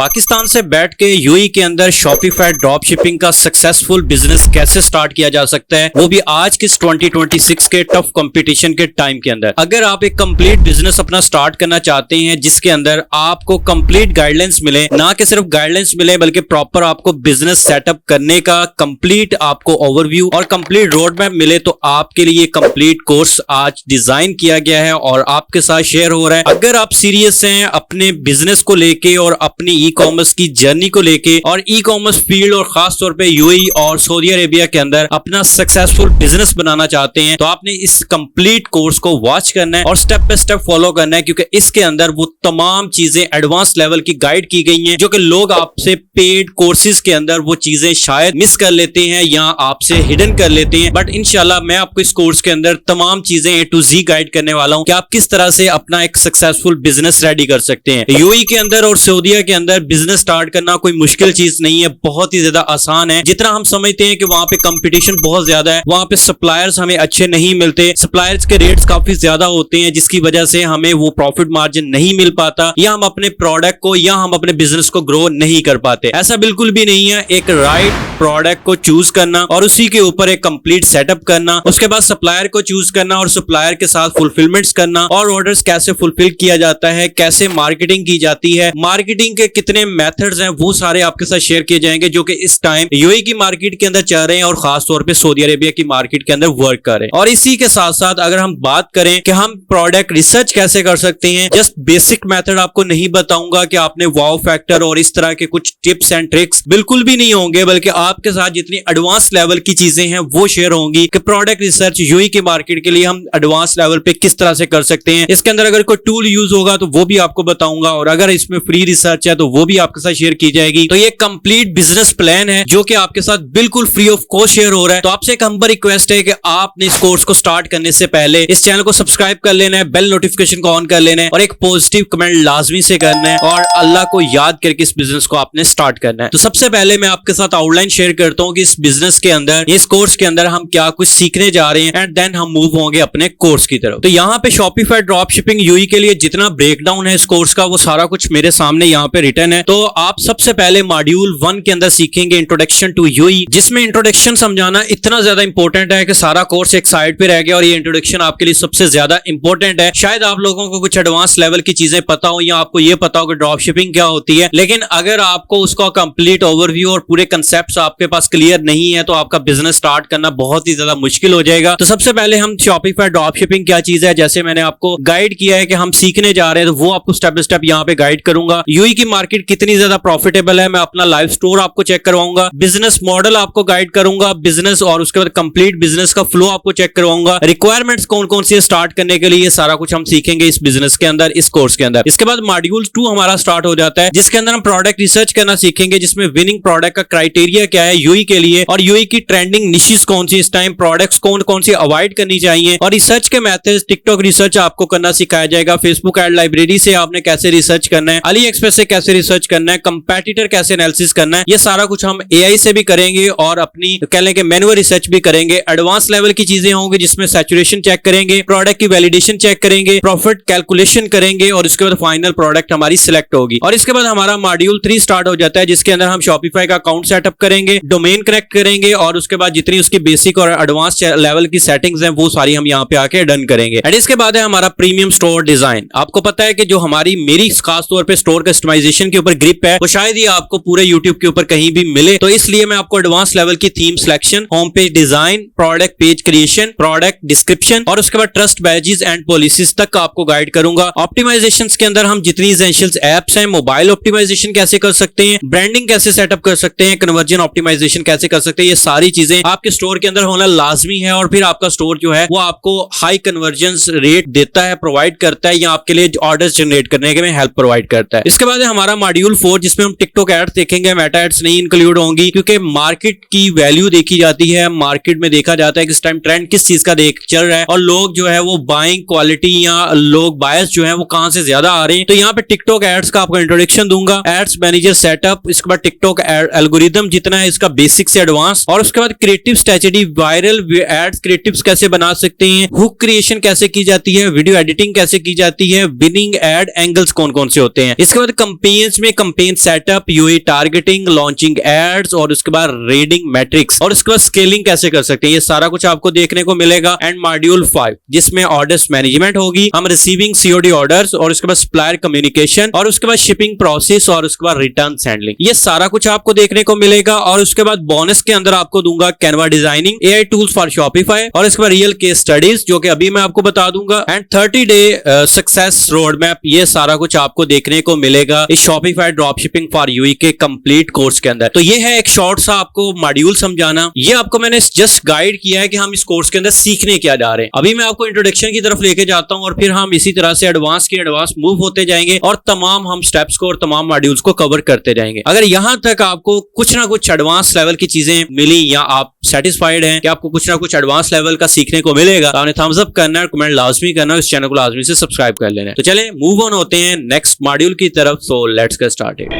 पाकिस्तान से बैठ के यूएई के अंदर शॉपिफाई ड्रॉप शिपिंग का सक्सेसफुल बिजनेस कैसे स्टार्ट किया जा सकता है, वो भी आज के 2026 के टफ कंपटीशन के टाइम के अंदर। अगर आप एक कंप्लीट बिजनेस अपना स्टार्ट करना चाहते हैं जिसके अंदर आपको कंप्लीट गाइडलाइंस मिले, ना कि सिर्फ गाइडलाइंस मिले बल्कि प्रॉपर आपको बिजनेस सेटअप करने का कंप्लीट आपको ओवरव्यू और कंप्लीट रोड मैप मिले, तो आपके लिए कंप्लीट कोर्स आज डिजाइन किया गया है और आपके साथ शेयर हो रहा है। अगर आप सीरियस हैं अपने बिजनेस को लेके और अपनी ई कॉमर्स की जर्नी को लेके और ई कॉमर्स फील्ड और खास तौर पे यूएई और सऊदी अरेबिया के अंदर अपना सक्सेसफुल बिजनेस बनाना चाहते हैं, तो आपने इस कंप्लीट कोर्स को वॉच करना है और स्टेप बाय स्टेप फॉलो करना है, क्योंकि इसके अंदर वो तमाम चीजें एडवांस लेवल की गाइड की गई हैं जो कि लोग आपसे पेड कोर्सेज के अंदर वो चीजें शायद मिस कर लेते हैं या आपसे हिडन कर लेते हैं। बट इंशाल्लाह मैं आपको इस कोर्स के अंदर तमाम चीजें ए टू जी गाइड करने वाला हूं कि आप किस तरह से अपना एक सक्सेसफुल बिजनेस रेडी कर सकते हैं। यूएई के अंदर और सऊदीया के अंदर बिजनेस स्टार्ट करना कोई मुश्किल चीज नहीं है, बहुत ही ज्यादा आसान है। जितना हम समझते हैं कि वहां पे कंपटीशन बहुत ज्यादा है, वहां पे सप्लायर्स हमें अच्छे नहीं मिलते, सप्लायर्स के रेट्स काफी ज्यादा होते हैं जिसकी वजह से हमें वो प्रॉफिट मार्जिन नहीं मिल पाता या हम अपने प्रोडक्ट को या हम अपने बिजनेस को ग्रो नहीं कर पाते। ऐसा बिल्कुल भी नहीं है। एक राइट प्रोडक्ट को चूज करना और उसी के ऊपर एक कंप्लीट सेटअप करना, उसके बाद सप्लायर को चूज करना और सप्लायर के साथ फुलफिलमेंट्स करना और ऑर्डर्स कैसे फुलफिल किया जाता है, कैसे मार्केटिंग की जाती है, मार्केटिंग के कितने मेथड्स हैं, वो सारे आपके साथ शेयर किए जाएंगे जो कि इस टाइम यूएई की मार्केट के अंदर चल रहे हैं और खास तौर पे सऊदी अरेबिया की मार्केट के अंदर वर्क कर रहे हैं। और इसी के साथ साथ अगर हम बात करें कि हम प्रोडक्ट रिसर्च कैसे कर सकते हैं, जस्ट बेसिक मेथड आपको नहीं बताऊंगा कि आपने वाव फैक्टर और इस तरह के कुछ टिप्स एंड ट्रिक्स बिल्कुल भी नहीं होंगे, बल्कि आपके साथ जितनी एडवांस लेवल की चीजें हैं वो शेयर होंगी कि प्रोडक्ट रिसर्च यूएई की मार्केट के लिए हम एडवांस लेवल पे किस तरह से कर सकते हैं। इसके अंदर अगर कोई टूल यूज होगा तो वो भी आपको बताऊंगा और अगर इसमें फ्री रिसर्च है तो वो भी आपके साथ शेयर की जाएगी। तो ये कंप्लीट बिजनेस प्लान है जो कि आपके साथ बिल्कुल फ्री ऑफ कॉस्ट शेयर हो रहा है। तो आपसे एक हम्बल रिक्वेस्ट है कि आपने इस कोर्स को स्टार्ट करने से पहले इस चैनल को सब्सक्राइब कर लेना है, बेल नोटिफिकेशन को ऑन कर लेना है और एक पॉजिटिव कमेंट लाजमी से करना है और अल्लाह को याद करके इस बिजनेस को आपने स्टार्ट करना है। तो सबसे पहले मैं आपके साथ आउटलाइन शेयर करता हूं कि इस बिजनेस के अंदर, इस कोर्स के अंदर हम क्या कुछ सीखने जा रहे हैं एंड देन हम मूव होंगे अपने कोर्स की तरफ। तो यहाँ पे शॉपिफाई ड्रॉप शिपिंग यूएई के लिए जितना ब्रेकडाउन है इस कोर्स का वो सारा कुछ मेरे सामने यहाँ पे रिटन है। तो आप सबसे पहले मॉड्यूल 1 के अंदर सीखेंगे इंट्रोडक्शन टू यूएई, जिसमें इंट्रोडक्शन समझाना इतना ज्यादा इंपॉर्टेंट है कि सारा कोर्स एक साइड पे रह गया और ये इंट्रोडक्शन आपके लिए सबसे ज्यादा इंपॉर्टेंट है। शायद आप लोगों को कुछ एडवांस लेवल की चीजें पता हो या आपको ये पता हो कि ड्रॉप शिपिंग क्या होती है, लेकिन अगर आपको उसका कंप्लीट ओवरव्यू और पूरे कंसेप्ट आपके पास क्लियर नहीं है तो आपका बिजनेस स्टार्ट करना बहुत ही ज्यादा मुश्किल हो जाएगा। तो सबसे पहले हम शॉपिफाई ड्रॉप शिपिंग क्या चीज है, जैसे मैंने आपको गाइड किया है कि हम सीखने जा रहे हैं, तो वो आपको स्टेप बाय स्टेप यहाँ पे गाइड करूंगा। यूएई की मार्केट कितनी ज्यादा प्रॉफिटेबल है, मैं अपना लाइव स्टोर आपको चेक करवाऊंगा, बिजनेस मॉडल आपको गाइड करूंगा, बिजनेस और उसके बाद कंप्लीट बिजनेस का फ्लो आपको चेक करवाऊंगा, रिक्वायरमेंट्स कौन कौन सी स्टार्ट करने के लिए, सारा कुछ हम सीखेंगे इस बिजनेस के अंदर, इस कोर्स के अंदर। इसके बाद मॉड्यूल 2 हमारा स्टार्ट हो जाता है जिसके अंदर हम प्रोडक्ट रिसर्च करना सीखेंगे, जिसमें विनिंग प्रोडक्ट का क्राइटेरिया क्या है यूएई के लिए और यूएई की ट्रेंडिंग निशेस कौन सी, इस टाइम प्रोडक्ट्स कौन कौन सी अवॉइड करनी चाहिए और रिसर्च के मेथड्स, टिकटॉक रिसर्च आपको करना सिखाया जाएगा, फेसबुक एड लाइब्रेरी से आपने कैसे रिसर्च करना है, अली एक्सप्रेस से कैसे रिसर्च करना है, कंपेटिटर कैसे एनालिसिस करना है, ये सारा कुछ हम एआई से भी करेंगे और अपनी कह लें कि मैनुअल रिसर्च भी करेंगे। एडवांस लेवल की चीजें होंगी जिसमें सैचुरेशन चेक करेंगे, प्रोडक्ट की वैलिडेशन चेक करेंगे, प्रॉफिट कैलकुलेशन करेंगे और उसके बाद फाइनल प्रोडक्ट हमारी सिलेक्ट होगी। और इसके बाद हमारा मॉड्यूल 3 स्टार्ट हो जाता है जिसके अंदर हम शॉपिफाई का अकाउंट सेटअप करेंगे, डोमेन कनेक्ट करेंगे और उसके बाद जितनी उसकी बेसिक और एडवांस लेवल की सेटिंग्स हैं वो सारी हम यहाँ पे आके डन करेंगे। एंड इसके बाद है हमारा प्रीमियम स्टोर डिजाइन। आपको पता है कि जो हमारी मेरी खास तौर पे स्टोर कस्टमाइजेशन के ऊपर ग्रिप है वो शायद ही आपको पूरे यूट्यूब के ऊपर कहीं भी मिले, तो इसलिए मैं आपको एडवांस लेवल की theme selection, home page design, product page creation, product description और उसके बाद ट्रस्ट बैजेस एंड पॉलिसीज तक आपको गाइड करूंगा। ऑप्टिमाइजेशन के अंदर हम जितनी एसेंशियल्स एप्स हैं, मोबाइल ऑप्टिमाइजेशन कैसे कर सकते हैं, ब्रांडिंग कैसे सेटअप कर सकते हैं, कन्वर्जन ऑप्टिमाइजेशन कैसे कर सकते हैं, ये सारी चीजें आपके स्टोर के अंदर होना लाजमी है और फिर आपका स्टोर जो है वो आपको हाई कन्वर्जन रेट देता है, प्रोवाइड करता है या आपके लिए ऑर्डर्स जनरेट करने के में हेल्प प्रोवाइड करता है। इसके बाद है हमारा मॉड्यूल 4 जिसमें हम टिकटॉक एड्स देखेंगे, मेटा एड्स नहीं इंक्लूड होंगी क्योंकि मार्केट की वैल्यू देखी जाती है, मार्केट में देखा जाता है कि इस टाइम ट्रेंड किस चीज का देख चल रहा है और लोग जो है वो बाइंग क्वालिटी या लोग बायस जो है वो कहां से ज्यादा आ रहे हैं। तो यहाँ पे टिकटॉक एड्स का आपको इंट्रोडक्शन दूंगा, एड्स मैनेजर सेटअप, इसके बाद टिकटॉक एल्गोरिदम जितना है इसका बेसिक से एडवांस और उसके बाद creative strategy, viral ads creatives कैसे बना सकते हैं, हुक क्रिएशन कैसे की जाती है, वीडियो एडिटिंग कैसे की जाती है, विनिंग एड एंगल्स कौन कौन से होते हैं। इसके बाद कैंपेन्स डिटेल्स में campaign setup, UA targeting, launching ads और उसके बाद रीडिंग मैट्रिक्स और उसके बाद स्केलिंग कैसे कर सकते हैं, ये सारा कुछ आपको देखने को मिलेगा। एंड मॉड्यूल 5 जिसमें ऑर्डर्स मैनेजमेंट होगी, हम रिसीविंग सीओडी ऑर्डर्स और उसके बाद सप्लायर कम्युनिकेशन और उसके बाद शिपिंग प्रोसेस और उसके बाद रिटर्न हैंडलिंग, ये सारा कुछ आपको देखने को मिलेगा। और उसके बाद बोनस के अंदर आपको दूंगा Canva designing, AI tools for Shopify और इसके बाद रियल केस स्टडीज जो कि अभी मैं आपको बता दूंगा। And 30 day success road map, ये सारा कुछ आपको देखने को मिलेगा इस शॉपिफाई ड्रॉपशिपिंग फॉर यूई के कंप्लीट कोर्स के अंदर। तो ये है एक शॉर्ट सा आपको मॉड्यूल समझाना, ये आपको मैंने जस्ट गाइड किया है कि हम इस कोर्स के अंदर सीखने क्या जा रहे हैं। अभी मैं आपको इंट्रोडक्शन की तरफ लेके जाता हूं और फिर हम इसी तरह से एडवांस की एडवांस मूव होते जाएंगे और तमाम हम स्टेप्स को और तमाम मॉड्यूल्स को कवर करते जाएंगे। अगर यहां तक आपको कुछ ना कुछ एडवांस लेवल की चीजें मिली या आप सेटिस्फाइड हैं कि आपको कुछ ना कुछ एडवांस लेवल का सीखने को मिलेगा, तो आपने थम्स अप करना है, कमेंट लाजमी करना है, इस चैनल को लाजमी से सब्सक्राइब कर लेना है। तो चले मूव ऑन होते हैं नेक्स्ट मॉड्यूल की तरफ। So let's get started.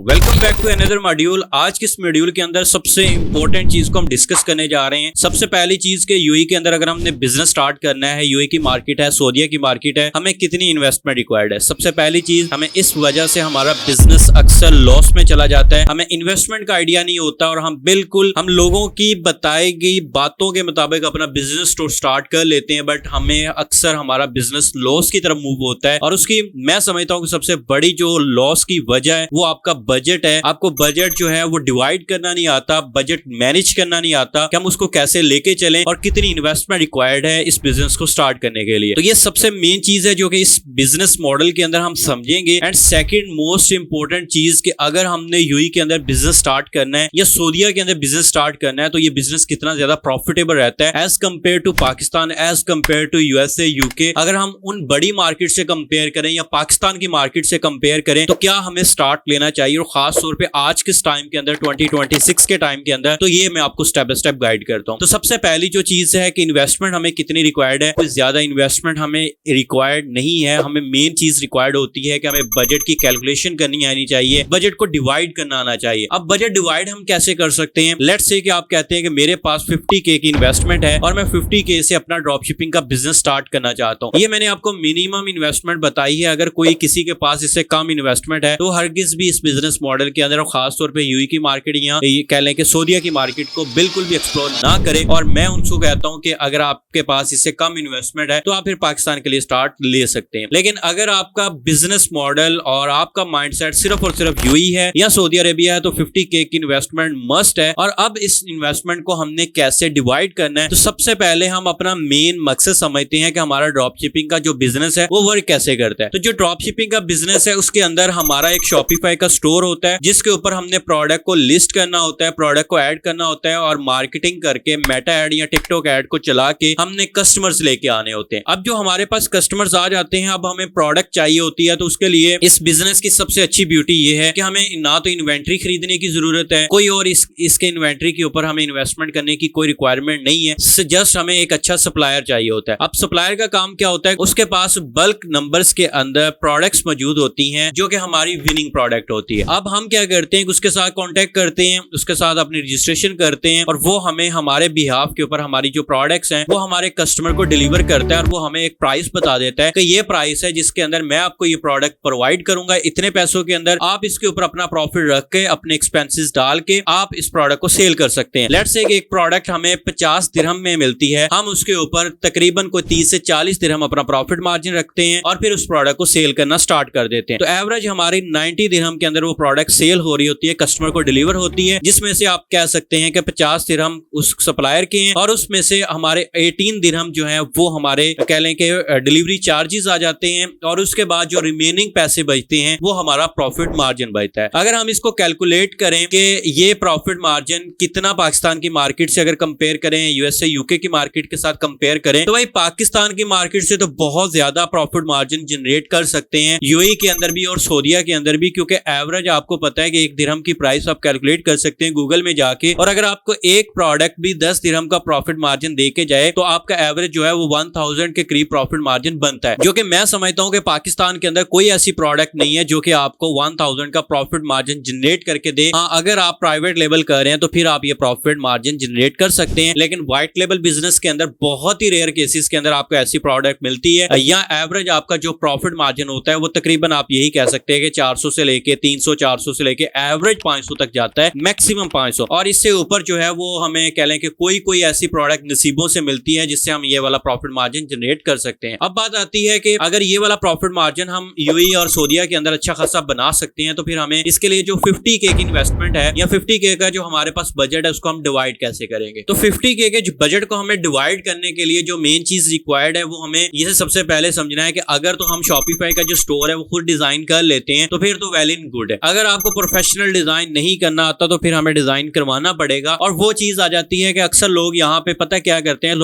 Welcome back to another module. आज के इस मॉड्यूल के अंदर सबसे इंपॉर्टेंट चीज को हम डिस्कस करने जा रहे हैं। सबसे पहली चीज के यूएई के अंदर अगर हमने बिजनेस स्टार्ट करना है, यूएई की मार्केट है, सऊदीया की मार्केट है, हमें कितनी इन्वेस्टमेंट रिक्वायर्ड है। सबसे पहली चीज, हमें इस वजह से हमारा बिजनेस अक्सर लॉस में चला जाता है, हमें इन्वेस्टमेंट का आइडिया नहीं होता और हम बिल्कुल हम लोगों की बताई गई बातों के मुताबिक अपना बिजनेस तो स्टार्ट कर लेते हैं, बट हमें अक्सर हमारा बिजनेस लॉस की तरफ मूव होता है। और उसकी मैं समझता हूँ कि सबसे बड़ी जो लॉस की वजह है वो आपका बजट है। आपको बजट जो है वो डिवाइड करना नहीं आता, बजट मैनेज करना नहीं आता कि हम उसको कैसे लेके चलें और कितनी इन्वेस्टमेंट रिक्वायर्ड है इस बिजनेस को स्टार्ट करने के लिए। तो ये सबसे मेन चीज है जो कि इस बिजनेस मॉडल के अंदर हम समझेंगे। एंड सेकंड मोस्ट इंपोर्टेंट चीज कि अगर हमने यूएई के अंदर बिजनेस स्टार्ट करना है या सऊदीया के अंदर बिजनेस स्टार्ट करना है, तो ये बिजनेस कितना ज्यादा प्रॉफिटेबल रहता है as compare to Pakistan, as compare to USA, UK. अगर हम उन बड़ी मार्केट से कंपेयर करें या पाकिस्तान की मार्केट से कंपेयर करें, तो क्या हमें स्टार्ट लेना चाहिए, और खास तौर पे आज के टाइम के अंदर 2026 के टाइम के अंदर। तो ये मैं आपको स्टेप बाय स्टेप गाइड करता हूं। तो सबसे पहली जो चीज है कि इन्वेस्टमेंट हमें कितनी रिक्वायर्ड है, कोई ज्यादा इन्वेस्टमेंट हमें रिक्वायर्ड नहीं है। हमें मेन चीज रिक्वायर्ड होती है कि हमें बजट की कैलकुलेशन करनी आनी चाहिए, बजट को डिवाइड करना आना चाहिए। अब बजट डिवाइड हम कैसे कर सकते हैं? लेट्स से कि आप कहते हैं कि मेरे पास 50K की इन्वेस्टमेंट है और मैं 50K से अपना ड्रॉपशिपिंग का बिजनेस स्टार्ट करना चाहता हूं। ये मैंने आपको मिनिमम इन्वेस्टमेंट बताई है। अगर कोई किसी के पास इससे कम इन्वेस्टमेंट है तो हरगिज भी इस बिजनेस मॉडल के अंदर, और खासतौर पे यूएई की मार्केट या कह लें कि सऊदीया की मार्केट को बिल्कुल भी एक्सप्लोर ना करें। और मैं उनको कहता हूं कि अगर आपके पास इससे कम इन्वेस्टमेंट है तो आप फिर पाकिस्तान के लिए स्टार्ट ले सकते हैं। लेकिन अगर आपका बिजनेस मॉडल और आपका माइंडसेट सिर्फ और सिर्फ यूएई है या सऊदी अरेबिया है, तो 50K की इन्वेस्टमेंट मस्ट है। और अब इस इन्वेस्टमेंट को हमने कैसे डिवाइड करना है, तो सबसे पहले हम अपना मेन मकसद समझते हैं कि हमारा ड्रॉपशिपिंग का जो बिजनेस है वो वर्क कैसे करता है। तो जो ड्रॉपशिपिंग का बिजनेस है उसके अंदर हमारा एक शॉपिफाई का स्टोर होता है जिसके ऊपर हमने प्रोडक्ट को लिस्ट करना होता है, प्रोडक्ट को ऐड करना होता है और मार्केटिंग करके मेटा ऐड या टिकटॉक ऐड को चला के हमने कस्टमर्स लेके आने होते हैं। अब जो हमारे पास कस्टमर्स आ जाते हैं, अब हमें प्रोडक्ट चाहिए होती है, तो उसके लिए इस बिजनेस की सबसे अच्छी ब्यूटी ये है कि हमें ना तो इन्वेंट्री खरीदने की जरूरत है, कोई और इसके इन्वेंट्री के ऊपर हमें इन्वेस्टमेंट करने की कोई रिक्वायरमेंट नहीं है। जस्ट हमें एक अच्छा सप्लायर चाहिए होता है। अब सप्लायर का काम क्या होता है, उसके पास बल्क नंबर्स के अंदर प्रोडक्ट्स मौजूद होती हैं जो कि हमारी विनिंग प्रोडक्ट होती है। अब हम क्या करते हैं, उसके साथ कांटेक्ट करते हैं, उसके साथ अपनी रजिस्ट्रेशन करते हैं और वो हमें हमारे बिहाफ के ऊपर हमारी जो प्रोडक्ट्स हैं वो हमारे कस्टमर को डिलीवर करता है और वो हमें एक प्राइस बता देता है कि ये प्राइस है जिसके अंदर मैं आपको ये प्रोडक्ट प्रोवाइड करूंगा इतने पैसों के अंदर। आप इसके ऊपर अपना प्रॉफिट रख के, अपने एक्सपेंसेस डाल के आप इस प्रोडक्ट को सेल कर सकते हैं। लेट्स से एक प्रोडक्ट हमें 50 दिरहम में मिलती है, हम उसके ऊपर तकरीबन कोई 30 से 40 दिरहम अपना प्रॉफिट मार्जिन रखते हैं और फिर उस प्रोडक्ट को सेल करना स्टार्ट कर देते हैं। तो एवरेज हमारी 90 दिरहम के अंदर वो प्रोडक्ट सेल हो रही होती है, कस्टमर को डिलीवर होती है, जिसमें से आप कह सकते हैं कि 50 दिरहम उस सप्लायर के हैं और उसमें से हमारे 18 दिरहम जो है वो हमारे कह लें कि डिलीवरी चार्जेस आ जाते हैं और उसके बाद जो रिमेनिंग पैसे बचते हैं वो हमारा प्रॉफिट मार्जिन बचता है। अगर हम इसको कैलकुलेट करें कि ये प्रॉफिट मार्जिन कितना पाकिस्तान की मार्केट से अगर कंपेयर करें, यूएसए यूके की मार्केट के साथ कंपेयर करें, तो भाई पाकिस्तान की मार्केट से तो बहुत ज्यादा प्रॉफिट मार्जिन जनरेट कर सकते हैं यूएई के अंदर भी और सऊदीया के अंदर भी, क्योंकि एवरेज एवरेज आपको पता है कि 1 दिरहम की प्राइस आप कैलकुलेट कर सकते हैं गूगल में जाके, और अगर आपको एक प्रोडक्ट भी 10 दिरहम का प्रॉफिट मार्जिन देके जाए तो आपका एवरेज जो है वो 1000 के करीब प्रॉफिट मार्जिन बनता है, जो कि मैं समझता हूं कि पाकिस्तान के अंदर कोई ऐसी प्रोडक्ट नहीं है जो कि आपको 1000 का प्रॉफिट मार्जिन जनरेट करके दे। हाँ, अगर आप प्राइवेट लेवल कर रहे हैं तो फिर आप ये प्रॉफिट मार्जिन जनरेट कर सकते हैं, लेकिन व्हाइट लेवल बिजनेस के अंदर बहुत ही रेयर केसेस के अंदर आपको ऐसी प्रोडक्ट मिलती है। या एवरेज आपका जो प्रॉफिट मार्जिन होता है वो तकरीबन आप यही कह सकते हैं कि 400 से लेके 300, 400 से लेके एवरेज 500 तक जाता है, मैक्सिमम 500, और इससे ऊपर जो है वो हमें कह लें कि कोई ऐसी प्रोडक्ट नसीबों से मिलती है जिससे हम ये वाला प्रॉफिट मार्जिन जनरेट कर सकते हैं। अब बात आती है कि अगर ये वाला प्रॉफिट मार्जिन हम यूएई और सऊदीया के अंदर अच्छा खासा बना सकते हैं तो फिर हमें इसके लिए जो 50K की इन्वेस्टमेंट है या 50K का जो हमारे पास बजट है उसको हम डिवाइड कैसे करेंगे। तो 50K के बजट को हमें डिवाइड करने के लिए जो मेन चीज रिक्वायर्ड है वो हमें ये सबसे पहले समझना है कि अगर तो हम शॉपिफाई का जो स्टोर है वो खुद डिजाइन कर लेते हैं तो फिर तो वेल इन गुड है। अगर आपको प्रोफेशनल डिजाइन नहीं करना आता तो फिर हमें डिजाइन करवाना पड़ेगा, और वो चीज आ जाती है कि अक्सर लोग यहाँ पे पता क्या करते हैं,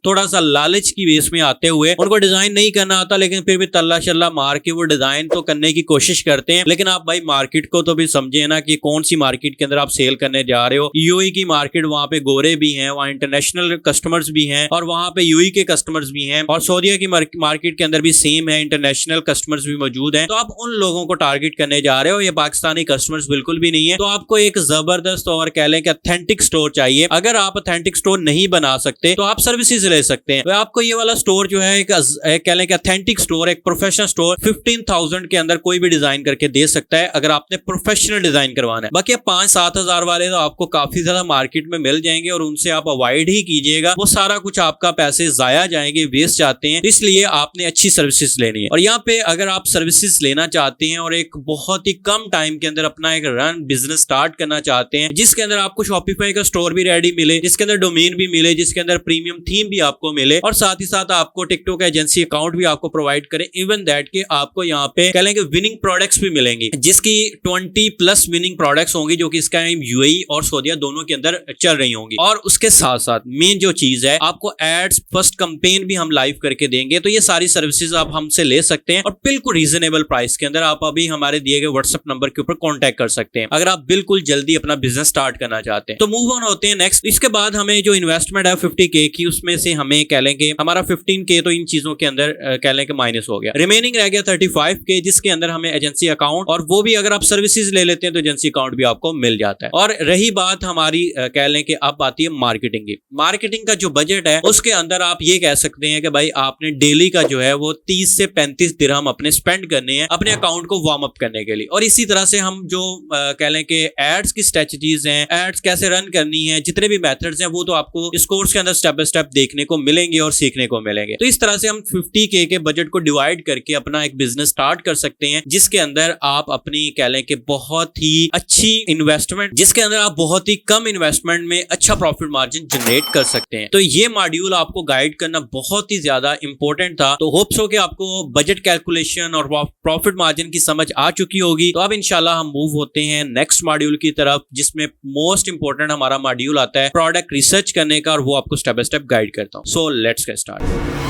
थोड़ा सा लालच की बेस में आते हुए उनको डिजाइन नहीं करना आता लेकिन फिर भी तल्ला शल्ला मार के वो डिजाइन तो करने की कोशिश करते हैं। लेकिन आप भाई मार्केट को तो भी समझे ना कि कौन सी मार्केट के अंदर आप सेल करने जा रहे हो। यूएई की मार्केट, वहां पे गोरे भी हैं, वहां इंटरनेशनल कस्टमर्स भी हैं और वहां पे यूएई के कस्टमर्स भी हैं, और सऊदीया की मार्केट के अंदर भी सेम है, इंटरनेशनल कस्टमर्स भी मौजूद हैं। तो आप उन लोगों को टारगेट करने जा रहे हो, ये पाकिस्तानी कस्टमर्स बिल्कुल भी नहीं है। तो आपको एक जबरदस्त और कह लें कि ऑथेंटिक स्टोर चाहिए। अगर आप ऑथेंटिक स्टोर नहीं बना सकते तो आप सर्विसेज ले सकते हैं। तो आपको ये वाला स्टोर जो है एक कह लें कि ऑथेंटिक स्टोर, एक प्रोफेशनल स्टोर 15,000 के अंदर कोई भी डिजाइन करके दे सकता है अगर आपने प्रोफेशनल डिजाइन करवाना है। बाकी 5-7 हजार वाले तो आपको काफी ज्यादा मार्केट में मिल जाएंगे और उनसे आप अवॉइड ही कीजिएगा, वो सारा कुछ आपका पैसे जाया जाएंगे, वेस्ट जाते हैं। इसलिए आपने अच्छी सर्विसेज लेनी है। और यहाँ पे अगर आप सर्विसेज लेना चाहते हैं और एक बहुत ही कम टाइम के अंदर अपना एक रन बिजनेस स्टार्ट करना चाहते हैं जिसके अंदर आपको शॉपिफाई का स्टोर भी रेडी मिले, जिसके अंदर डोमेन भी मिले, जिसके अंदर प्रीमियम थीम भी आपको मिले और साथ ही साथ आपको टिकटॉक एजेंसी अकाउंट भी आपको प्रोवाइड करे, इवन दैट कि आपको यहाँ पे कह लेंगे विनिंग प्रोडक्ट्स भी मिलेंगी, जिसकी 20+ विनिंग प्रोडक्ट्स होंगी जो कि इसका यूएई और सऊदीया दोनों के अंदर चल रही होंगी। और उसके साथ साथ मेन जो चीज है, आपको एड्स फर्स्ट कैंपेन भी हम लाइव करके देंगे। तो ये सारी सर्विसेज आप हमसे ले सकते हैं और बिल्कुल रीजनेबल प्राइस के अंदर। आप अभी हमारे दिए गए व्हाट्सएप नंबर के ऊपर कांटेक्ट कर सकते हैं अगर आप बिल्कुल जल्दी अपना बिजनेस स्टार्ट करना चाहते हैं। तो मूव ऑन होते हैं नेक्स्ट। इसके बाद हमें जो इन्वेस्टमेंट है 50K की, उसमें से हमें कह लेंगे हमारा 15K तो इन चीजों के अंदर कह लेंगे माइनस हो गया, रिमेनिंग रह गया 35K, जिसके अंदर हमें एजेंसी अकाउंट, और वो भी अगर आप सर्विसेज ले लेते हैं तो एजेंसी अकाउंट भी आपको मिल जाता है। और रही बात हमारी कह लें कि अब आती है मार्केटिंग की। मार्केटिंग का जो बजट है उसके अंदर आप ये कह सकते हैं कि भाई आपने डेली का जो है वो 30 से 35 दिरहम अपने स्पेंड करने हैं अपने अकाउंट को वार्म अप करने के लिए। और इसी तरह से हम जो कह लें कि एड्स की स्ट्रेटजीज हैं, एड्स कैसे रन करनी है, जितने भी मेथड्स हैं वो तो आपको इस कोर्स के अंदर स्टेप बाय स्टेप देखने को मिलेंगे और सीखने को मिलेंगे। तो इस तरह से हम 50K के बजट को डिवाइड करके अपना एक बिजनेस स्टार्ट कर सकते हैं, जिसके अंदर आप अपनी कह लें कि बहुत ही अच्छी इन्वेस्टमेंट, जिसके अंदर आप बहुत ही कम इन्वेस्टमेंट में अच्छा प्रॉफिट मार्जिन जनरेट कर सकते हैं। तो ये मॉड्यूल आपको गाइड करना बहुत ही ज्यादा इंपॉर्टेंट था। तो होप्स हो कि आपको बजट कैलकुलेशन और प्रॉफिट मार्जिन की समझ आ चुकी होगी। तो अब इंशाल्लाह हम मूव होते हैं नेक्स्ट मॉड्यूल की तरफ, जिसमें मोस्ट इंपॉर्टेंट हमारा मॉड्यूल आता है प्रोडक्ट रिसर्च करने का, और वो आपको स्टेप बाय स्टेप गाइड करता हूं। सो लेट्स गेट स्टार्ट।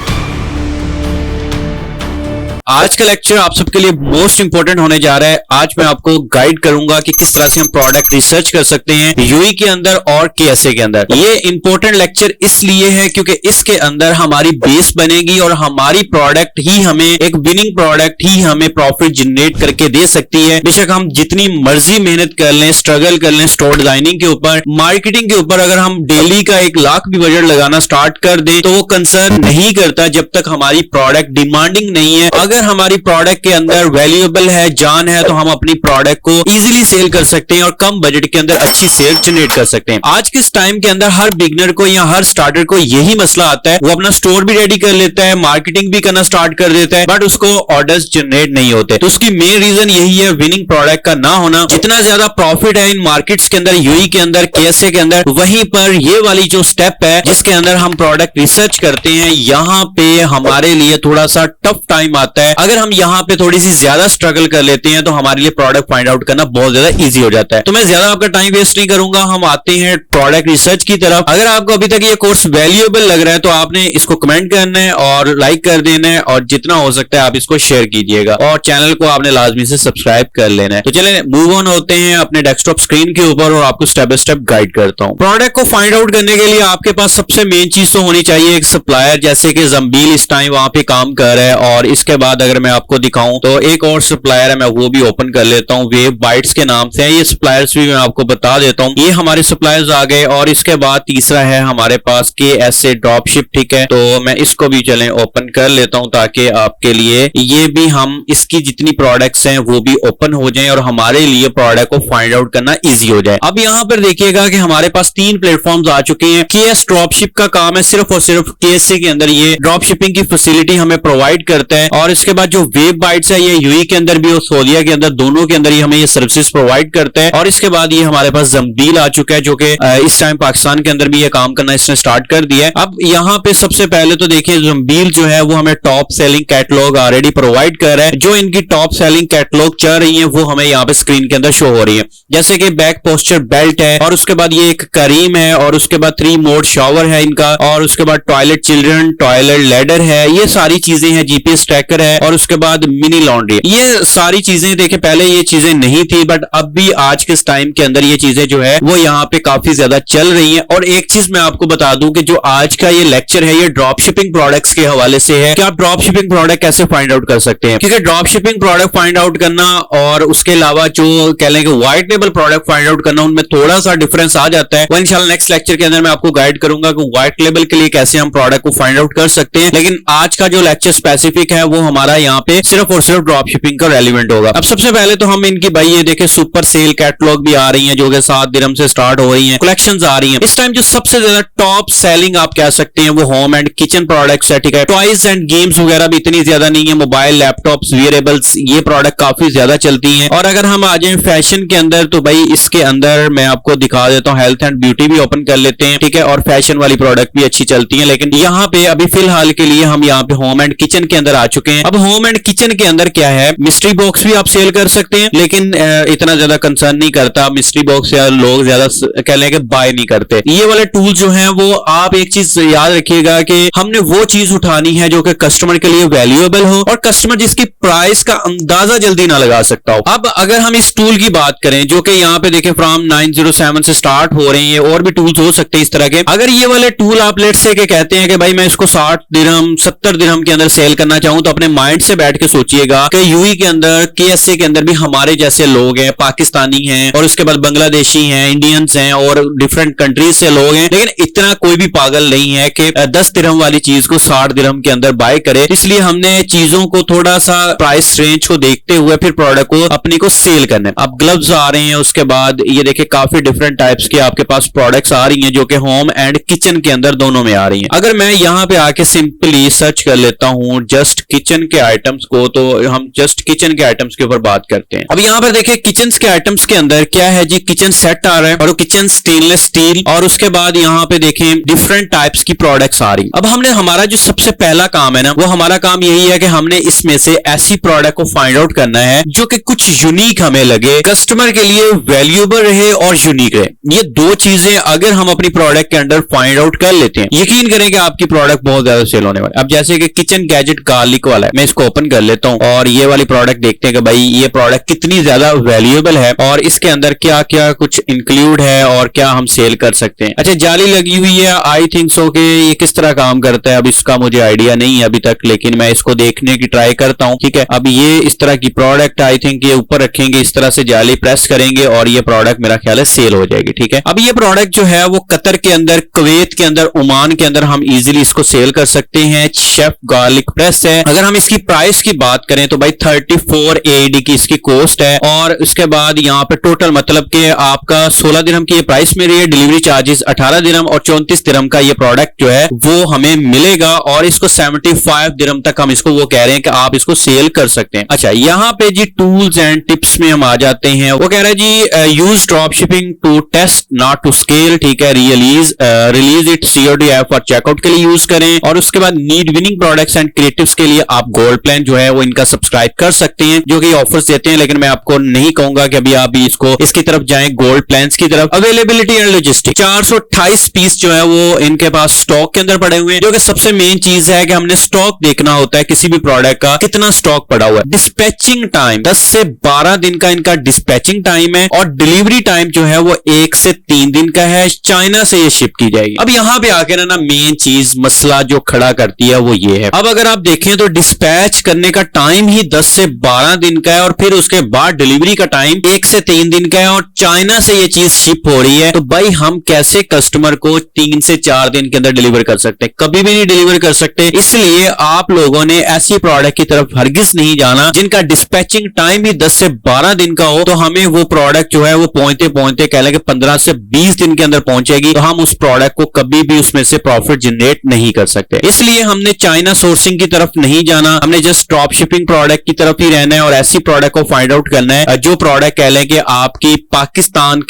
आज का लेक्चर आप सबके लिए मोस्ट इंपोर्टेंट होने जा रहा है। आज मैं आपको गाइड करूंगा कि किस तरह से हम प्रोडक्ट रिसर्च कर सकते हैं यूई के अंदर और केएसए के अंदर। ये इंपॉर्टेंट लेक्चर इसलिए है क्योंकि इसके अंदर हमारी बेस बनेगी और हमारी प्रोडक्ट ही हमें एक विनिंग प्रोडक्ट ही हमें प्रॉफिट जनरेट करके दे सकती है। बेशक हम जितनी मर्जी मेहनत कर लें, स्ट्रगल कर लें स्टोर डिजाइनिंग के ऊपर, मार्केटिंग के ऊपर, अगर हम डेली का 1 लाख भी बजट लगाना स्टार्ट कर दें तो वो कंसर्न नहीं करता जब तक हमारी प्रोडक्ट डिमांडिंग नहीं है। अगर हमारी प्रोडक्ट के अंदर वैल्यूएबल है, जान है, तो हम अपनी प्रोडक्ट को इजीली सेल कर सकते हैं और कम बजट के अंदर अच्छी सेल जनरेट कर सकते हैं। आज के इस टाइम के अंदर हर बिगनर को या हर स्टार्टर को यही मसला आता है, वो अपना स्टोर भी रेडी कर लेता है, मार्केटिंग भी करना स्टार्ट कर देता है, बट उसको ऑर्डर्स जनरेट नहीं होते। तो उसकी मेन रीजन यही है विनिंग प्रोडक्ट का ना होना। जितना ज्यादा प्रॉफिट है इन मार्केट्स के अंदर, यूई के अंदर, केएसए के अंदर, वहीं पर ये वाली जो स्टेप है जिसके अंदर हम प्रोडक्ट रिसर्च करते हैं, यहाँ पे हमारे लिए थोड़ा सा टफ टाइम आता है। अगर हम यहाँ पे थोड़ी सी ज्यादा स्ट्रगल कर लेते हैं तो हमारे लिए प्रोडक्ट फाइंड आउट करना बहुत ज्यादा इजी हो जाता है। तो मैं ज्यादा आपका टाइम वेस्ट नहीं करूंगा, हम आते हैं प्रोडक्ट रिसर्च की तरफ। अगर आपको अभी तक ये कोर्स वैल्यूएबल लग रहा है तो आपने इसको कमेंट करना है और लाइक कर देना है, और जितना हो सकता है आप इसको शेयर कीजिएगा, और चैनल को आपने लाजमी से सब्सक्राइब कर लेना है। तो चलें मूव ऑन होते हैं अपने डेस्कटॉप स्क्रीन के ऊपर और आपको स्टेप बाय स्टेप गाइड करता हूं। प्रोडक्ट को फाइंड आउट करने के लिए आपके पास सबसे मेन चीज तो होनी चाहिए एक सप्लायर, जैसे कि जंबील इस टाइम वहां पे काम कर रहा है। और इसके बाद अगर मैं आपको दिखाऊं तो एक और सप्लायर है, मैं वो भी ओपन कर लेता हूं, वेव बाइट्स के नाम से है। ये सप्लायर्स भी मैं आपको बता देता हूं, ये हमारे सप्लायर्स आ गए। और इसके बाद तीसरा है हमारे पास KSA ड्रॉपशिप, ठीक है। तो मैं इसको भी चलें ओपन कर लेता हूं ताकि आपके लिए ये भी हम इसकी जितनी प्रोडक्ट्स हैं वो भी ओपन हो जाएं और हमारे लिए प्रोडक्ट को फाइंड आउट करना इजी हो जाए। अब यहां पर देखिएगा कि हमारे पास 3 प्लेटफॉर्म्स आ चुके हैं। KS ड्रॉपशिप का काम है सिर्फ और सिर्फ KSA के अंदर ये ड्रॉप शिपिंग की फैसिलिटी हमें प्रोवाइड करता है। और इसके बाद जो वेव बाइट्स है ये यूएई के अंदर भी और सऊदीया के अंदर, दोनों के अंदर ही हमें ये सर्विसेज प्रोवाइड करता है। और इसके बाद ये हमारे पास जंबील आ चुका है जो कि इस टाइम पाकिस्तान के अंदर भी ये काम करना इसने स्टार्ट कर दिया है। अब यहाँ पे सबसे पहले तो देखिए जंबील जो है वो हमें top selling catalogue already provide कर रहा है। जो इनकी टॉप सेलिंग कैटलॉग चल रही है वो हमें यहाँ पे स्क्रीन के अंदर शो हो रही है, जैसे कि बैक पोस्चर बेल्ट है, और उसके बाद ये एक करीम है, और उसके बाद 3 मोड शावर है इनका, और उसके बाद टॉयलेट चिल्ड्रन, टॉयलेट लैडर है, ये सारी चीजें हैं, GPS ट्रैकर है, और उसके बाद मिनी लॉन्ड्री। ये सारी चीजें देखें पहले ये चीजें नहीं थी, बट अब भी आज के टाइम के अंदर ये चीजें जो है वो यहाँ पे काफी ज्यादा चल रही है। और एक चीज मैं आपको बता दूं कि जो आज का ये लेक्चर है ये ड्रॉप शिपिंग प्रोडक्ट्स के हवाले से है कि आप ड्रॉप शिपिंग प्रोडक्ट कैसे फाइंड आउट कर सकते हैं। क्योंकि drop shipping product find out करना और उसके अलावा जो कह लें कि white label product find out करना, उनमें थोड़ा सा डिफरेंस आ जाता है। वो इंशाल्लाह नेक्स्ट लेक्चर के अंदर मैं आपको गाइड करूंगा कि व्हाइट लेबल के लिए कैसे हम प्रोडक्ट को फाइंड आउट कर सकते हैं। लेकिन आज का जो लेक्चर स्पेसिफिक है वो हमारा यहाँ पे सिर्फ और सिर्फ ड्रॉप शिपिंग का रेलिवेंट होगा। अब सबसे पहले तो हम इनकी भाई ये देखें सुपर सेल कैटलॉग भी आ रही है जो कि 7 दिरहम से स्टार्ट हो रही है, कलेक्शंस आ रही है। इस टाइम जो सबसे ज्यादा टॉप सेलिंग आप कह सकते हैं वो होम एंड किचन प्रोडक्ट्स है, ठीक है। टॉयज एंड गेम्स वगैरह भी इतनी ज्यादा नहीं है, मोबाइल लैपटॉप्स वियरेबल्स ये प्रोडक्ट काफी ज्यादा चलती हैं। और अगर हम आ जाए फैशन के अंदर तो भाई इसके अंदर मैं आपको दिखा देता हूँ, हेल्थ एंड ब्यूटी भी ओपन कर लेते हैं, ठीक है। और फैशन वाली प्रोडक्ट भी अच्छी चलती है। लेकिन यहाँ पे अभी फिलहाल के लिए हम यहाँ पे होम एंड किचन के अंदर आ चुके हैं। अब होम एंड किचन के अंदर क्या है, मिस्ट्री बॉक्स भी आप सेल कर सकते हैं, लेकिन इतना ज्यादा कंसर्न नहीं करता मिस्ट्री बॉक्स, या लोग ज्यादा कह लें कि बाय नहीं करते। ये वाले टूल जो हैं वो आप एक चीज याद रखिएगा कि हमने वो चीज उठानी है जो कि कस्टमर के लिए वैल्यूएबल हो और कस्टमर जिसकी प्राइस का अंदाजा जल्दी ना लगा सकता हो। अब अगर हम इस टूल की बात करें जो कि यहाँ पे देखें फ्रॉम 907 से स्टार्ट हो रही है, और भी टूल्स हो सकते हैं इस तरह के। अगर ये वाले टूल आप लेट से के कहते हैं कि भाई मैं इसको 60 दिरहम 70 दिरहम के अंदर सेल करना चाहूं, तो अपने माइंड से बैठ के सोचिएगा कि यूएई के अंदर KSA के अंदर भी हमारे जैसे लोग हैं, पाकिस्तानी हैं, और उसके बाद बांग्लादेशी हैं, इंडियंस हैं, और डिफरेंट कंट्रीज से लोग हैं। लेकिन इतना कोई भी पागल नहीं है कि 10 दिरहम वाली चीज को 60 दिरहम के अंदर बाय करे। इसलिए हमने चीजों को थोड़ा सा प्राइस रेंज को देखते हुए फिर प्रोडक्ट को अपनी को सेल करना है। अब ग्लव्स आ रहे हैं, उसके बाद ये देखिए काफी डिफरेंट टाइप्स के आपके पास प्रोडक्ट्स आ रही हैं जो कि होम एंड किचन के अंदर दोनों में आ रही हैं। अगर मैं यहाँ पे आके सिंपली सर्च कर लेता हूँ जस्ट किचन के आइटम्स को, तो हम जस्ट किचन के आइटम्स के ऊपर बात करते हैं। अब यहाँ पर देखिए किचन के आइटम्स के अंदर क्या है जी, किचन सेट आ रहा है, और वो किचन स्टेनलेस स्टील, और उसके बाद यहाँ पे देखें डिफरेंट टाइप्स की प्रोडक्ट्स आ रही। अब हमने हमारा जो सबसे पहला काम है ना, वो हमारा काम यही है कि हमने इसमें से ऐसी प्रोडक्ट को फाइंड आउट करना है जो कि कुछ यूनिक हमें लगे, कस्टमर के लिए वैल्यूएबल रहे और यूनिक रहे। ये दो चीजें अगर हम अपनी प्रोडक्ट के अंदर फाइंड आउट कर लेते हैं, यकीन करें कि आपकी प्रोडक्ट बहुत ज्यादा सेल होने वाली। अब जैसे कि किचन गैजेट गार्लिक वाला है, मैं इसको ओपन कर लेता हूं और ये वाली प्रोडक्ट देखते हैं कि भाई ये प्रोडक्ट कितनी ज्यादा वैल्यूएबल है और इसके अंदर क्या क्या कुछ इंक्लूड है और क्या हम सेल कर सकते हैं। अच्छा, जाली लगी हुई है, आई थिंक सो कि ये किस तरह काम करता है अब इसका मुझे आइडिया नहीं है अभी तक, लेकिन मैं इसको देखने की ट्राई करता हूं, ठीक है। अब ये इस तरह की प्रोडक्ट आई थिंक ये ऊपर रखेंगे, इस तरह से जाली प्रेस करेंगे और ये प्रोडक्ट मेरा ख्याल है सेल हो जाएगी, ठीक है। अब ये प्रोडक्ट जो है वो कतर के अंदर, कुवैत के अंदर, ओमान के अंदर हम इजीली इसको सेल कर सकते हैं। शेफ गार्लिक प्रेस है। अगर हम इसकी प्राइस की बात करें तो भाई 34 AED की इसकी कॉस्ट है, और उसके बाद यहाँ पे टोटल मतलब कि आपका 16 दिरहम की ये प्राइस में रही है, डिलीवरी चार्जेस 18 दिरहम और 34 दिरहम का ये प्रोडक्ट जो है वो हमें मिलेगा, और इसको 75 दिरहम तक हम इसको वो कह रहे हैं कि आप इसको सेल कर सकते हैं। अच्छा, यहाँ पे जी टूल्स एंड टिप्स में हम आ जाते हैं। वो कह रहा है जी use drop shipping to test not to scale, ठीक है। रिलीज इट COD ऐप और चेकआउट के लिए यूज करें, और उसके बाद need winning products and creatives के लिए आप गोल्ड प्लान जो है वो इनका सब्सक्राइब कर सकते हैं, जो कि ऑफर्स देते हैं, लेकिन मैं आपको नहीं कहूंगा कि अभी आप भी इसकी तरफ जाएं, गोल्ड प्लान्स की तरफ। अवेलेबिलिटी एंड लॉजिस्टिक 428 पीस जो है वो इनके पास स्टॉक के अंदर पड़े हुए हैं, जो कि सबसे मेन चीज है कि हमने स्टॉक देखना होता है किसी भी प्रोडक्ट का, कितना स्टॉक पड़ा हुआ है। डिस्पैचिंग टाइम 10 से 12 दिन का इनका डिस्पैचिंग टाइम है, और डिलीवरी टाइम जो है वो 1 से 3 दिन का है। चाइना से ये शिप की जाएगी। अब यहां पे आकर ना मेन चीज मसला जो खड़ा करती है वो ये है, अब अगर आप देखें तो डिस्पैच करने का टाइम ही 10 से 12 दिन का है, और फिर उसके बाद डिलीवरी का टाइम 1 से 3 दिन का है, और चाइना से ये चीज शिप हो रही है। तो भाई हम कैसे कस्टमर को 3 से 4 दिन के अंदर डिलीवर कर सकते हैं? कभी भी नहीं डिलीवर कर सकते। इसलिए आप लोगों ने ऐसी प्रोडक्ट की तरफ हरगिज नहीं जाना जिनका डिस्पैचिंग टाइम ही 10 से 12 दिन का हो। तो हमें वो प्रोडक्ट जो है वो पहुंचते पहुंचते कह लेंगे 15 से 20 दिन के अंदर पहुंचेगी, तो हम उस प्रोडक्ट को कभी भी उसमें से प्रॉफिट जनरेट नहीं कर सकते। इसलिए हमने चाइना सोर्सिंग की तरफ नहीं जाना, हमने जस्ट ड्रॉप शिपिंग प्रोडक्ट की तरफ ही रहना है, और ऐसी प्रोडक्ट को फाइंड आउट करना है जो प्रोडक्ट कह लें कि आपकी पाकिस्तान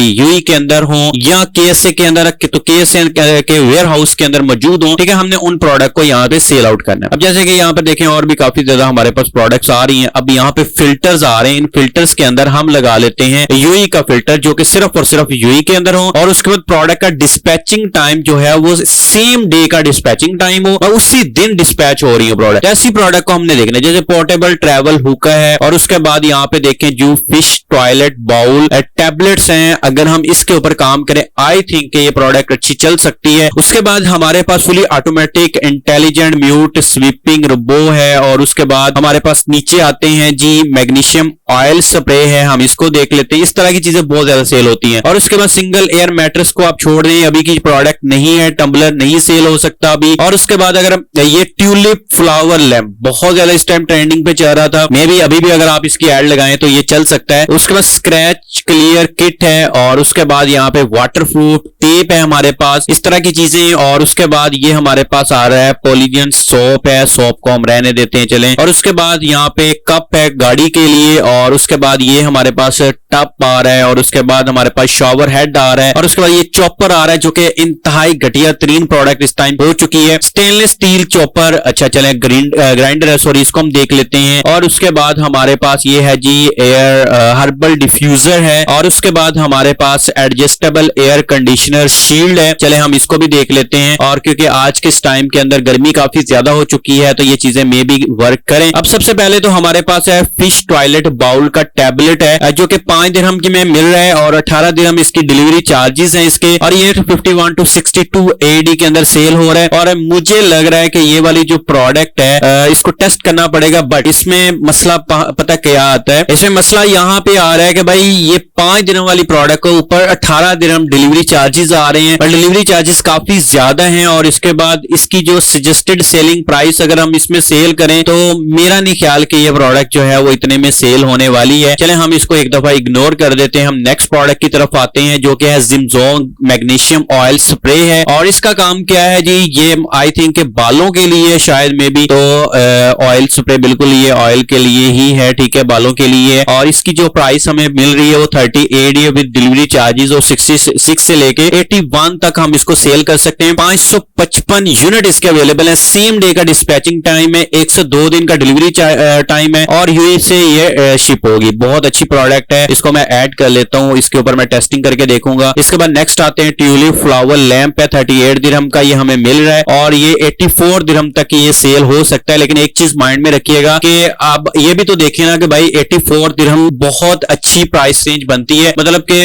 यूएई के अंदर हो या केएसए के अंदर, तो केएसए के वेयर हाउस के अंदर मौजूद हो, ठीक है। हमने उन प्रोडक्ट को यहाँ पे सेल आउट करना है। अब जैसे कि यहाँ पर देखें और भी काफी ज्यादा हमारे पास प्रोडक्ट्स आ रही हैं। अब यहाँ पे फिल्टर्स आ रहे हैं, इन फिल्टर्स के अंदर हम लगा लेते हैं यूएई का फिल्टर, जो कि सिर्फ और सिर्फ यूएई के अंदर हो, और उसके बाद प्रोडक्ट का डिस्पैचिंग टाइम जो है वो सेम डे का डिस्पैचिंग टाइम हो, और उसी दिन डिस्पैच हो रही है प्रोडक्ट। ऐसी प्रोडक्ट को हमने देखना है, जैसे पोर्टेबल ट्रैवल हुक्का है, और उसके बाद यहाँ पे देखें जो फिश टॉयलेट बाउल टैबलेट्स हैं, अगर हम इसके ऊपर काम करें आई थिंक ये प्रोडक्ट अच्छी चल सकती है। उसके बाद हमारे पास fully automatic intelligent mute sweeping robot है, और उसके बाद हमारे पास नीचे आते हैं जी मैग्नीशियम ऑयल स्प्रे है, हम इसको देख लेते हैं। इस तरह की चीजें बहुत ज्यादा सेल होती हैं। और उसके बाद सिंगल एयर मैट्रेस को आप छोड़ दें, अभी की प्रोडक्ट नहीं है, टम्बलर नहीं सेल हो सकता अभी। और उसके बाद अगर ये ट्यूलिप फ्लावर लैम्प बहुत ज्यादा इस टाइम ट्रेंडिंग पे चल रहा था, मे भी अभी भी अगर आप इसकी एड लगाएं तो ये चल सकता है। उसके बाद स्क्रैच क्लियर किट है, और उसके बाद यहाँ पे वाटर प्रूफ टेप है हमारे पास, इस तरह की चीजें। और उसके बाद ये हमारे पास आ रहा है पॉलीजन सोप है, सोप को हम रहने देते हैं चलें। और उसके बाद यहाँ पे कप है गाड़ी के लिए, और उसके बाद ये हमारे पास टप आ रहा है, और उसके बाद हमारे पास शॉवर हेड आ रहा है, और उसके बाद ये चॉपर आ रहा है, जो कि इंतहाई घटिया तरीन प्रोडक्ट इस टाइम हो चुकी है। स्टेनलेस स्टील चॉपर, अच्छा चलें ग्राइंडर है, सॉरी, इसको हम देख लेते हैं। और उसके बाद हमारे पास ये है जी एयर हर्बल डिफ्यूजर है, और उसके बाद हमारे पास एडजस्टेबल एयर कंडीशनर शील्ड है, चले हम इसको भी देख लेते हैं। और क्योंकि आज के इस टाइम के अंदर गर्मी काफी ज्यादा हो चुकी है, तो ये चीजें मे भी वर्क करें। अब सबसे पहले तो हमारे पास है फिश टॉयलेट बाउल का टैबलेट है, जो कि 5 दिरहम की में मिल रहा है, और 18 दिरहम इसकी डिलीवरी चार्जेस हैं इसके, और ये 51 to 62 AED के अंदर सेल हो रहा है। और मुझे लग रहा है कि ये वाली जो प्रोडक्ट है इसको टेस्ट करना पड़ेगा, बट इसमें मसला पता क्या आता है, इसमें मसला यहाँ पे आ रहा है कि भाई ये 5 दिरहम वाली प्रोडक्ट को ऊपर 18 दिरहम डिलीवरी चार्जेस आ रहे हैं, और डिलीवरी चार्जेस काफी ज्यादा हैं। और इसके बाद इसकी जो सजेस्टेड सेलिंग प्राइस अगर हम इसमें सेल करें तो मेरा नहीं ख्याल कि ये प्रोडक्ट जो है वो इतने में सेल होने वाली है। चले हम इसको एक दफा इग्नोर कर देते हैं। हम नेक्स्ट प्रोडक्ट की तरफ आते हैं, जो कि है जिमजोंग मैग्नीशियम ऑयल स्प्रे है, और इसका काम क्या है जी, ये आई थिंक के बालों के लिए शायद में भी, तो ऑयल स्प्रे बिल्कुल ये ऑयल के लिए ही है, ठीक है, बालों के लिए। और इसकी जो प्राइस हमें मिल रही है वो 38 विद डिलीवरी चार्जेस, और 66 से लेके 81 तक हम इसको सेल कर सकते हैं। 555 यूनिट इसके अवेलेबल है, सेम डे का डिस्पैचिंग टाइम है, 1 से 2 दिन का डिलीवरी टाइम है, और यूएई से ये शिप होगी। बहुत अच्छी प्रोडक्ट है, इसको मैं ऐड कर लेता हूं, इसके ऊपर मैं टेस्टिंग करके देखूंगा। इसके बाद नेक्स्ट आते हैं ट्यूलिप फ्लावर लैंप है, 38 दिरहम का ये हमें मिल रहा है, और ये 84 दिरहम तक ये सेल हो सकता है। लेकिन एक चीज माइंड में रखिएगा कि आप ये भी तो देखिए ना कि भाई 84 दिरहम बहुत अच्छी प्राइस रेंज बनती है, मतलब कि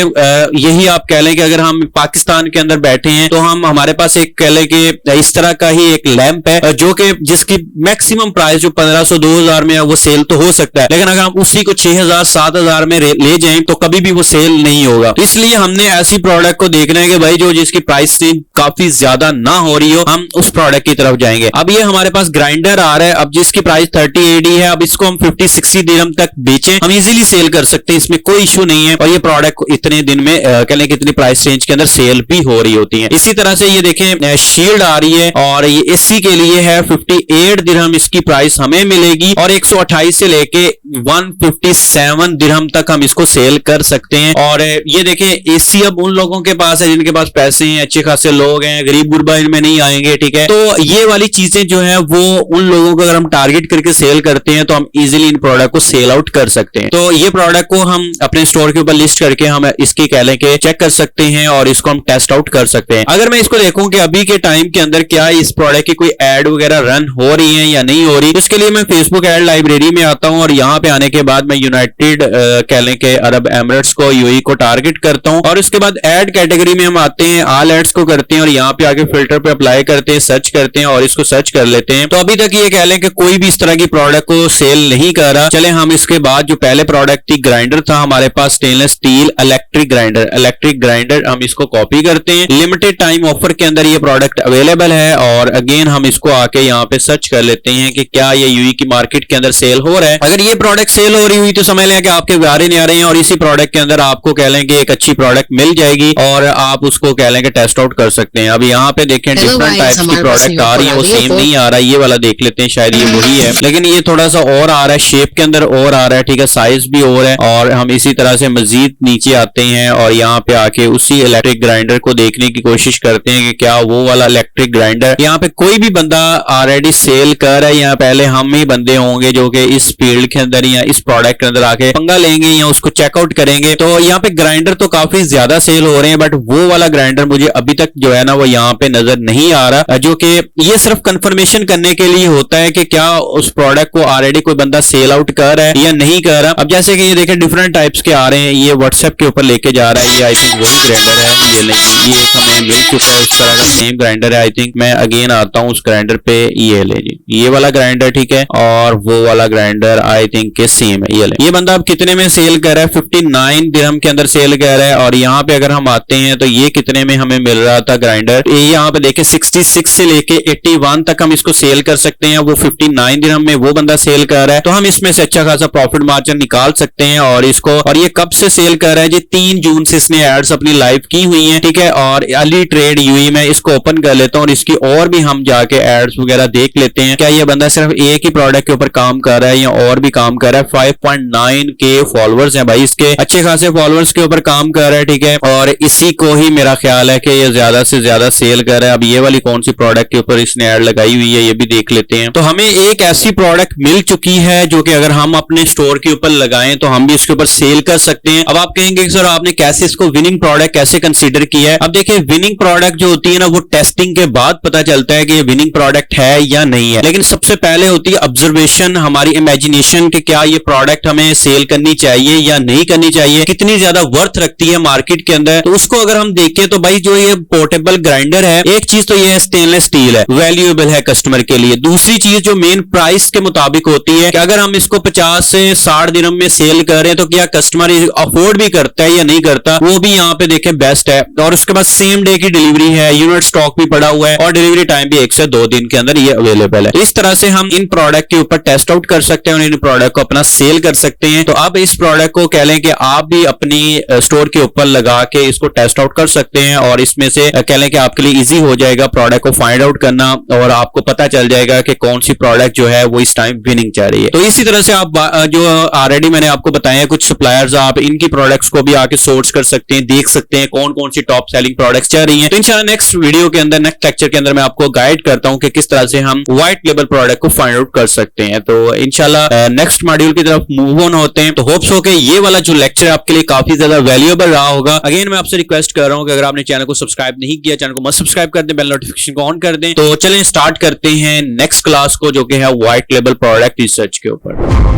यही आप कह लें कि अगर हम पाकिस्तान के अंदर बैठे हैं तो हम हमारे पास एक कह लें कि इस तरह का ही एक लैंप है, जो कि जिसकी मैक्सिमम प्राइस जो 1500-2000 में है वो सेल तो हो सकता है, लेकिन अगर हम उसी को 6000-7000 में ले जाएं तो कभी भी वो सेल नहीं होगा। तो इसलिए हमने ऐसी प्रोडक्ट को देखना है कि भाई जो जिसकी प्राइस रेंज काफी ज्यादा ना हो रही हो, हम उस प्रोडक्ट की तरफ जाएंगे। अब ये हमारे पास ग्राइंडर आ रहा है, अब जिसकी प्राइस 30 AED है, अब इसको हम 50-60 दिरहम तक बेचें, हम इजीली सेल कर सकते हैं, इसमें कोई इशू नहीं है। और ये प्रोडक्ट इतने दिन में कह लें कि इतनी प्राइस रेंज के अंदर सेल भी हो रही होती है। इसी तरह से ये देखें शील्ड आ रही है, और ये एसी के लिए है, 58 दिरहम इसकी प्राइस हमें मिलेगी, और 128 से लेके 157 दिरहम तक हम इसको सेल कर सकते हैं। और ये देखें एसी अब उन लोगों के पास है जिनके पास पैसे हैं, अच्छे खासे लोग हैं, गरीब गुरबा इनमें नहीं आएंगे, ठीक है। तो ये वाली चीजें जो है वो उन लोगों को अगर हम टारगेट करके सेल करते हैं तो हम इजीली इन प्रोडक्ट को सेल आउट कर सकते हैं। तो ये प्रोडक्ट को हम अपने स्टोर के ऊपर लिस्ट करके हम इसकी कह लें कि चेक कर सकते हैं और इसको हम टेस्ट आउट कर सकते हैं। अगर मैं इसको देखूं कि अभी के टाइम के अंदर क्या इस प्रोडक्ट की कोई एड वगैरह रन हो रही है या नहीं हो रही, उसके लिए मैं फेसबुक एड लाइब्रेरी में आता हूं और यहाँ पे आने के बाद मैं यूनाइटेड कह लें कि अरब एमिरेट्स को, यूएई को टारगेट करता हूं और उसके बाद एड कैटेगरी में हम आते हैं, ऑल एड्स को करते हैं और यहाँ पे आके फिल्टर पे अप्लाई करते हैं, सर्च करते हैं और इसको सर्च कर लेते हैं। तो अभी तक ये कह लें कि कोई भी इस तरह की प्रोडक्ट को सेल नहीं कर रहा। चले हम इसके बाद जो पहले प्रोडक्ट थी ग्राइंडर था हमारे पास, स्टेनलेस स्टील इलेक्ट्रिक ग्राइंडर हम इसको कॉपी करते हैं। लिमिटेड टाइम ऑफर के अंदर ये प्रोडक्ट अवेलेबल है और अगेन हम इसको आके यहाँ पे सर्च कर लेते हैं कि क्या ये यूएई की मार्केट के अंदर सेल हो रहा है। अगर ये प्रोडक्ट सेल हो रही हुई तो समझ लें कि आपके व्यारे नहीं आ रहे हैं और इसी प्रोडक्ट के अंदर आपको कह लें कि एक अच्छी प्रोडक्ट मिल जाएगी और आप उसको कह लें कि टेस्ट आउट कर सकते हैं। अब यहाँ पे देखें डिफरेंट टाइप्स की प्रोडक्ट आ रही है, वो सेम नहीं आ रहा है। ये वाला देख लेते हैं, शायद ये वही है, लेकिन ये थोड़ा सा और आ रहा है, शेप के अंदर और आ रहा है, ठीक है, साइज भी और है। और हम इसी तरह से मजीद नीचे आते हैं और यहाँ पे आके उसी इलेक्ट्रिक ग्राइंडर को देखने की कोशिश करते हैं कि क्या वो वाला इलेक्ट्रिक ग्राइंडर यहाँ पे कोई भी बंदा ऑलरेडी सेल कर रहा है या पहले हम ही बंदे होंगे जो कि इस फील्ड के अंदर या इस प्रोडक्ट के अंदर आके पंगा लेंगे या उसको चेकआउट करेंगे। तो यहाँ पे ग्राइंडर तो काफी ज्यादा सेल हो रहे हैं, बट वो वाला ग्राइंडर मुझे अभी तक जो है ना वो यहाँ पे नजर नहीं आ रहा, जो कि ये सिर्फ कंफर्मेशन करने के लिए होता है कि क्या उस प्रोडक्ट को ऑलरेडी कोई बंदा सेल आउट कर रहा है या नहीं कर रहा। अब जैसे कि ये देखें डिफरेंट टाइप्स के आ रहे हैं, ये व्हाट्सएप के ऊपर लेके जा रहा है, ये आई थिंक वही ग्राइंडर है, ये लेकिन ये एक हमें मिल चुका है, उस तरह का सेम ग्राइंडर है। आई थिंक मैं अगेन आता हूँ उस ग्राइंडर पे, ये ले जी, ये वाला ग्राइंडर, ठीक है, और वो वाला ग्राइंडर आई थिंक के सेम है। ये ले, ये बंदा अब कितने में सेल कर रहा है, 59 दिरहम के अंदर सेल कर रहा है। और यहाँ पे अगर हम आते हैं तो ये कितने में हमें मिल रहा था ग्राइंडर, ये यहाँ पे देखें 66 से लेके 81 तक हम इसको सेल कर सकते हैं। वो 59 दिरहम में वो बंदा सेल कर रहा है, तो हम इसमें से अच्छा खासा प्रॉफिट मार्जिन निकाल सकते हैं। और इसको, और ये कब से सेल कर रहा है जी, 3 जून से इसने एड्स अपनी लाइव की हुई हैं, ठीक है। और अली ट्रेड यूएई में इसको ओपन कर लेता हूँ और इसकी और भी हम जाके एड्स वगैरह देख लेते हैं, क्या ये बंदा सिर्फ एक ही प्रोडक्ट के ऊपर काम कर रहा है या और भी काम कर रहा है। 5.9 के फॉलोअर्स हैं भाई इसके, अच्छे खासे फॉलोअर्स के ऊपर काम कर रहा है, ठीक है। और इसी को ही मेरा ख्याल है कि ये ज्यादा से ज्यादा सेल कर रहा है। अब ये वाली कौन सी प्रोडक्ट के ऊपर इसने एड लगाई हुई है ये भी देख लेते हैं। तो हमें एक ऐसी प्रोडक्ट मिल चुकी है जो कि अगर हम अपने स्टोर के ऊपर लगाएं तो हम भी इसके ऊपर सेल कर सकते हैं। अब आप कहेंगे कि सर आपने कैसे इसको विनिंग प्रोडक्ट कैसे कंसीडर किया है। अब देखिए विनिंग प्रोडक्ट जो होती है ना वो टेस्टिंग के बाद पता चलता है कि ये विनिंग प्रोडक्ट है या नहीं है, लेकिन सबसे पहले होती है ऑब्जर्वेशन, हमारी इमेजिनेशन कि क्या ये प्रोडक्ट हमें सेल करनी चाहिए या नहीं करनी चाहिए, कितनी ज्यादा वर्थ रखती है मार्केट के अंदर। तो उसको अगर हम देखें तो भाई जो ये पोर्टेबल ग्राइंडर है, एक चीज तो ये स्टेनलेस स्टील है, वैल्यूएबल है कस्टमर के लिए। दूसरी चीज जो मेन प्राइस के मुताबिक होती है कि अगर हम इसको 50 से 60 दिरहम में सेल कर रहे हैं तो क्या कस्टमर अफोर्ड भी करता है या नहीं करता, वो भी यहाँ पे देखें बेस्ट है। और उसके बाद सेम डे की डिलीवरी है, यूनिट स्टॉक भी पड़ा हुआ है और डिलीवरी टाइम भी 1 से 2 दिन के अंदर ये अवेलेबल है। इस तरह से हम इन प्रोडक्ट के ऊपर टेस्ट आउट कर सकते हैं और इन प्रोडक्ट को अपना सेल कर सकते हैं। तो अब इस प्रोडक्ट को कह लें कि आप भी अपनी स्टोर के ऊपर लगा के इसको टेस्ट आउट कर सकते हैं और इसमें से कह लें कि आपके लिए इजी हो जाएगा प्रोडक्ट को फाइंड आउट करना और आपको पता चल जाएगा कि कौन सी प्रोडक्ट जो है वो इस टाइम विनिंग चाह रही है। तो इसी तरह से आप जो ऑलरेडी मैंने आपको बताया कुछ सप्लायर्स, आप इनकी प्रोडक्ट्स को भी आके सोर्स कर सकते हैं, देख सकते हैं कौन कौन सी टॉप सेलिंग प्रोडक्ट्स चल रही हैं। तो इंशाल्लाह नेक्स्ट वीडियो के अंदर, नेक्स्ट लेक्चर के अंदर मैं आपको गाइड करता हूं कि किस तरह से हम व्हाइट लेबल प्रोडक्ट को फाइंड आउट कर सकते हैं। तो इंशाल्लाह नेक्स्ट मॉड्यूल की तरफ मूव ऑन होते हैं। तो होप्स हो कि ये वाला जो लेक्चर आपके लिए काफी ज्यादा वैल्यूएबल रहा होगा। अगेन मैं आपसे रिक्वेस्ट कर रहा हूं कि अगर आपने चैनल को सब्सक्राइब नहीं किया, चैनल को मस्ट सब्सक्राइब कर दें, बेल नोटिफिकेशन को ऑन कर दें। तो चलें स्टार्ट करते हैं नेक्स्ट क्लास को जो कि है व्हाइट लेबल प्रोडक्ट रिसर्च के ऊपर।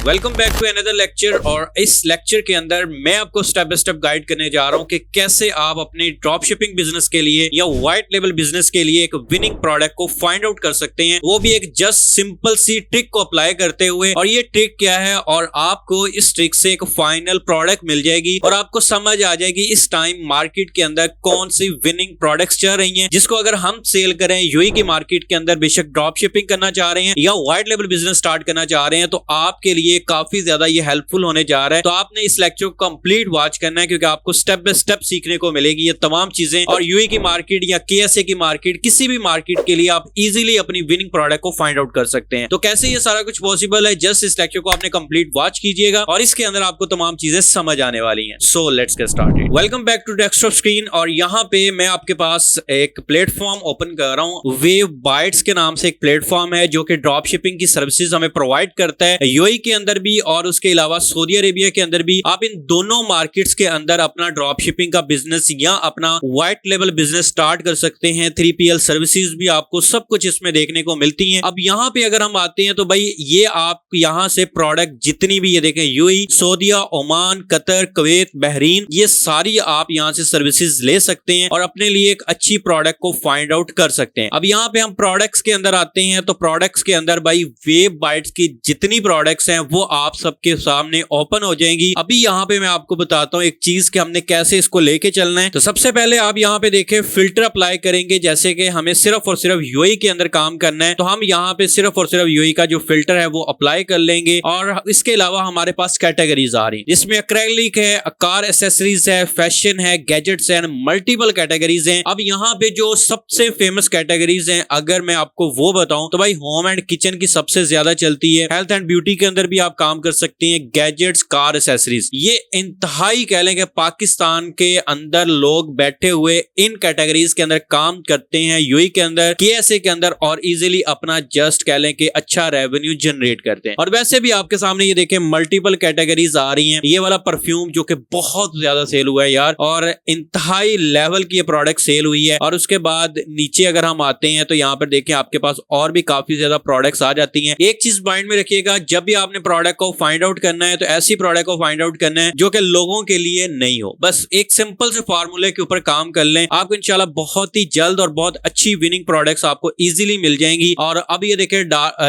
Welcome back to another lecture. और इस लेक्चर के अंदर मैं आपको स्टेप बाय स्टेप गाइड करने जा रहा हूं कि कैसे आप अपने ड्रॉप शिपिंग बिजनेस के लिए या व्हाइट लेबल बिजनेस के लिए एक विनिंग प्रोडक्ट को फाइंड आउट कर सकते हैं, वो भी एक जस्ट सिंपल सी ट्रिक को अप्लाई करते हुए। और ये ट्रिक क्या है, और आपको इस ट्रिक से एक फाइनल प्रोडक्ट मिल जाएगी और आपको समझ आ जाएगी इस टाइम मार्केट के अंदर कौन सी विनिंग प्रोडक्ट्स चल रही हैं, जिसको अगर हम सेल करें यूएई की मार्केट के अंदर, बेशक ड्रॉप शिपिंग करना चाह रहे हैं या व्हाइट लेबल बिजनेस स्टार्ट करना चाह रहे हैं, तो आपके लिए लिए काफी ज्यादा ये हेल्पफुल होने जा रहा है। तो आपने इस लेक्चर को कंप्लीट वॉच करना है क्योंकि आपको स्टेप बाय स्टेप सीखने को मिलेगी ये तमाम चीजें। और यूएई की मार्केट या केएसए की मार्केट, किसी भी मार्केट के लिए आप इजीली अपनी विनिंग प्रोडक्ट को फाइंड आउट कर सकते हैं। तो कैसे ये सारा कुछ पॉसिबल है, जस्ट इस लेक्चर को आपने कंप्लीट वॉच कीजिएगा और इसके अंदर आपको तमाम चीजें समझ आने वाली हैं। So let's get started. Welcome back to desktop screen. और यहाँ पे मैं आपके पास एक प्लेटफॉर्म ओपन कर रहा हूँ। वेव बाइट्स के नाम से एक प्लेटफॉर्म है जो कि ड्रॉप शिपिंग की सर्विसेज हमें प्रोवाइड करता है यूएई के अंदर भी और उसके अलावा सऊदी अरेबिया के अंदर भी। आप इन दोनों मार्केट्स के अंदर अपना ड्रॉप शिपिंग का बिजनेस या अपना व्हाइट लेवल बिजनेस स्टार्ट कर सकते हैं। 3PL सर्विसेज भी आपको सब कुछ इसमें देखने को मिलती हैं। अब यहाँ पे अगर हम आते हैं तो भाई ये आप यहाँ से प्रोडक्ट जितनी भी ये देखें यूएई, सऊदीया, ओमान, कतर, कुवैत, बहरीन, ये सारी आप यहाँ से सर्विसेज ले सकते हैं और अपने लिए एक अच्छी प्रोडक्ट को फाइंड आउट कर सकते हैं। अब यहाँ पे हम प्रोडक्ट्स के अंदर आते हैं तो प्रोडक्ट्स के अंदर भाई वेव बाइट्स की जितनी प्रोडक्ट्स हैं वो आप सबके सामने ओपन हो जाएंगी। अभी यहाँ पे मैं आपको बताता हूँ एक चीज कि हमने कैसे इसको लेके चलना है। तो सबसे पहले आप यहाँ पे देखें फिल्टर अप्लाई करेंगे। जैसे कि हमें सिर्फ और सिर्फ यूएई के अंदर काम करना है तो हम यहाँ पे सिर्फ और सिर्फ यूएई का जो फिल्टर है वो अप्लाई कर लेंगे। और इसके अलावा हमारे पास कैटेगरीज आ रही है जिसमें एक्रेलिक है, कार एसेसरीज है, फैशन है, गैजेट्स है, मल्टीपल कैटेगरीज हैं। अब यहाँ पे जो सबसे फेमस कैटेगरीज हैं अगर मैं आपको वो बताऊं तो भाई होम एंड किचन की सबसे ज्यादा चलती है। हेल्थ एंड ब्यूटी के अंदर भी आप काम कर सकते हैं। गैजेट्स, कार एसेसरीज, ये इंतहाई कह लें कि पाकिस्तान के अंदर लोग बैठे हुए इन कैटेगरीज के अंदर काम करते हैं यूएई के अंदर, केएसए के अंदर और इजीली अपना जस्ट कह लें कि अच्छा रेवेन्यू जनरेट करते हैं। और वैसे भी आपके सामने ये देखें मल्टीपल कैटेगरीज आ रही हैं। ये वाला परफ्यूम जो कि बहुत ज्यादा सेल हुआ है यार और इंतहाई लेवल की ये प्रोडक्ट सेल हुई है। और उसके बाद नीचे अगर हम आते हैं तो यहाँ पर देखें आपके पास और भी काफी ज्यादा प्रोडक्ट्स आ जाती हैं। एक चीज माइंड में रखिएगा, जब भी आपने प्रोडक्ट को फाइंड आउट करना है तो ऐसी प्रोडक्ट को फाइंड आउट करना है जो कि लोगों के लिए नहीं हो। बस एक सिंपल से फार्मूले के ऊपर काम कर लें, आपको इंशाल्लाह बहुत ही जल्द और बहुत अच्छी विनिंग प्रोडक्ट्स आपको इजीली मिल जाएंगी। और अब ये देखें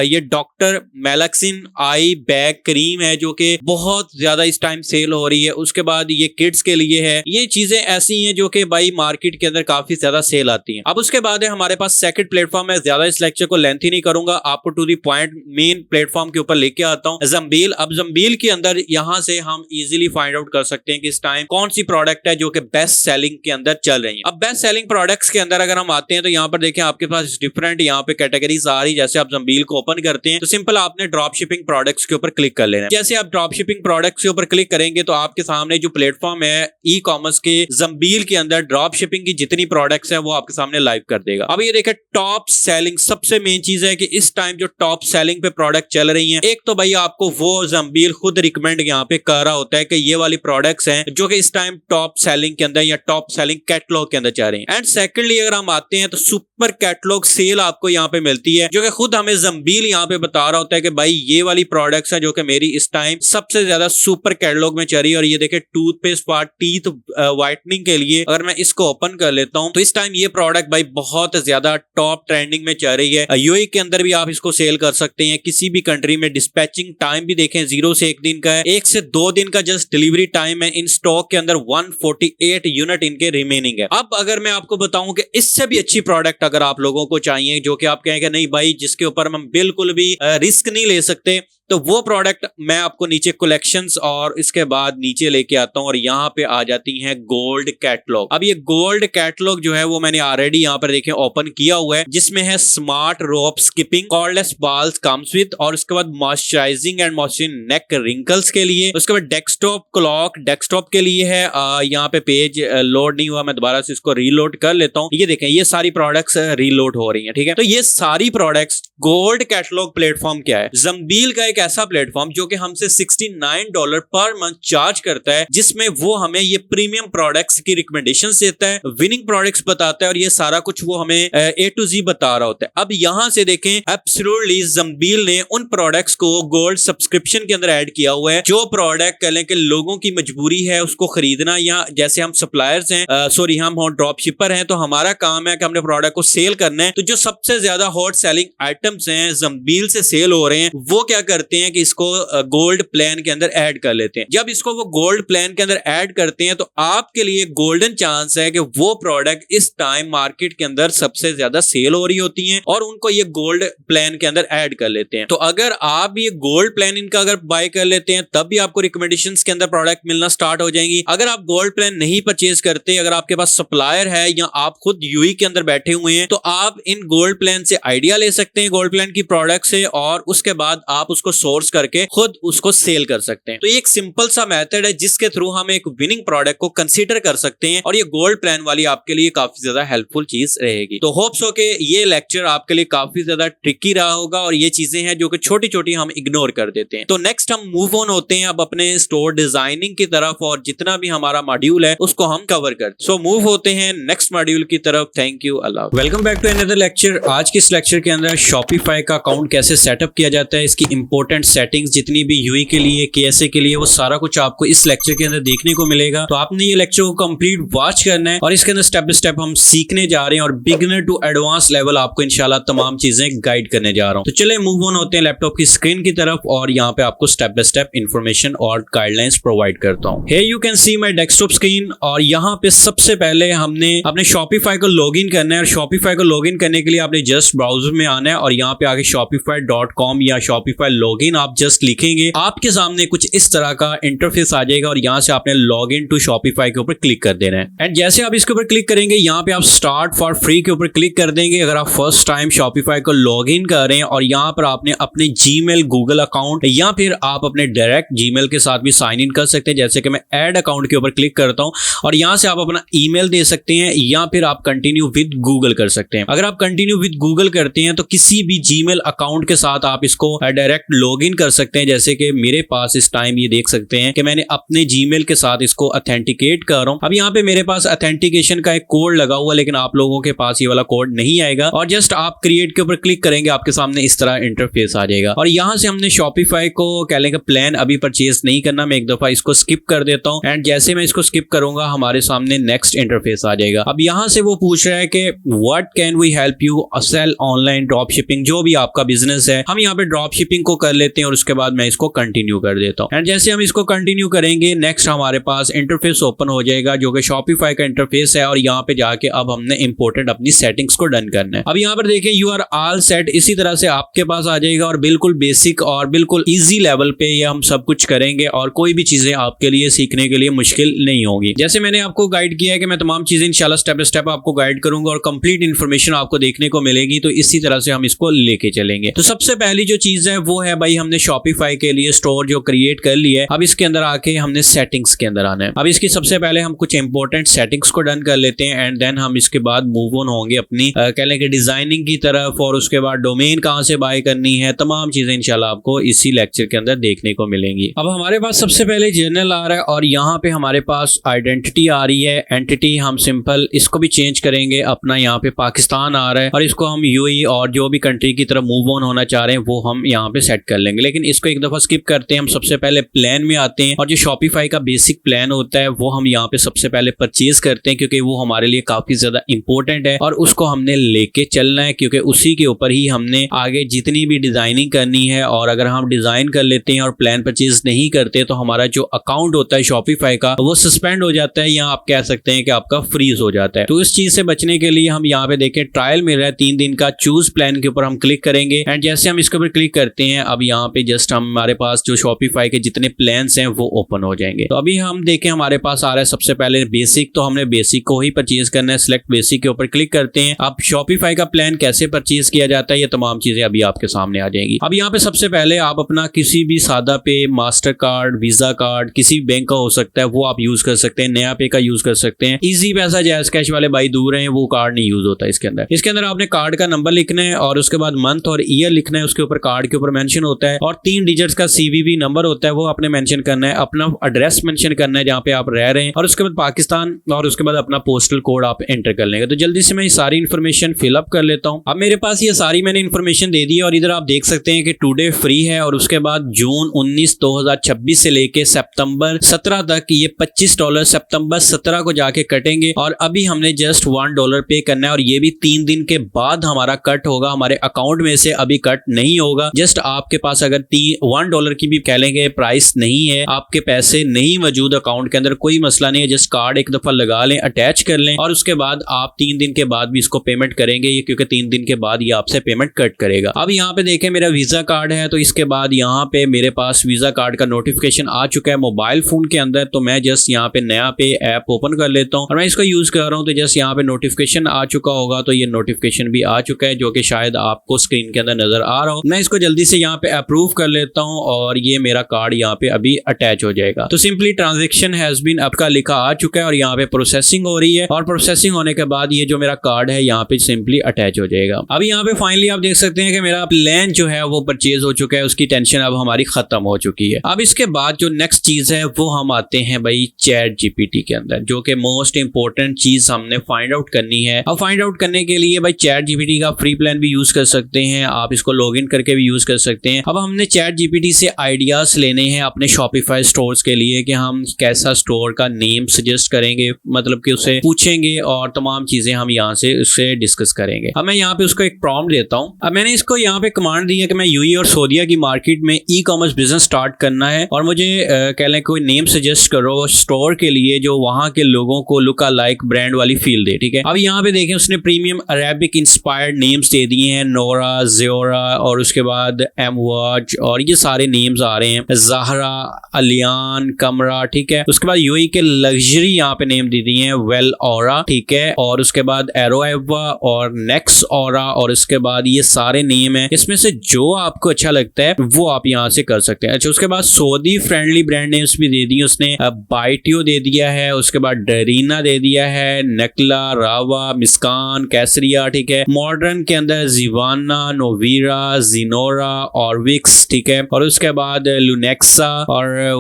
ये डॉक्टर मेलाक्सिन आई बैग क्रीम है जो कि बहुत ज्यादा इस टाइम सेल हो रही है। उसके बाद ये किड्स के लिए है। ये चीजें ऐसी हैं जो कि भाई मार्केट के अंदर काफी ज्यादा सेल आती हैं। अब उसके बाद है हमारे पास सेकंड प्लेटफॉर्म है। ज्यादा इस लेक्चर को लेंथी नहीं करूंगा, आपको to the point main platform के ऊपर लेके आता हूं, ज़म्बील। अब ज़म्बील के अंदर यहां से हम इजीली फाइंड आउट कर सकते हैं कि इस टाइम कौन सी प्रोडक्ट है जो कि बेस्ट सेलिंग के अंदर चल रही है। अब बेस्ट सेलिंग प्रोडक्ट्स के अंदर अगर हम आते हैं तो यहाँ पर देखें आपके पास डिफरेंट यहाँ पे कैटेगरीज आ रही है। जैसे आप ज़म्बील को ओपन करते हैं तो सिंपल आपने ड्रॉप शिपिंग प्रोडक्ट्स के ऊपर क्लिक कर लेना है। जैसे आप ड्रॉप शिपिंग प्रोडक्ट्स के ऊपर क्लिक करेंगे तो आपके सामने जो प्लेटफॉर्म है ई कॉमर्स के ज़म्बील के अंदर ड्रॉप शिपिंग की जितनी प्रोडक्ट्स हैं वो आपके सामने लाइव कर देगा। अब ये देखें टॉप सेलिंग, सबसे मेन चीज है कि इस टाइम जो टॉप सेलिंग पे प्रोडक्ट चल रही हैं, एक तो भाई आपको वो ज़म्बील खुद रिकमेंड यहाँ पे कर रहा होता है कि ये वाली प्रोडक्ट्स हैं जो कि इस टाइम टॉप सेलिंग के अंदर या टॉप सेलिंग कैटलॉग के अंदर चल रही हैं। एंड सेकंडली अगर हम आते हैं तो सुपर कैटलॉग सेल आपको यहाँ पे मिलती है जो कि खुद हमें ज़म्बील यहाँ पे बता रहा होता है कि भाई ये वाली प्रोडक्ट्स है जो कि मेरी इस टाइम सबसे ज्यादा सुपर कैटलॉग में चल रही है। और ये देखे टूथपेस्ट पार्ट टीथ व्हाइटनिंग के लिए अगर मैं इसको ओपन कर लेता हूं तो इस टाइम ये प्रोडक्ट भाई बहुत ज्यादा टॉप ट्रेंडिंग में चल रही है। यूएई के अंदर भी आप इसको सेल कर सकते हैं किसी भी कंट्री में। डिस्पैचिंग टाइम भी देखें 0 से 1 दिन का है, 1 से 2 दिन का जस्ट डिलीवरी टाइम है। इन स्टॉक के अंदर 148 यूनिट इनके रिमेनिंग है। अब अगर मैं आपको बताऊं कि इससे भी अच्छी प्रोडक्ट अगर आप लोगों को चाहिए जो कि आप कहें कि नहीं भाई जिसके ऊपर हम बिल्कुल भी रिस्क नहीं ले सकते, तो वो प्रोडक्ट मैं आपको नीचे कलेक्शंस और इसके बाद नीचे लेके आता हूं और यहाँ पे आ जाती हैं गोल्ड कैटलॉग। अब ये गोल्ड कैटलॉग जो है वो मैंने ऑलरेडी यहाँ पर देखें ओपन किया हुआ है जिसमें है smart rope skipping, cordless balls comes with, और उसके बाद moisturising and moisturising neck wrinkles के लिए। उसके बाद डेस्कटॉप क्लॉक डेस्कटॉप के लिए है। यहाँ पे पेज लोड नहीं हुआ, मैं दोबारा से इसको रीलोड कर लेता हूँ। ये देखें ये सारी प्रोडक्ट्स रीलोड हो रही है, ठीक है। तो ये सारी प्रोडक्ट्स गोल्ड कैटलॉग प्लेटफॉर्म क्या है? ज़म्बील का एक ऐसा प्लेटफॉर्म जो कि हमसे $69 पर मंथ चार्ज करता है जिसमें वो हमें ये प्रीमियम प्रोडक्ट्स की रिकमेंडेशंस देता है, विनिंग प्रोडक्ट्स बताता है और ये सारा कुछ वो हमें A to Z बता रहा होता है। अब यहां से देखें एब्सोल्युटली ज़म्बील ने उन प्रोडक्ट्स को गोल्ड सब्सक्रिप्शन के अंदर ऐड किया हुआ है जो प्रोडक्ट कह लें कि लोगों की मजबूरी है उसको खरीदना, या जैसे हम सप्लायर्स हैं हम ड्रॉप शिपर हैं तो हमारा काम है कि हमने प्रोडक्ट को सेल करना है। तो जो सबसे ज्यादा हॉट सेलिंग आइटम्स हैं ज़म्बील से सेल हो रहे हैं वो क्या करते करते हैं कि इसको गोल्ड प्लान के अंदर ऐड कर लेते हैं। जब इसको वो गोल्ड प्लान के अंदर ऐड करते हैं तो आपके लिए गोल्डन चांस है कि वो प्रोडक्ट इस टाइम मार्केट के अंदर सबसे ज्यादा सेल हो रही होती हैं और उनको ये गोल्ड प्लान के अंदर ऐड कर लेते हैं। तो अगर आप ये गोल्ड प्लान इनका अगर बाय कर लेते हैं तब भी आपको रिकमेंडेशंस के अंदर प्रोडक्ट मिलना स्टार्ट हो जाएंगी। अगर आप गोल्ड प्लान नहीं परचेज करते, अगर आपके पास सप्लायर है या आप खुद यूई के अंदर बैठे हुए हैं, तो आप इन गोल्ड प्लान से आइडिया ले सकते हैं, गोल्ड प्लान की प्रोडक्ट से, और उसके बाद आप उसको सोर्स करके खुद उसको सेल कर सकते हैं। तो ये एक सिंपल सा मेथड है जिसके थ्रू हम एक विनिंग प्रोडक्ट को कंसीडर कर सकते हैं और ये गोल्ड प्लान वाली आपके लिए काफी ज्यादा हेल्पफुल चीज रहेगी। तो होप्स हो के ये लेक्चर आपके लिए काफी ज्यादा ट्रिकी रहा होगा और ये चीजें हैं जो कि छोटी छोटी हम इग्नोर कर देते हैं। तो नेक्स्ट हम मूव ऑन होते हैं अब अपने स्टोर डिजाइनिंग की तरफ और जितना भी हमारा मॉड्यूल है उसको हम कवर करते हैं। सो मूव होते हैं नेक्स्ट मॉड्यूल की तरफ। Thank you, Allah. Welcome back to another lecture. आज के इस लेक्चर के अंदर शॉपिफाई का अकाउंट कैसे सेटअप किया जाता है, इसकी इंपॉर्टेंट सेटिंग्स जितनी भी यूई के लिए, केएसए के लिए, वो सारा कुछ आपको इस लेक्चर के अंदर देखने को मिलेगा। तो आपने ये लेक्चर को कंप्लीट वॉच करना है और इसके अंदर स्टेप बाय स्टेप हम सीखने जा रहे हैं और बिगिनर टू एडवांस लेवल आपको इंशाल्लाह तमाम चीजें गाइड करने जा रहा हूं। तो चले मूव ऑन होते हैं लैपटॉप की स्क्रीन की तरफ और यहाँ पे आपको स्टेप बाय स्टेप इंफॉर्मेशन और गाइडलाइंस प्रोवाइड करता हूँ। Here you can see my desktop screen और यहाँ पे सबसे पहले हमने अपने शॉपिफाई को लॉगिन करना है और शॉपिफाई को लॉगिन करने के लिए आपने जस्ट ब्राउजर में आना है और यहाँ पे आगे shopify.com या शॉपिफाई लॉगिन आप जस्ट लिखेंगे, आपके सामने कुछ इस तरह का इंटरफेस आ जाएगा और यहाँ से आपने लॉग इन टू शॉपिफाई के ऊपर क्लिक कर देना है। एंड जैसे आप इसके ऊपर क्लिक करेंगे यहाँ पे आप स्टार्ट फॉर फ्री के ऊपर क्लिक कर देंगे अगर आप फर्स्ट टाइम शॉपिफाई को लॉग इन कर रहे हैं और यहाँ पर आपने अपने जीमेल, गूगल अकाउंट या फिर आप अपने डायरेक्ट जीमेल के साथ भी साइन इन कर सकते हैं। जैसे कि मैं ऐड अकाउंट के ऊपर क्लिक करता हूं और यहां से आप अपना ईमेल दे सकते हैं या फिर आप कंटिन्यू विद गूगल कर सकते हैं। अगर आप कंटिन्यू विद गूगल करते हैं तो किसी भी जीमेल अकाउंट के साथ आप इसको डायरेक्ट लॉगिन कर सकते हैं। जैसे कि मेरे पास इस टाइम ये देख सकते हैं कि मैंने अपने जीमेल के साथ इसको ऑथेंटिकेट कर रहा हूं। अब यहाँ पे मेरे पास ऑथेंटिकेशन का एक कोड लगा हुआ, लेकिन आप लोगों के पास ये वाला कोड नहीं आएगा और जस्ट आप क्रिएट के ऊपर क्लिक करेंगे, आपके सामने इस तरह इंटरफेस आ जाएगा। और यहां से हमने शॉपिफाई को कह लेंगे प्लान अभी परचेज नहीं करना, मैं एक दफा इसको स्किप कर देता हूं एंड जैसे मैं इसको स्किप करूंगा हमारे सामने नेक्स्ट इंटरफेस आ जाएगा। अब यहां से वो पूछ रहा है कि what can we help you sell online drop shipping, जो भी आपका बिजनेस है। हम यहाँ पे ड्रॉप शिपिंग को कर लेते हैं और उसके बाद मैं इसको कंटिन्यू कर देता हूं एंड जैसे हम इसको कंटिन्यू करेंगे नेक्स्ट हमारे पास इंटरफेस ओपन हो जाएगा जो कि शॉपिफाई का इंटरफेस है और यहाँ पे जाके अब हमने इंपोर्टेंट अपनी सेटिंग्स को डन करना है। अब यहाँ पर देखें यू आर ऑल सेट, इसी तरह से आपके पास आ जाएगा और बिल्कुल बेसिक और बिल्कुल ईजी लेवल पे ये हम सब कुछ करेंगे और कोई भी चीजें आपके लिए सीखने के लिए मुश्किल नहीं होगी। जैसे मैंने आपको गाइड किया है कि मैं तमाम चीजें इंशाल्लाह स्टेप बाय स्टेप आपको गाइड करूंगा और कंप्लीट इन्फॉर्मेशन आपको देखने को मिलेगी, तो इसी तरह से हम इसको लेके चलेंगे। तो सबसे पहली जो चीज है वो है भाई हमने शॉपिफाई के लिए स्टोर जो क्रिएट कर लिया है। अब इसके अंदर आके हमने सेटिंग्स के अंदर आना है। अब इसकी सबसे पहले हम कुछ इंपॉर्टेंट सेटिंग्स को डन कर लेते हैं एंड देन हम इसके बाद मूव ऑन होंगे अपनी कह लें कि डिजाइनिंग की तरफ और उसके बाद डोमेन कहां से बाय करनी है, तमाम चीजें इंशाल्लाह आपको इसी लेक्चर के अंदर देखने को मिलेंगी। अब हमारे पास सबसे पहले जर्नल आ रहा है और यहाँ पे हमारे पास आइडेंटिटी आ रही है। एंटिटी हम सिंपल इसको भी चेंज करेंगे, अपना यहाँ पे पाकिस्तान आ रहा है और इसको हम यूएई और जो भी कंट्री की तरफ मूव ऑन होना चाह रहे हैं वो हम यहाँ पे सेट कर लेंगे। लेकिन इसको एक दफा स्किप करते हैं, हम सबसे पहले प्लान में आते हैं और जो शॉपिफाई का बेसिक प्लान होता है वो हम यहाँ पे सबसे पहले परचेज करते हैं क्योंकि वो हमारे लिए काफी ज्यादा इंपॉर्टेंट है और उसको हमने लेके चलना है क्योंकि उसी के ऊपर ही हमने आगे जितनी भी डिजाइनिंग करनी है। और अगर हम डिजाइन कर लेते हैं और प्लान परचेज नहीं करते तो हमारा जो अकाउंट होता है शॉपिफाई का वो सस्पेंड हो जाता है या आप कह सकते हैं कि आपका फ्रीज हो जाता है। तो इस चीज से बचने के लिए हम यहाँ पे देखें ट्रायल मिल रहा है 3 दिन का, चूज प्लान के ऊपर हम क्लिक करेंगे एंड जैसे हम इसके ऊपर क्लिक करते हैं अब यहाँ पे जस्ट हमारे पास जो शॉपिफाई के जितने प्लान्स हैं वो ओपन हो जाएंगे। तो अभी हम देखें हमारे पास आ रहा है सबसे पहले बेसिक, तो हमने बेसिक को ही परचेज करना है। सिलेक्ट बेसिक के ऊपर क्लिक करते हैं। अब शॉपिफाई का प्लान कैसे परचेज किया जाता है ये तमाम चीजें अभी आपके सामने आ जाएंगी। अब यहाँ पे सबसे पहले आप अपना किसी भी सादा पे, मास्टर कार्ड, वीजा कार्ड, किसी बैंक का हो सकता है वो आप यूज कर सकते हैं, नया पे का यूज कर सकते हैं। इजी पैसा, जैज कैश वाले भाई दूर हैं वो कार्ड नहीं यूज होता इसके अंदर। इसके अंदर आपने कार्ड का नंबर लिखना है और उसके बाद मंथ और ईयर लिखना है, उसके ऊपर कार्ड के ऊपर मेंशन होता है और 3 डिजिट्स का सीवीवी नंबर होता है वो आपने मेंशन करना है। अपना एड्रेस मेंशन करना है जहाँ पे आप रह रहे हैं और उसके बाद पाकिस्तान और उसके बाद अपना पोस्टल कोड आप एंटर कर लेंगे। तो जल्दी से मैं ये सारी इन्फॉर्मेशन फिलअप कर लेता हूँ। अब मेरे पास ये सारी मैंने इन्फॉर्मेशन दे दी और इधर आप देख सकते हैं कि टुडे फ्री है और उसके बाद जून 19 2026 से लेके सितंबर 17 तक ये $25 सितंबर 17 को जाके कटेंगे और अभी हमने जस्ट $1 पे करना है और ये भी 3 दिन के बाद हमारा कट होगा, हमारे अकाउंट में से अभी कट नहीं होगा। जस्ट आपके आपके पास अगर $1 की भी कह लेंगे प्राइस नहीं है, आपके पैसे नहीं मौजूद अकाउंट के अंदर, कोई मसला नहीं है, जस्ट कार्ड एक दफा लगा लें, अटैच कर लें और उसके बाद आप 3 दिन के बाद भी इसको पेमेंट करेंगे ये, क्योंकि 3 दिन के बाद ये आपसे पेमेंट कट करेगा। अब यहाँ पे देखें मेरा वीजा कार्ड है, तो इसके बाद यहाँ पे मेरे पास वीजा कार्ड का नोटिफिकेशन आ चुका है मोबाइल फोन के अंदर। तो मैं जस्ट यहाँ पे नया पे ऐप ओपन कर लेता हूँ और मैं इसको यूज कर रहा हूँ। तो जस्ट यहाँ पे नोटिफिकेशन आ चुका होगा, तो ये नोटिफिकेशन भी आ चुका है जो कि शायद आपको स्क्रीन के अंदर नजर आ रहा हो। मैं इसको जल्दी से यहाँ पे अप्रूव कर लेता हूँ और ये मेरा कार्ड यहाँ पे अभी अटैच हो जाएगा। तो सिंपली ट्रांजेक्शन हैज बीन आपका लिखा आ चुका है और यहाँ पे प्रोसेसिंग हो रही है और प्रोसेसिंग होने के बाद ये जो मेरा कार्ड है यहाँ पे सिंपली अटैच हो जाएगा। अभी यहाँ पे फाइनली आप देख सकते हैं कि मेरा प्लान जो है वो परचेज हो चुका है, उसकी टेंशन अब हमारी खत्म हो चुकी है। अब इसके बाद जो नेक्स्ट चीज है वो हम आते हैं भाई चैट जीपीटी के अंदर, जो कि मोस्ट इंपॉर्टेंट चीज हमने फाइंड आउट करनी है। अब फाइंड आउट करने के लिए भाई चैट जीपीटी का फ्री प्लान भी यूज कर सकते हैं, आप इसको लॉग इन करके भी यूज कर सकते हैं। अब हमने चैट जीपीटी से आइडियाज लेने हैं अपने शॉपिफाई स्टोर्स के लिए कि हम कैसा स्टोर का नेम सजेस्ट करेंगे, मतलब कि उसे पूछेंगे और तमाम चीजें हम यहाँ से उससे डिस्कस करेंगे। अब मैं यहाँ पे उसको एक प्रॉम्प्ट देता हूँ। अब मैंने इसको यहाँ पे कमांड दी है कि मैं यूएई और सऊदीया की मार्केट में ई कॉमर्स बिजनेस स्टार्ट करना है और मुझे कह लें कोई नेम सजेस्ट करो स्टोर के लिए जो वहां के लोगों को लुक लाइक ब्रांड वाली फील दे। ठीक है, अब यहाँ पे देखें उसने प्रीमियम अरेबिक इंस्पायर्ड नेम्स दे दिए हैं, नोरा, ज़ोरा और उसके बाद एमवाज और ये सारे नेम्स आ रहे हैं, ज़हरा, अलियान, कमरा। ठीक है, उसके बाद यूएई के लग्जरी यहाँ पे नेम दे दिए हैं, वेल ऑरा। ठीक है, और उसके बाद एरोएवा और नेक्स ऑरा और उसके बाद ये सारे नेम है, इसमें से जो आपको अच्छा लगता है वो आप यहाँ से कर सकते हैं। अच्छा, उसके बाद सऊदी फ्रेंडली ब्रांड नेम्स भी दे दिए उसने, बाइटियो दे दिया है, उसके बाद डरीना दे दिया है, नकला, रावा, मिस्कान, कैसरिया। ठीक है, मॉडर्न के अंदर जीवाना, नोवीरा, जिनोरा और विक्स। ठीक है, और उसके बाद लुनेक्सा और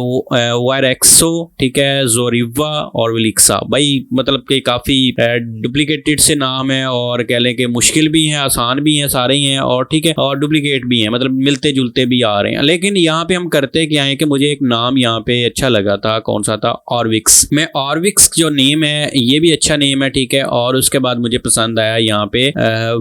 वायरेक्सो। ठीक है, जोरिवा और विलिक्सा। भाई मतलब कि काफी डुप्लीकेटेड से नाम है और कह लें कि मुश्किल भी है, आसान भी है, सारे ही हैं और ठीक है और डुप्लीकेट भी हैं, मतलब मिलते जुलते भी आ रहे हैं। लेकिन यहाँ पे हम करते क्या है कि मुझे एक नाम यहाँ पे अच्छा लगा था, कौन सा था, ऑरविक्स। मैं ऑरविक्स जो नेम है ये भी अच्छा नेम है। ठीक है, और उसके बाद मुझे पसंद आया यहाँ पे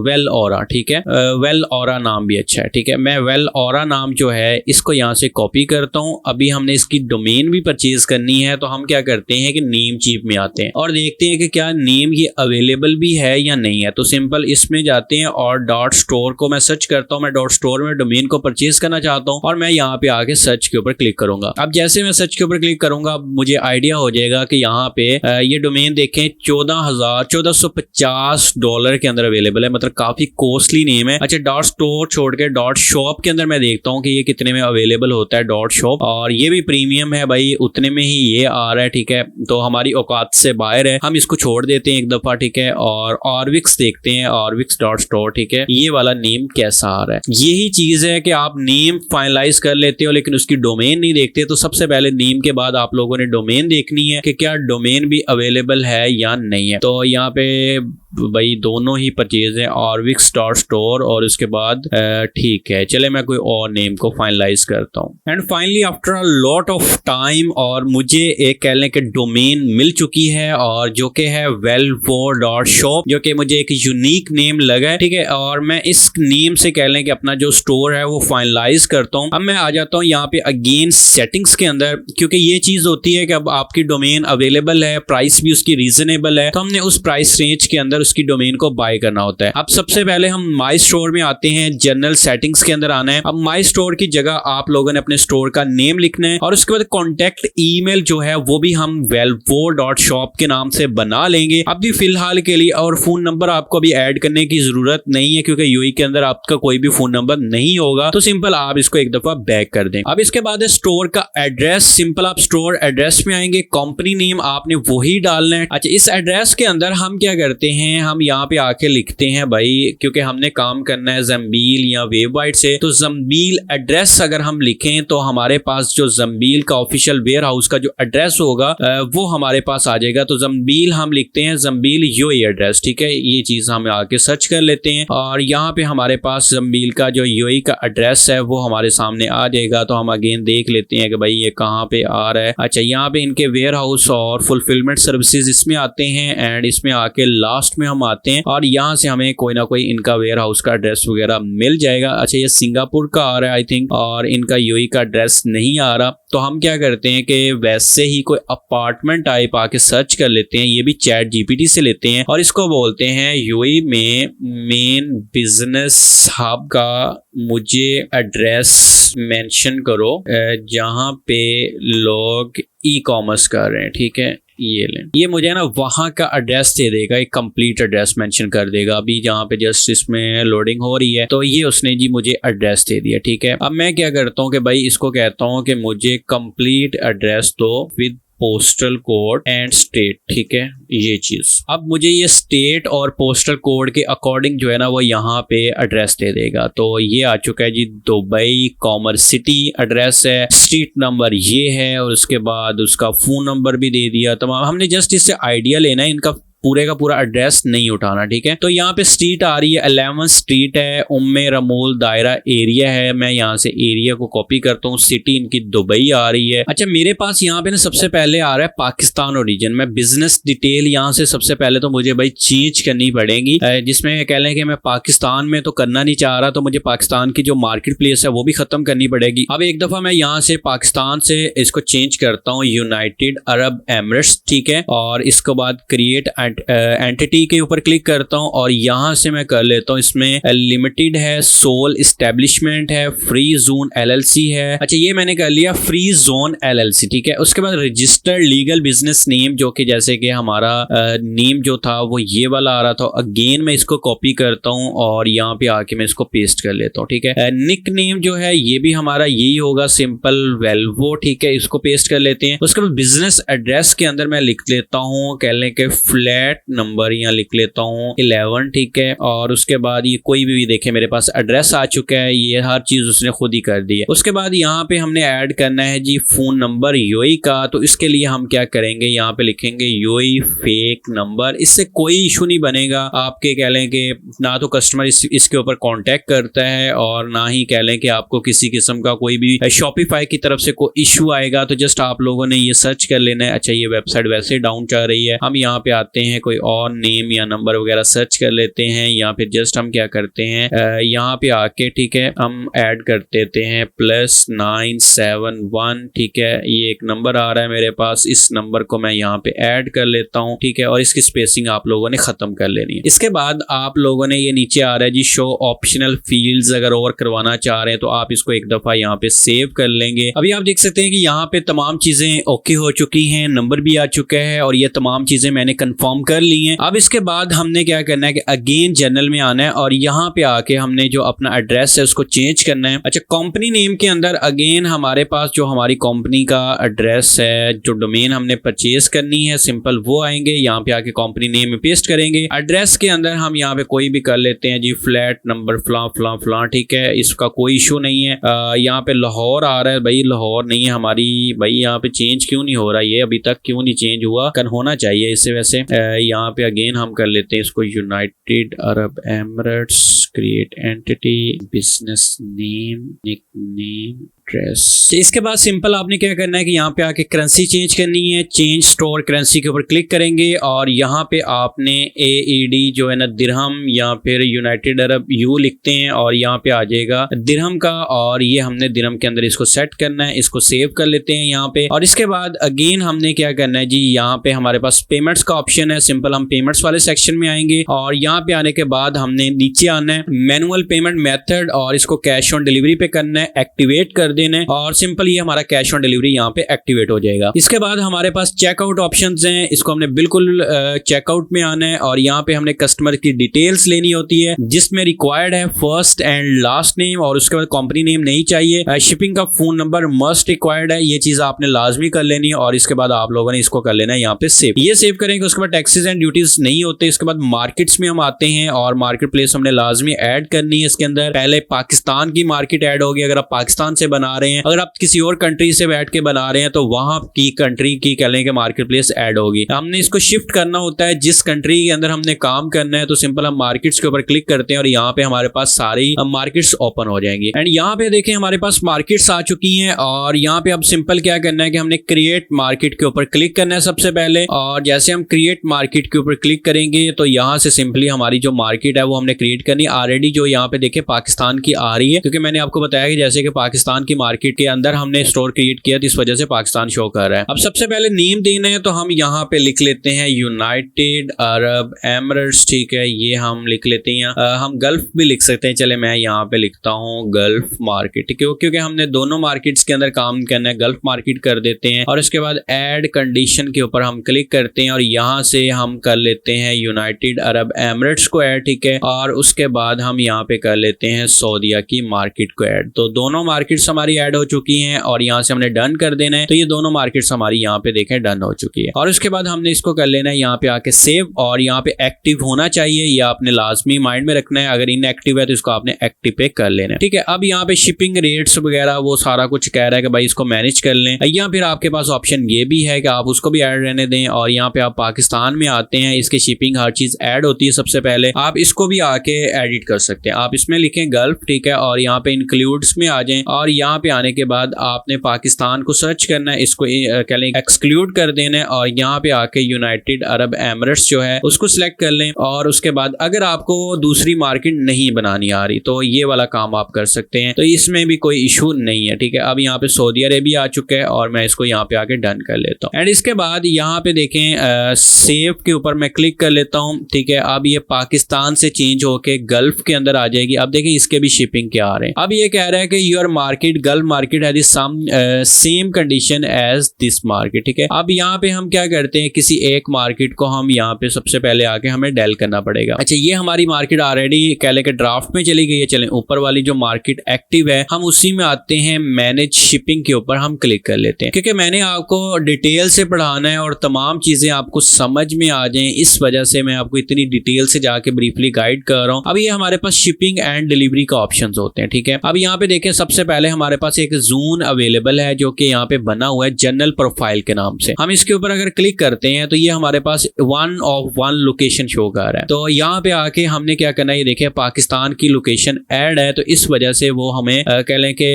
वेल ऑरा। ठीक है, वेल ऑरा नाम भी अच्छा है। ठीक है, मैं वेल ऑरा नाम जो है इसको यहाँ से कॉपी करता हूँ। अभी हमने इसकी डोमेन भी परचेज करनी है, तो हम क्या करते हैं कि नेम चीप में आते हैं और देखते हैं कि क्या नेम ये अवेलेबल भी है या नहीं है। तो सिंपल इसमें जाते हैं और डॉट स्टोर को मैं सर्च करता हूँ। मैं डॉट स्टोर में डोमेन को परचेज करना चाहता हूँ और मैं यहाँ पे आके सर्च के ऊपर क्लिक करूंगा। अब जैसे मैं सर्च के ऊपर क्लिक करूंगा मुझे आइडिया हो जाएगा कि यहाँ पे ये डोमेन देखें $14,450 के अंदर अवेलेबल है, मतलब काफी कॉस्टली नेम है। अच्छा, डॉट स्टोर छोड़ के डॉट शॉप के अंदर मैं देखता हूँ कि ये कितने में अवेलेबल होता है डॉट शॉप, और ये भी प्रीमियम है भाई, उतने में ही ये आ रहा है। ठीक है, तो हमारी औकात से बाहर है, हम इसको छोड़ देते हैं एक दफा। ठीक है, और ऑरविक्स देखते हैं, ऑरविक्स डॉट स्टोर। ठीक है, ये वाला नेम कैसा आ रहा है। यही चीज है कि आप नेम फाइनलाइज कर लेते हो लेकिन उसकी डोमेन नहीं देखते। तो सबसे पहले नेम के बाद आप लोगों ने डोमेन देखनी है कि क्या डोमेन भी अवेलेबल है या नहीं है। तो यहाँ पे भाई दोनों ही परचेज है, ऑरविक्स डॉट स्टोर और उसके बाद ठीक है, चले मैं कोई और नेम को फाइनलाइज करता हूँ। And finally after a lot of time और मुझे एक कह लें कि डोमेन मिल चुकी है और जो कि है velvo.shop, जो कि मुझे एक यूनिक नेम लगा है। ठीक है, और मैं इस नेम से कह लें कि अपना जो स्टोर है वो फाइनलाइज करता हूँ। अब मैं आ जाता हूँ यहाँ पे अगेन सेटिंग्स के अंदर, क्योंकि ये चीज होती है कि अब आपकी डोमेन अवेलेबल है, प्राइस भी उसकी रीजनेबल है, तो हमने उस प्राइस रेंज के अंदर उसकी डोमेन को बाय करना होता है। अब सबसे पहले हम माई स्टोर में आते हैं, जनरल सेटिंग्स के अंदर आना है। अब माई स्टोर की जगह आप लोगों ने अपने स्टोर का नेम लिखना है और उसके बाद कॉन्टेक्ट ईमेल जो है वो भी हम velvo.shop के नाम से बना लेंगे अभी फिलहाल के लिए। और फोन नंबर आपको अभी ऐड करने की जरूरत नहीं है क्योंकि यूएई के अंदर आपका कोई भी फोन नंबर नहीं होगा, तो सिंपल आप इसको एक दफा बैक कर दें। अब इसके बाद है स्टोर का एड्रेस। सिंपल आप स्टोर एड्रेस में आएंगे, कंपनी नेम आपने वही डालना है। अच्छा, इस एड्रेस के अंदर हम क्या करते हैं, हम यहाँ पे आके लिखते हैं भाई, क्योंकि हमने काम करना है जम्बील या वेबवाइट से, तो जम्बील एड्रेस अगर हम लिखें तो हमारे पास जो जम्बील का ऑफिशियल वेयर हाउस का जो एड्रेस होगा वो हमारे पास आ जाएगा। तो जम्बील हम लिखते हैं, जम्बील यूएई एड्रेस। ठीक है, ये चीज हम आके सर्च कर लेते हैं और यहाँ पे हमारे पास जम्बील का जो यूएई का एड्रेस है वो हमारे सामने आ जाएगा। तो हम अगेन देख लेते हैं कि भाई ये कहाँ पे आ रहा है। अच्छा, यहाँ पे इनके वेयर हाउस और फुलफिलमेंट सर्विसेज इसमें आते हैं एंड इसमें आके लास्ट में हम आते हैं और यहाँ से हमें कोई ना कोई इनका वेयर हाउस का एड्रेस वगैरह मिल जाएगा। अच्छा, ये सिंगापुर का आ रहा है आई थिंक, और इनका यूएई का एड्रेस नहीं आ रहा। तो हम क्या करते हैं कि वैसे ही कोई अपार्टमेंट टाइप आके सर्च कर लेते हैं, ये भी चैट जीपीटी से लेते हैं और इसको बोलते हैं यूएई में मेन बिजनेस हब का मुझे एड्रेस मेंशन करो जहां पे लोग ई कॉमर्स कर रहे हैं। ठीक है, ये लें, ये मुझे ना वहां का एड्रेस दे देगा, एक कंप्लीट एड्रेस मेंशन कर देगा। अभी जहाँ पे जस्ट इसमें लोडिंग हो रही है तो ये उसने जी मुझे एड्रेस दे दिया। ठीक है, अब मैं क्या करता हूँ कि भाई इसको कहता हूँ कि मुझे कंप्लीट एड्रेस दो with postal code and state. ठीक है, ये चीज अब मुझे ये स्टेट और पोस्टल कोड के अकॉर्डिंग जो है ना वो यहाँ पे एड्रेस दे देगा। तो ये आ चुका है जी, दुबई कॉमर्स सिटी एड्रेस है, स्ट्रीट नंबर ये है और उसके बाद उसका फोन नंबर भी दे दिया तमाम। हमने जस्ट इससे आइडिया लेना है, इनका पूरे का पूरा एड्रेस नहीं उठाना। ठीक है, तो यहाँ पे स्ट्रीट आ रही है 11 स्ट्रीट है, उम्मे रमूल दायरा एरिया है। मैं यहाँ से एरिया को कॉपी करता हूँ, सिटी इनकी दुबई आ रही है। अच्छा, मेरे पास यहाँ पे ना सबसे पहले आ रहा है पाकिस्तान ओरिजिन। मैं बिजनेस डिटेल यहाँ से सबसे पहले तो मुझे भाई चेंज करनी पड़ेगी, जिसमें कह लें कि मैं पाकिस्तान में तो करना नहीं चाह रहा, तो मुझे पाकिस्तान की जो मार्केट प्लेस है वो भी खत्म करनी पड़ेगी। अब एक दफा मैं यहाँ से पाकिस्तान से इसको चेंज करता हूँ यूनाइटेड अरब एमिरेट्स। ठीक है, और इसके बाद क्रिएट एंटिटी के ऊपर क्लिक करता हूं और यहां से मैं कर लेता हूं, इसमें लिमिटेड है, सोल एस्टेब्लिशमेंट है, फ्री जोन एलएलसी है। अच्छा, ये मैंने कर लिया फ्री जोन एलएलसी। ठीक है, उसके बाद रजिस्टर्ड लीगल बिजनेस नेम, जो कि जैसे कि हमारा नेम जो था वो ये वाला आ रहा था। अगेन मैं इसको कॉपी करता हूं और यहाँ पे आके मैं इसको पेस्ट कर लेता हूँ। ठीक है, निक नेम जो है ये भी हमारा यही होगा, सिंपल वेल्वो। ठीक है, इसको पेस्ट कर लेते हैं। उसके बाद बिजनेस एड्रेस के अंदर मैं लिख लेता हूँ, कह लें कि फ्लैट नंबर यहाँ लिख लेता हूँ 11। ठीक है, और उसके बाद ये कोई भी देखे मेरे पास एड्रेस आ चुका है, ये हर चीज उसने खुद ही कर दी है। उसके बाद यहाँ पे हमने ऐड करना है जी फोन नंबर यूएई का। तो इसके लिए हम क्या करेंगे, यहाँ पे लिखेंगे यूएई फेक नंबर। इससे कोई इशू नहीं बनेगा आपके, कह लें कि ना तो कस्टमर इसके ऊपर कॉन्टेक्ट करता है और ना ही कह लें कि आपको किसी किस्म का कोई भी शॉपिफाई की तरफ से कोई इशू आएगा। तो जस्ट आप लोगों ने ये सर्च कर लेना है। अच्छा, ये वेबसाइट वैसे डाउन चल रही है, हम यहाँ पे आते हैं, कोई और नेम या नंबर वगैरह सर्च कर लेते हैं। यहाँ पे जस्ट हम क्या करते हैं, यहाँ पे आके ठीक है हम ऐड कर देते हैं +971। ठीक है, ये एक नंबर आ रहा है मेरे पास, इस नंबर को मैं यहाँ पे ऐड कर लेता हूँ। ठीक है, और इसकी स्पेसिंग आप लोगों ने खत्म कर लेनी है। इसके बाद आप लोगों ने ये नीचे आ रहा है जी शो ऑप्शनल फील्ड्स, अगर और करवाना चाह रहे हैं तो आप इसको एक दफा यहाँ पे सेव कर लेंगे। अभी आप देख सकते हैं कि यहाँ पे तमाम चीजें ओके हो चुकी हैं, नंबर भी आ चुका है और ये तमाम चीजें मैंने कंफर्म कर ली हैं। अब इसके बाद हमने क्या करना है कि अगेन जनरल में आना है और यहाँ पे आके हमने जो अपना एड्रेस है उसको चेंज करना है। अच्छा, कंपनी नेम के अंदर अगेन हमारे पास जो हमारी कंपनी का एड्रेस है, जो डोमेन हमने परचेज करनी है, सिंपल वो आएंगे, यहाँ पे आके कंपनी नेम में पेस्ट करेंगे। एड्रेस के अंदर हम यहाँ पे कोई भी कर लेते हैं जी, फ्लैट नंबर फलां फलां फलां। ठीक है, इसका कोई इशू नहीं है। यहाँ पे लाहौर आ रहा है, भाई लाहौर नहीं है हमारी, भाई यहाँ पे चेंज क्यों नहीं हो रहा, ये अभी तक क्यों नहीं चेंज हुआ, कल होना चाहिए इससे। वैसे यहाँ पे अगेन हम कर लेते हैं इसको United Arab Emirates, create entity, business name, nickname, address. इसके बाद सिंपल आपने क्या करना है कि यहाँ पे आके करेंसी चेंज करनी है। चेंज स्टोर करेंसी के ऊपर क्लिक करेंगे और यहाँ पे आपने AED जो है ना दिरहम या फिर यूनाइटेड अरब यू लिखते हैं और यहाँ पे आ जाएगा दिरहम का, और ये हमने दिरहम के अंदर इसको सेट करना है। इसको सेव कर लेते हैं यहाँ पे। और इसके बाद अगेन हमने क्या करना है जी, यहाँ पे हमारे पास पेमेंट्स का ऑप्शन है, सिंपल हम पेमेंट्स वाले सेक्शन में आएंगे और यहाँ पे आने के बाद हमने नीचे आना है मैनुअल पेमेंट मेथड और इसको कैश ऑन डिलीवरी पे करना है, एक्टिवेट कर देना है और सिंपल ये हमारा कैश ऑन डिलीवरी यहाँ पे एक्टिवेट हो जाएगा। इसके बाद हमारे पास चेकआउट ऑप्शंस हैं, इसको हमने बिल्कुल चेकआउट में आना है और यहाँ पे हमने कस्टमर की डिटेल्स लेनी होती है, जिसमें रिक्वायर्ड है फर्स्ट एंड लास्ट नेम और उसके बाद कंपनी नेम नहीं चाहिए। शिपिंग का फोन नंबर मस्ट रिक्वायर्ड है, ये चीज आपने लाजमी कर लेनी है और इसके बाद आप लोगों ने इसको कर लेना है यहाँ पे सेव। ये सेव करेंगे, उसके बाद टैक्सेस एंड ड्यूटीज नहीं होते। इसके बाद मार्केट्स में हम आते हैं और मार्केट प्लेस हमने लाजमी ऐड करनी है। इसके अंदर पहले पाकिस्तान की मार्केट ऐड होगी, अगर आप पाकिस्तान से बना बना रहे हैं, अगर आप किसी और कंट्री से बैठ के बना रहे हैं तो वहां की कंट्री की कह लें कि मार्केट प्लेस ऐड होगी। हमने इसको शिफ्ट करना होता है, जिस कंट्री के अंदर हमने काम करना है तो सिंपल हम मार्केट्स के ऊपर क्लिक करते हैं और यहाँ पे हमारे पास सारी मार्केट्स ओपन हो जाएंगी। एंड यहाँ पे देखें हमारे पास मार्केट्स आ चुकी हैं और यहाँ पे अब सिंपल क्या करना है कि हमने क्रिएट मार्केट के ऊपर क्लिक करना है सबसे पहले। और जैसे हम क्रिएट मार्केट के ऊपर क्लिक करेंगे तो यहाँ से सिंपली हमारी जो मार्केट है वो हमने क्रिएट करनी। ऑलरेडी जो यहाँ पे देखे पाकिस्तान की आ रही है, क्योंकि मैंने आपको बताया कि जैसे कि पाकिस्तान की मार्केट के अंदर हमने स्टोर क्रिएट किया तो इस वजह से पाकिस्तान शो कर रहा है। अब सबसे पहले नेम देना है तो हम यहाँ पे लिख लेते हैं यूनाइटेड अरब एमिरेट्स, ठीक है, ये हम लिख लेते हैं। हम गल्फ भी लिख सकते हैं, चले मैं यहाँ पे लिखता हूँ गल्फ मार्केट, क्योंकि हमने दोनों मार्केट्स के अंदर काम करना है। गल्फ मार्केट कर देते हैं और इसके बाद ऐड कंडीशन के ऊपर हम क्लिक करते हैं और यहाँ से हम कर लेते हैं यूनाइटेड अरब एमिरेट्स को ऐड, ठीक है, और उसके बाद हम यहाँ पे कर लेते हैं सऊदीया की मार्केट को ऐड। तो दोनों मार्केट्स हमारी ऐड हो चुकी हैं और यहाँ से हमने डन कर देना है। तो ये दोनों मार्केट्स हमारी यहाँ पे देखें डन हो चुकी है। और उसके बाद हमने इसको कर लेना है यहाँ पे आके सेव, और यहाँ पे एक्टिव होना चाहिए, ये आपने लाजमी माइंड में रखना है। अगर इनएक्टिव है तो इसको आपने एक्टिव पे कर लेना है, ठीक है। अब यहाँ पे शिपिंग रेट्स वगैरह वो सारा कुछ कह रहा है कि भाई इसको मैनेज कर लें, या फिर आपके पास ऑप्शन ये भी है कि आप उसको भी ऐड रहने दें। और यहाँ पे आप पाकिस्तान में आते हैं, इसकी शिपिंग हर चीज ऐड होती है सबसे पहले, आप इसको भी आके एडिट कर सकते हैं। आप इसमें लिखें गल्फ, ठीक है, और यहाँ पे इंक्लूड्स में आ जाएं और यहाँ पे आने के बाद आपने पाकिस्तान को सर्च करना है, इसको कह लें एक्सक्लूड कर देना है और यहाँ पे आके यूनाइटेड अरब एमिरेट्स जो है उसको सिलेक्ट कर लें। और उसके बाद अगर आपको दूसरी मार्केट नहीं बनानी आ रही तो ये वाला काम आप कर सकते हैं, तो इसमें भी कोई इशू नहीं है, ठीक है। अब यहाँ पे सऊदी अरेबिया आ चुका है और मैं इसको यहाँ पे आके डन कर लेता हूँ। एंड इसके बाद यहाँ पे देखें सेव के ऊपर मैं क्लिक कर लेता हूँ, ठीक है। अब ये पाकिस्तान से चेंज होके गल्फ के अंदर आ जाएगी। अब देखें इसके भी शिपिंग क्या आ रहे हैं। अब ये कह रहा है कि योर मार्केट गल्फ मार्केट है same condition as this market, ठीक है। अब यहाँ पे हम क्या करते हैं, किसी एक मार्केट को हम यहाँ पे सबसे पहले आके हमें डेल करना पड़ेगा। अच्छा, ये हमारी मार्केट ऑलरेडी कह लें कि ड्राफ्ट में चली गई है। चलें ऊपर वाली जो मार्केट एक्टिव है हम उसी में आते हैं, मैनेज शिपिंग के ऊपर हम क्लिक कर लेते हैं, क्योंकि मैंने आपको डिटेल से पढ़ाना है और तमाम चीजें आपको समझ में आ जाएं, इस वजह से मैं आपको इतनी डिटेल से जाके ब्रीफली गाइड कर रहा हूँ। अब ये हमारे पास शिपिंग एंड डिलीवरी का ऑप्शन होते हैं, ठीक है। अब यहाँ पे देखें सबसे पहले हमारे पास एक जोन अवेलेबल है जो कि यहाँ पे बना हुआ है जनरल प्रोफाइल के नाम से। हम इसके ऊपर अगर क्लिक करते हैं तो ये हमारे पास 1 of 1 लोकेशन शो कर रहा है। तो यहाँ पे आके हमने क्या करना है, ये देखिए पाकिस्तान की लोकेशन ऐड है, तो इस वजह से वो हमें कह लें कि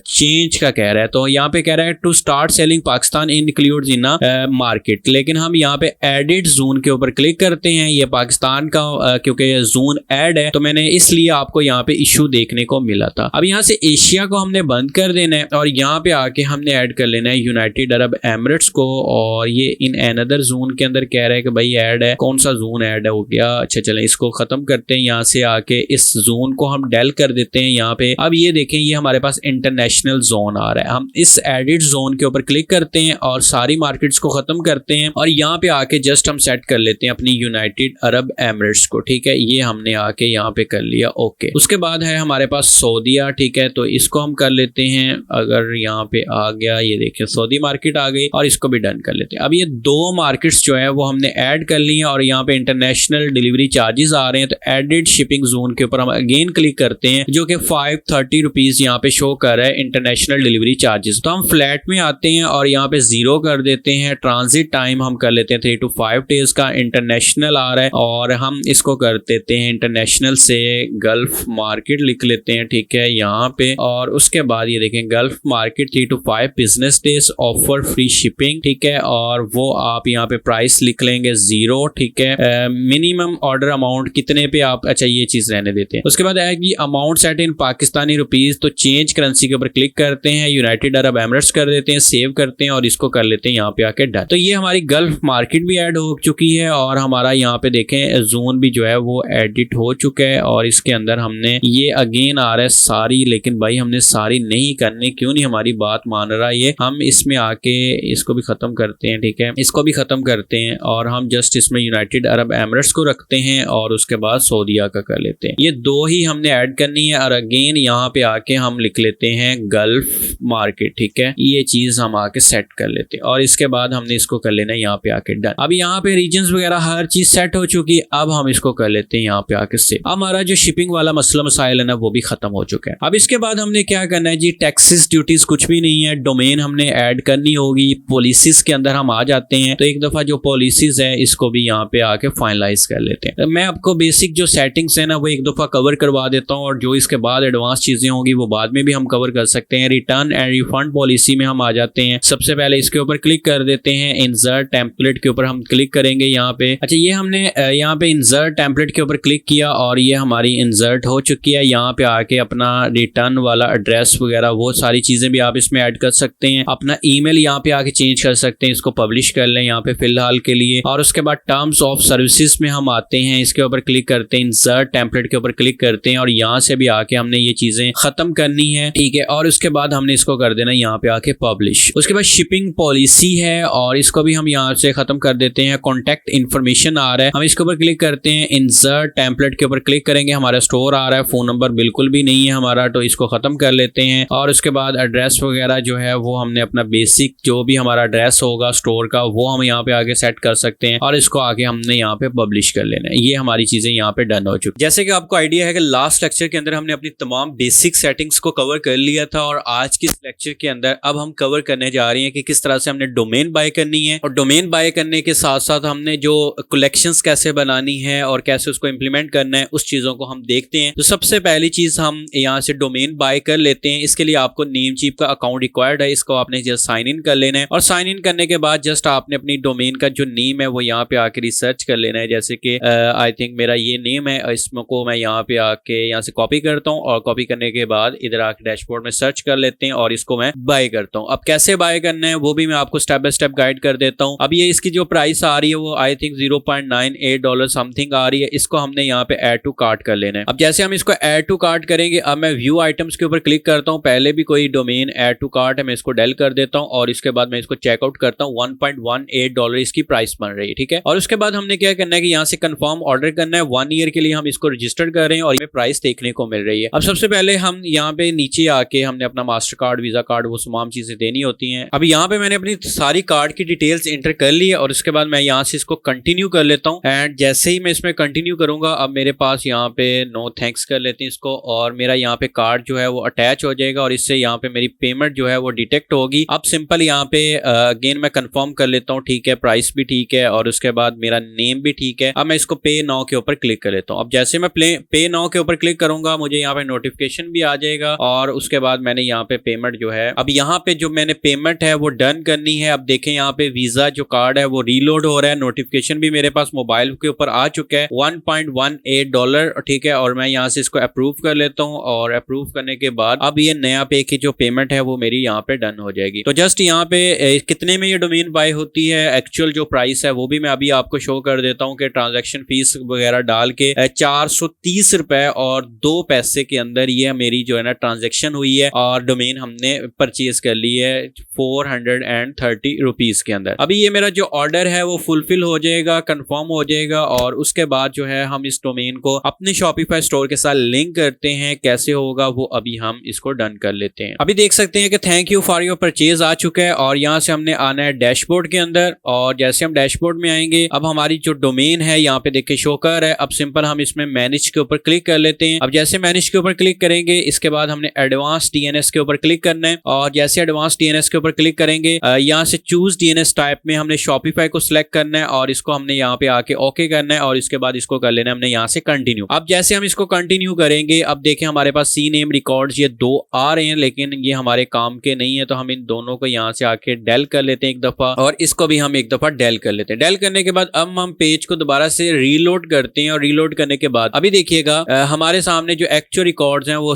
चेंज का कह रहा है। तो यहाँ पे कह रहा है to start selling Pakistan includes in market, लेकिन हम यहाँ पे एडिट जोन के ऊपर क्लिक करते हैं। ये पाकिस्तान का क्योंकि जोन ऐड है तो मैंने इसलिए आपको यहाँ पे इशू देखने को मिला था। अब यहाँ से एशिया को हमने बंद कर देना है और यहाँ पे आके हमने ऐड कर लेना है यूनाइटेड अरब एमिरेट्स को। और ये इन अनदर जोन के अंदर कह रहा है कि भाई ऐड है, कौन सा जोन ऐड है हो गया। अच्छा चलें इसको खत्म करते हैं, यहाँ से आके इस जोन को हम डेल कर देते हैं यहाँ पे। अब ये देखें ये हमारे पास इंटरनेशनल जोन आ रहा है, हम इस एडिट जोन के ऊपर क्लिक करते हैं और सारी मार्केट्स को खत्म करते हैं और यहाँ पे आके जस्ट हम सेट कर लेते हैं अपनी यूनाइटेड अरब एमिरेट्स को, ठीक है। ये हमने आके यहाँ पे कर लिया, ओके। उसके बाद है हमारे पास सऊदीया, ठीक है, तो इसको हम कर लेते हैं। अगर यहाँ पे आ गया, ये देखिए सऊदी मार्केट आ गई और इसको भी डन कर लेते हैं। अब ये दो मार्केट्स जो है वो हमने ऐड कर ली है और यहाँ पे इंटरनेशनल डिलीवरी चार्जेस आ रहे हैं, तो एडिट शिपिंग जोन के ऊपर हम अगेन क्लिक करते हैं जो कि 530 रुपीज यहाँ पे शो कर रहा है इंटरनेशनल डिलीवरी चार्जेस। तो हम फ्लैट में आते हैं और यहाँ पे 0 कर देते हैं। ट्रांजिट टाइम हम कर लेते हैं 3 to 5 डेज का। इंटरनेशनल आ रहा है और हम इसको कर देते हैं इंटरनेशनल से गल्फ मार्केट लिख लेते हैं, ठीक है, यहाँ पे। और उसके बाद ये देखें gulf market 3 to 5 business days offer free shipping, ठीक है। और वो आप यहाँ पे प्राइस लिख लेंगे 0, ठीक है। मिनिमम ऑर्डर अमाउंट कितने पे आप, अच्छा ये चीज रहने देते हैं। उसके बाद आएगी अमाउंट सेट इन पाकिस्तानी रुपीज, तो चेंज करेंसी के ऊपर क्लिक करते हैं, यूनाइटेड अरब एमिरेट्स कर देते हैं, सेव करते हैं और इसको कर लेते हैं यहाँ पे आके डन। तो ये हमारी गल्फ मार्केट भी ऐड हो चुकी है और हमारा यहाँ पे देखें जोन भी जो है वो एडिट हो चुका है। और इसके अंदर हमने ये अगेन आ रहा है सारी, लेकिन भाई हमने सारी नहीं करनी, क्यों नहीं हमारी बात मान रहा ये। हम इसमें आके इसको भी खत्म करते हैं, ठीक है, इसको भी खत्म करते हैं और हम जस्ट इसमें यूनाइटेड अरब एमिरेट्स को रखते हैं और उसके बाद सऊदीया का कर लेते हैं। ये दो ही हमने ऐड करनी है और अगेन यहाँ पे आके हम लिख लेते हैं गल्फ मार्केट, ठीक है। ये चीज हम आके सेट कर लेते हैं और इसके बाद हमने इसको कर लेना है यहाँ पे आके डन। अब यहाँ पे रीजन्स वगैरह हर चीज सेट हो चुकी है। अब हम इसको कर लेते हैं यहाँ पे आके से। अब हमारा जो शिपिंग वाला मसला मसाइल है ना वो भी खत्म हो चुका है। अब इसके बाद हमने क्या करना है जी टैक्सेस ड्यूटीज कुछ भी नहीं है, डोमेन हमने ऐड करनी होगी। पॉलिसीज के अंदर हम आ जाते हैं, तो एक दफा जो पॉलिसीज है इसको भी यहाँ पे आके फाइनलाइज कर लेते हैं। मैं आपको बेसिक जो सेटिंग्स है ना वो एक दफा कवर करवा देता हूँ, और जो इसके बाद एडवांस चीजें होंगी वो बाद में भी हम कवर कर सकते हैं। रिटर्न एंड रिफंड पॉलिसी में हम आ जाते हैं। सबसे पहले इसके ऊपर क्लिक कर देते हैं, इंसर्ट टेम्पलेट के ऊपर हम क्लिक करेंगे यहाँ पे। अच्छा, ये हमने यहाँ पे इंसर्ट टेम्पलेट के ऊपर क्लिक किया और ये हमारी इंसर्ट हो चुकी है। यहाँ पे आके अपना रिटर्न वाला एड्रेस वगैरह वो सारी चीजें भी आप इसमें ऐड कर सकते हैं। अपना ईमेल यहाँ पे आके चेंज कर सकते हैं, इसको पब्लिश कर लें यहाँ पे फिलहाल के लिए। और उसके बाद टर्म्स ऑफ सर्विसेज में हम आते हैं, इसके ऊपर क्लिक करते हैं, इंसर्ट टेम्पलेट के ऊपर क्लिक करते हैं और यहाँ से भी आके हमने ये चीजें खत्म करनी है, ठीक है। और उसके बाद हमने इसको कर देना यहाँ पे आके पब्लिश। उसके बाद शिपिंग पॉलिसी है और इसको भी हम यहाँ से खत्म कर देते हैं। कॉन्टेक्ट इन्फॉर्मेशन आ रहा है, हम इसके ऊपर क्लिक करते हैं, इंसर्ट टेम्पलेट के ऊपर क्लिक करेंगे, हमारा स्टोर आ रहा है, फोन नंबर बिल्कुल भी नहीं है हमारा, तो इसको खत्म कर लेते हैं। और उसके बाद एड्रेस वगैरह जो है वो हमने अपना बेसिक जो भी हमारा एड्रेस होगा स्टोर का वो हम यहाँ पे आगे सेट कर सकते हैं और इसको आगे हमने यहाँ पे पब्लिश कर लेना है। ये हमारी चीजें यहाँ पे डन हो चुकी। जैसे कि आपको आइडिया है कि लास्ट लेक्चर के अंदर हमने अपनी तमाम बेसिक सेटिंग्स को कवर कर लिया था, और आज के लेक्चर के अंदर अब हम कवर करने जा रहे हैं कि किस तरह से हमने डोमेन बाय करनी है, और डोमेन बाय करने के साथ साथ हमने जो कलेक्शंस कैसे बनानी है और कैसे उसको इंप्लीमेंट करना है उस चीजों को हम देखते हैं। तो सबसे पहली चीज हम यहाँ से डोमेन बाय कर लेते हैं। इसके लिए आपको नेमचीप का अकाउंट रिक्वायर्ड है, इसको आपने जस्ट साइन इन कर लेना है, और साइन इन करने के बाद जस्ट आपने अपनी डोमेन का जो नेम है वो यहाँ पे आके रिसर्च कर लेना है। जैसे कि आई थिंक मेरा ये नेम है, इसको मैं यहाँ पे आके यहाँ से कॉपी करता हूँ, और कॉपी करने के बाद इधर आके डैशबोर्ड में सर्च कर लेते हैं और इसको मैं बाय करता हूँ। अब कैसे बाय करना है वो भी मैं आपको स्टेप बाय स्टेप गाइड कर देता हूँ। अब ये इसकी जो प्राइस आ रही है वो आई थिंक $0.98 समथिंग आ रही है, इसको हमने यहाँ पे ऐड टू कार्ट कर लेना है। अब जैसे हम इसको ऐड टू कार्ट करेंगे, अब मैं व्यू आइटम्स के ऊपर क्लिक करता हूँ, पहले भी कोई डोमेन ऐड टू कार्ट है, मैं इसको डेल कर देता हूँ और इसके बाद मैं इसको चेकआउट करता हूँ। $1.18 इसकी प्राइस बन रही है, ठीक है। और उसके बाद हमने क्या करना है कि यहाँ से कंफर्म ऑर्डर करना है। 1 ईयर के लिए हम इसको रजिस्टर कर रहे हैं और प्राइस देखने को मिल रही है। अब सबसे पहले हम यहाँ पे नीचे आके हमने अपना मास्टर कार्ड, वीजा कार्ड, वो तमाम चीजें देनी होती हैं। अब यहाँ पे मैंने अपनी सारी कार्ड की डिटेल्स एंटर कर ली है और उसके बाद मैं यहाँ से इसको कंटिन्यू कर लेता हूँ। एंड जैसे ही मैं इसमें कंटिन्यू करूंगा, अब मेरे पास यहाँ पे नो थैंक्स कर लेते हैं इसको, और मेरा यहाँ पे कार्ड जो है वो अटैच हो जाएगा और इससे यहाँ पे मेरी पेमेंट जो है वो डिटेक्ट होगी। अब सिंपल यहाँ पे अगेन मैं कंफर्म कर लेता हूँ, ठीक है, प्राइस भी ठीक है और उसके बाद मेरा नेम भी ठीक है। अब मैं इसको पे नाउ के ऊपर क्लिक कर लेता हूँ। अब जैसे मैं पे नाउ के ऊपर क्लिक करूंगा, मुझे यहाँ पे नोटिफिकेशन भी आ जाएगा और उसके बाद मैंने यहाँ पे पेमेंट जो है, अब यहाँ पे जो मैंने पेमेंट है वो डन करनी है। अब देखें यहाँ पे वीजा जो कार्ड है वो रीलोड हो रहा है, नोटिफिकेशन भी मेरे पास मोबाइल के ऊपर आ चुका है, $1.18, ठीक है। और मैं यहाँ से इसको अप्रूव कर लेता हूँ और अप्रूव करने के बाद अब ये नया पे की जो पेमेंट है वो मेरी यहाँ पे डन हो जाएगी। तो जस्ट यहाँ पे कितने में ये डोमेन बाय होती है, एक्चुअल जो प्राइस है वो भी मैं अभी आपको शो कर देता हूँ कि ट्रांजैक्शन फीस वगैरह डाल के 430 रुपए और 2 पैसे के अंदर ये मेरी जो है ना ट्रांजैक्शन हुई है और डोमेन हमने परचेज कर ली है 430 रुपीज के अंदर। अभी ये मेरा जो ऑर्डर है वो फुलफिल हो जाएगा, कंफर्म हो जाएगा और उसके बाद जो है हम इस डोमेन को अपने शॉपिफाई स्टोर के साथ लिंक करते हैं। कैसे होगा वो अभी हम इसको डन कर लेते हैं। अभी देख सकते हैं कि thank you for your purchase आ चुका है और यहाँ से हमने आना है डैशबोर्ड के अंदर, और जैसे हम डैशबोर्ड में आएंगे अब हमारी जो डोमेन है यहाँ पे देखिए शो कर है। अब सिंपल हम इसमें मैनेज के ऊपर क्लिक कर लेते हैं। अब जैसे मैनेज के ऊपर क्लिक करेंगे इसके बाद हमने एडवांस डीएनएस के ऊपर क्लिक करना है, और जैसे एडवांस डीएनएस के ऊपर क्लिक करेंगे यहाँ से चूज डीएनएस टाइप में हमने शॉपिफाई को सिलेक्ट करना है और इसको हमने यहाँ पे आके ओके करना है और इसके बाद इसको कर लेना है हमने यहाँ से कंटिन्यू। अब जैसे हम इसको कंटिन्यू करेंगे, अब देखें हमारे पास सी नेम रिकॉर्ड्स ये 2 आ रहे हैं लेकिन ये हमारे काम के नहीं है, तो हम इन दोनों को यहाँ से आके डेल कर लेते हैं एक दफा और इसको भी हम एक दफा डेल कर लेते हैं। डेल करने के बाद अब हम पेज को दोबारा से रीलोड करते हैं और रीलोड करने के बाद अभी देखिएगा हमारे सामने जो एक्चुअल रिकॉर्ड्स हैं वो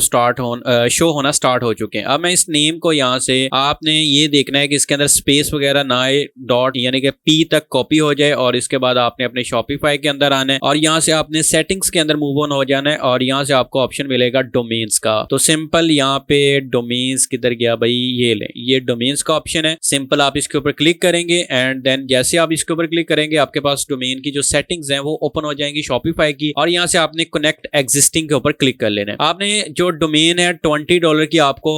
शो होना स्टार्ट हो चुके हैं। अब मैं इस नेम को यहाँ से आपने ये देखना है कि इसके अंदर स्पेस वगैरह ना आए, डॉट यानी कि पी तक कॉपी हो जाए और इसके बाद आपने अपने शॉपिफाई के अंदर आना है और यहाँ से आपने सेटिंग्स के अंदर मूव ऑन हो जाना है और यहाँ से आपको ऑप्शन मिलेगा डोमेन्स का। तो सिंपल यहाँ पे डोमेन्स किधर गया भाई, ये ले, ये डोमेन्स का ऑप्शन है। सिंपल आप इसके ऊपर क्लिक करेंगे एंड देन जैसे आप इसके ऊपर क्लिक करेंगे आपके पास डोमेन की जो सेटिंग्स हैं वो ओपन हो जाएंगी शॉपिफाई की, और यहाँ से आपने कनेक्ट एग्जिस्टिंग के ऊपर क्लिक कर लेना है। आपने जो डोमेन है $20 की आपको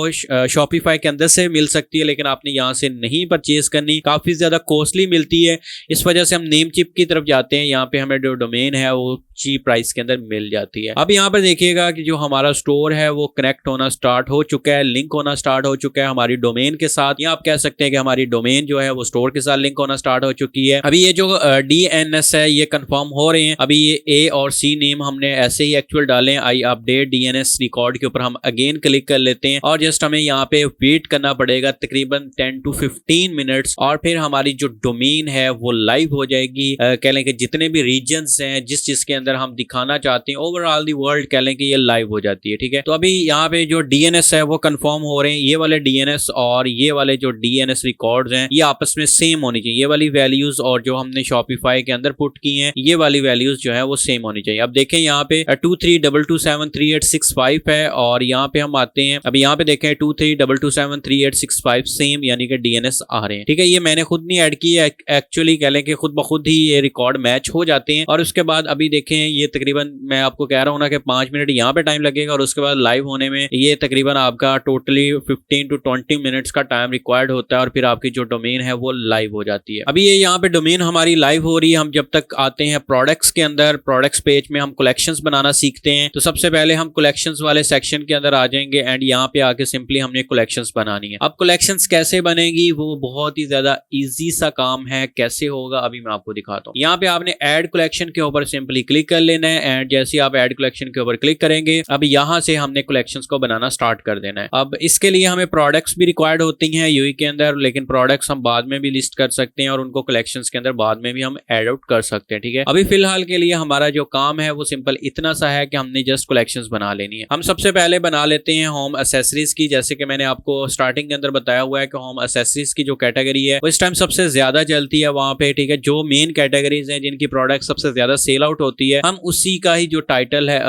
शॉपिफाई के अंदर से मिल सकती है, लेकिन आपने यहाँ से नहीं परचेज करनी, काफी ज्यादा कॉस्टली मिलती है। इस वजह से हम नेम चिप की तरफ जाते हैं, यहाँ पे हमें जो डोमेन है वो चीप प्राइस के अंदर मिल जाती है। अब यहाँ पर देखिएगा कि जो हमारा स्टोर है वो कनेक्ट होना स्टार्ट हो हो चुका है, लिंक होना स्टार्ट हो चुका है हमारी डोमेन के साथ, या आप कह सकते हैं कि हमारी डोमेन जो है वो स्टोर के साथ लिंक होना स्टार्ट हो चुकी है। अभी ये जो DNS है ये कंफर्म हो रहे हैं। अभी ये A और C नेम हमने ऐसे ही एक्चुअल डाले, आई अपडेट DNS रिकॉर्ड के ऊपर हम अगेन क्लिक कर लेते हैं और जस्ट हमें यहाँ पे वेट करना पड़ेगा तकरीबन 10 to 15 मिनट्स और फिर हमारी जो डोमेन है वो लाइव हो जाएगी। कह लें कि जितने भी रीजन्स हैं जिसके अंदर हम दिखाना चाहते हैं ओवरऑल दी वर्ल्ड, कह लें कि ये लाइव हो जाती है। ठीक है, तो अभी यहाँ पे जो DNS है वो कंफर्म हो रहे हैं। ये वाले DNS और ये वाले जो DNS रिकॉर्ड्स हैं ये आपस में सेम होनी चाहिए। ये वाली वैल्यूज और जो हमने शॉपिफाई के अंदर पुट की हैं ये वाली वैल्यूज जो है वो सेम होनी चाहिए। अब देखें यहाँ पे 2322733865 है और यहाँ पे हम आते हैं, अभी यहाँ पे देखें 2322733865 सेम यानी कि DNS आ रहे हैं। ठीक है, ये मैंने खुद नहीं ऐड की है, एक्चुअली कह लें कि खुद ब खुद ही ये रिकॉर्ड मैच हो जाते हैं। और उसके बाद अभी देखें ये तकरीबन मैं आपको कह रहा हूँ ना कि 5 मिनट यहाँ पे टाइम लगेगा और उसके बाद लाइव होने में ये तकरीबन आपका टोटली 15 to 20 मिनट्स का टाइम रिक्वायर्ड होता है और फिर आपकी जो डोमेन है वो लाइव हो जाती है। अभी ये यहाँ पे डोमेन हमारी लाइव हो रही है। हम जब तक आते हैं प्रोडक्ट्स के अंदर, प्रोडक्ट्स पेज में हम कलेक्शंस बनाना सीखते हैं। तो सबसे पहले हम कलेक्शंस वाले सेक्शन के अंदर आ जाएंगे एंड यहाँ पे आके सिंपली हमने कलेक्शंस बनानी है। अब कलेक्शंस कैसे बनेगी वो बहुत ही ज्यादा इजी सा काम है। कैसे होगा अभी मैं आपको दिखाता हूँ। यहाँ पे आपने ऐड कलेक्शन के ऊपर सिंपली क्लिक कर लेना है एंड जैसे आप ऐड कलेक्शन के ऊपर क्लिक करेंगे अब यहाँ से हमने कलेक्शंस को बनाना स्टार्ट कर देना है। अब इसके लिए हमें प्रोडक्ट्स भी रिक्वायर्ड होती हैं यूई के अंदर, लेकिन प्रोडक्ट्स हम बाद में भी लिस्ट कर सकते हैं और उनको कलेक्शंस के अंदर बाद में भी हम ऐड आउट कर सकते हैं। ठीक है, अभी फिलहाल के लिए हमारा जो काम है वो सिंपल इतना सा है कि हमने जस्ट कलेक्शंस बना लेनी है। हम सबसे पहले बना लेते हैं होम एक्सेसरीज की। जैसे कि मैंने आपको स्टार्टिंग के अंदर बताया हुआ है कि होम एक्सेसरीज की जो कैटेगरी है वो इस टाइम सबसे ज्यादा चलती है वहां पे। ठीक है, जो मेन कैटेगरीज हैं जिनकी प्रोडक्ट सबसे ज्यादा सेल आउट होती है हम उसी का ही जो टाइटल है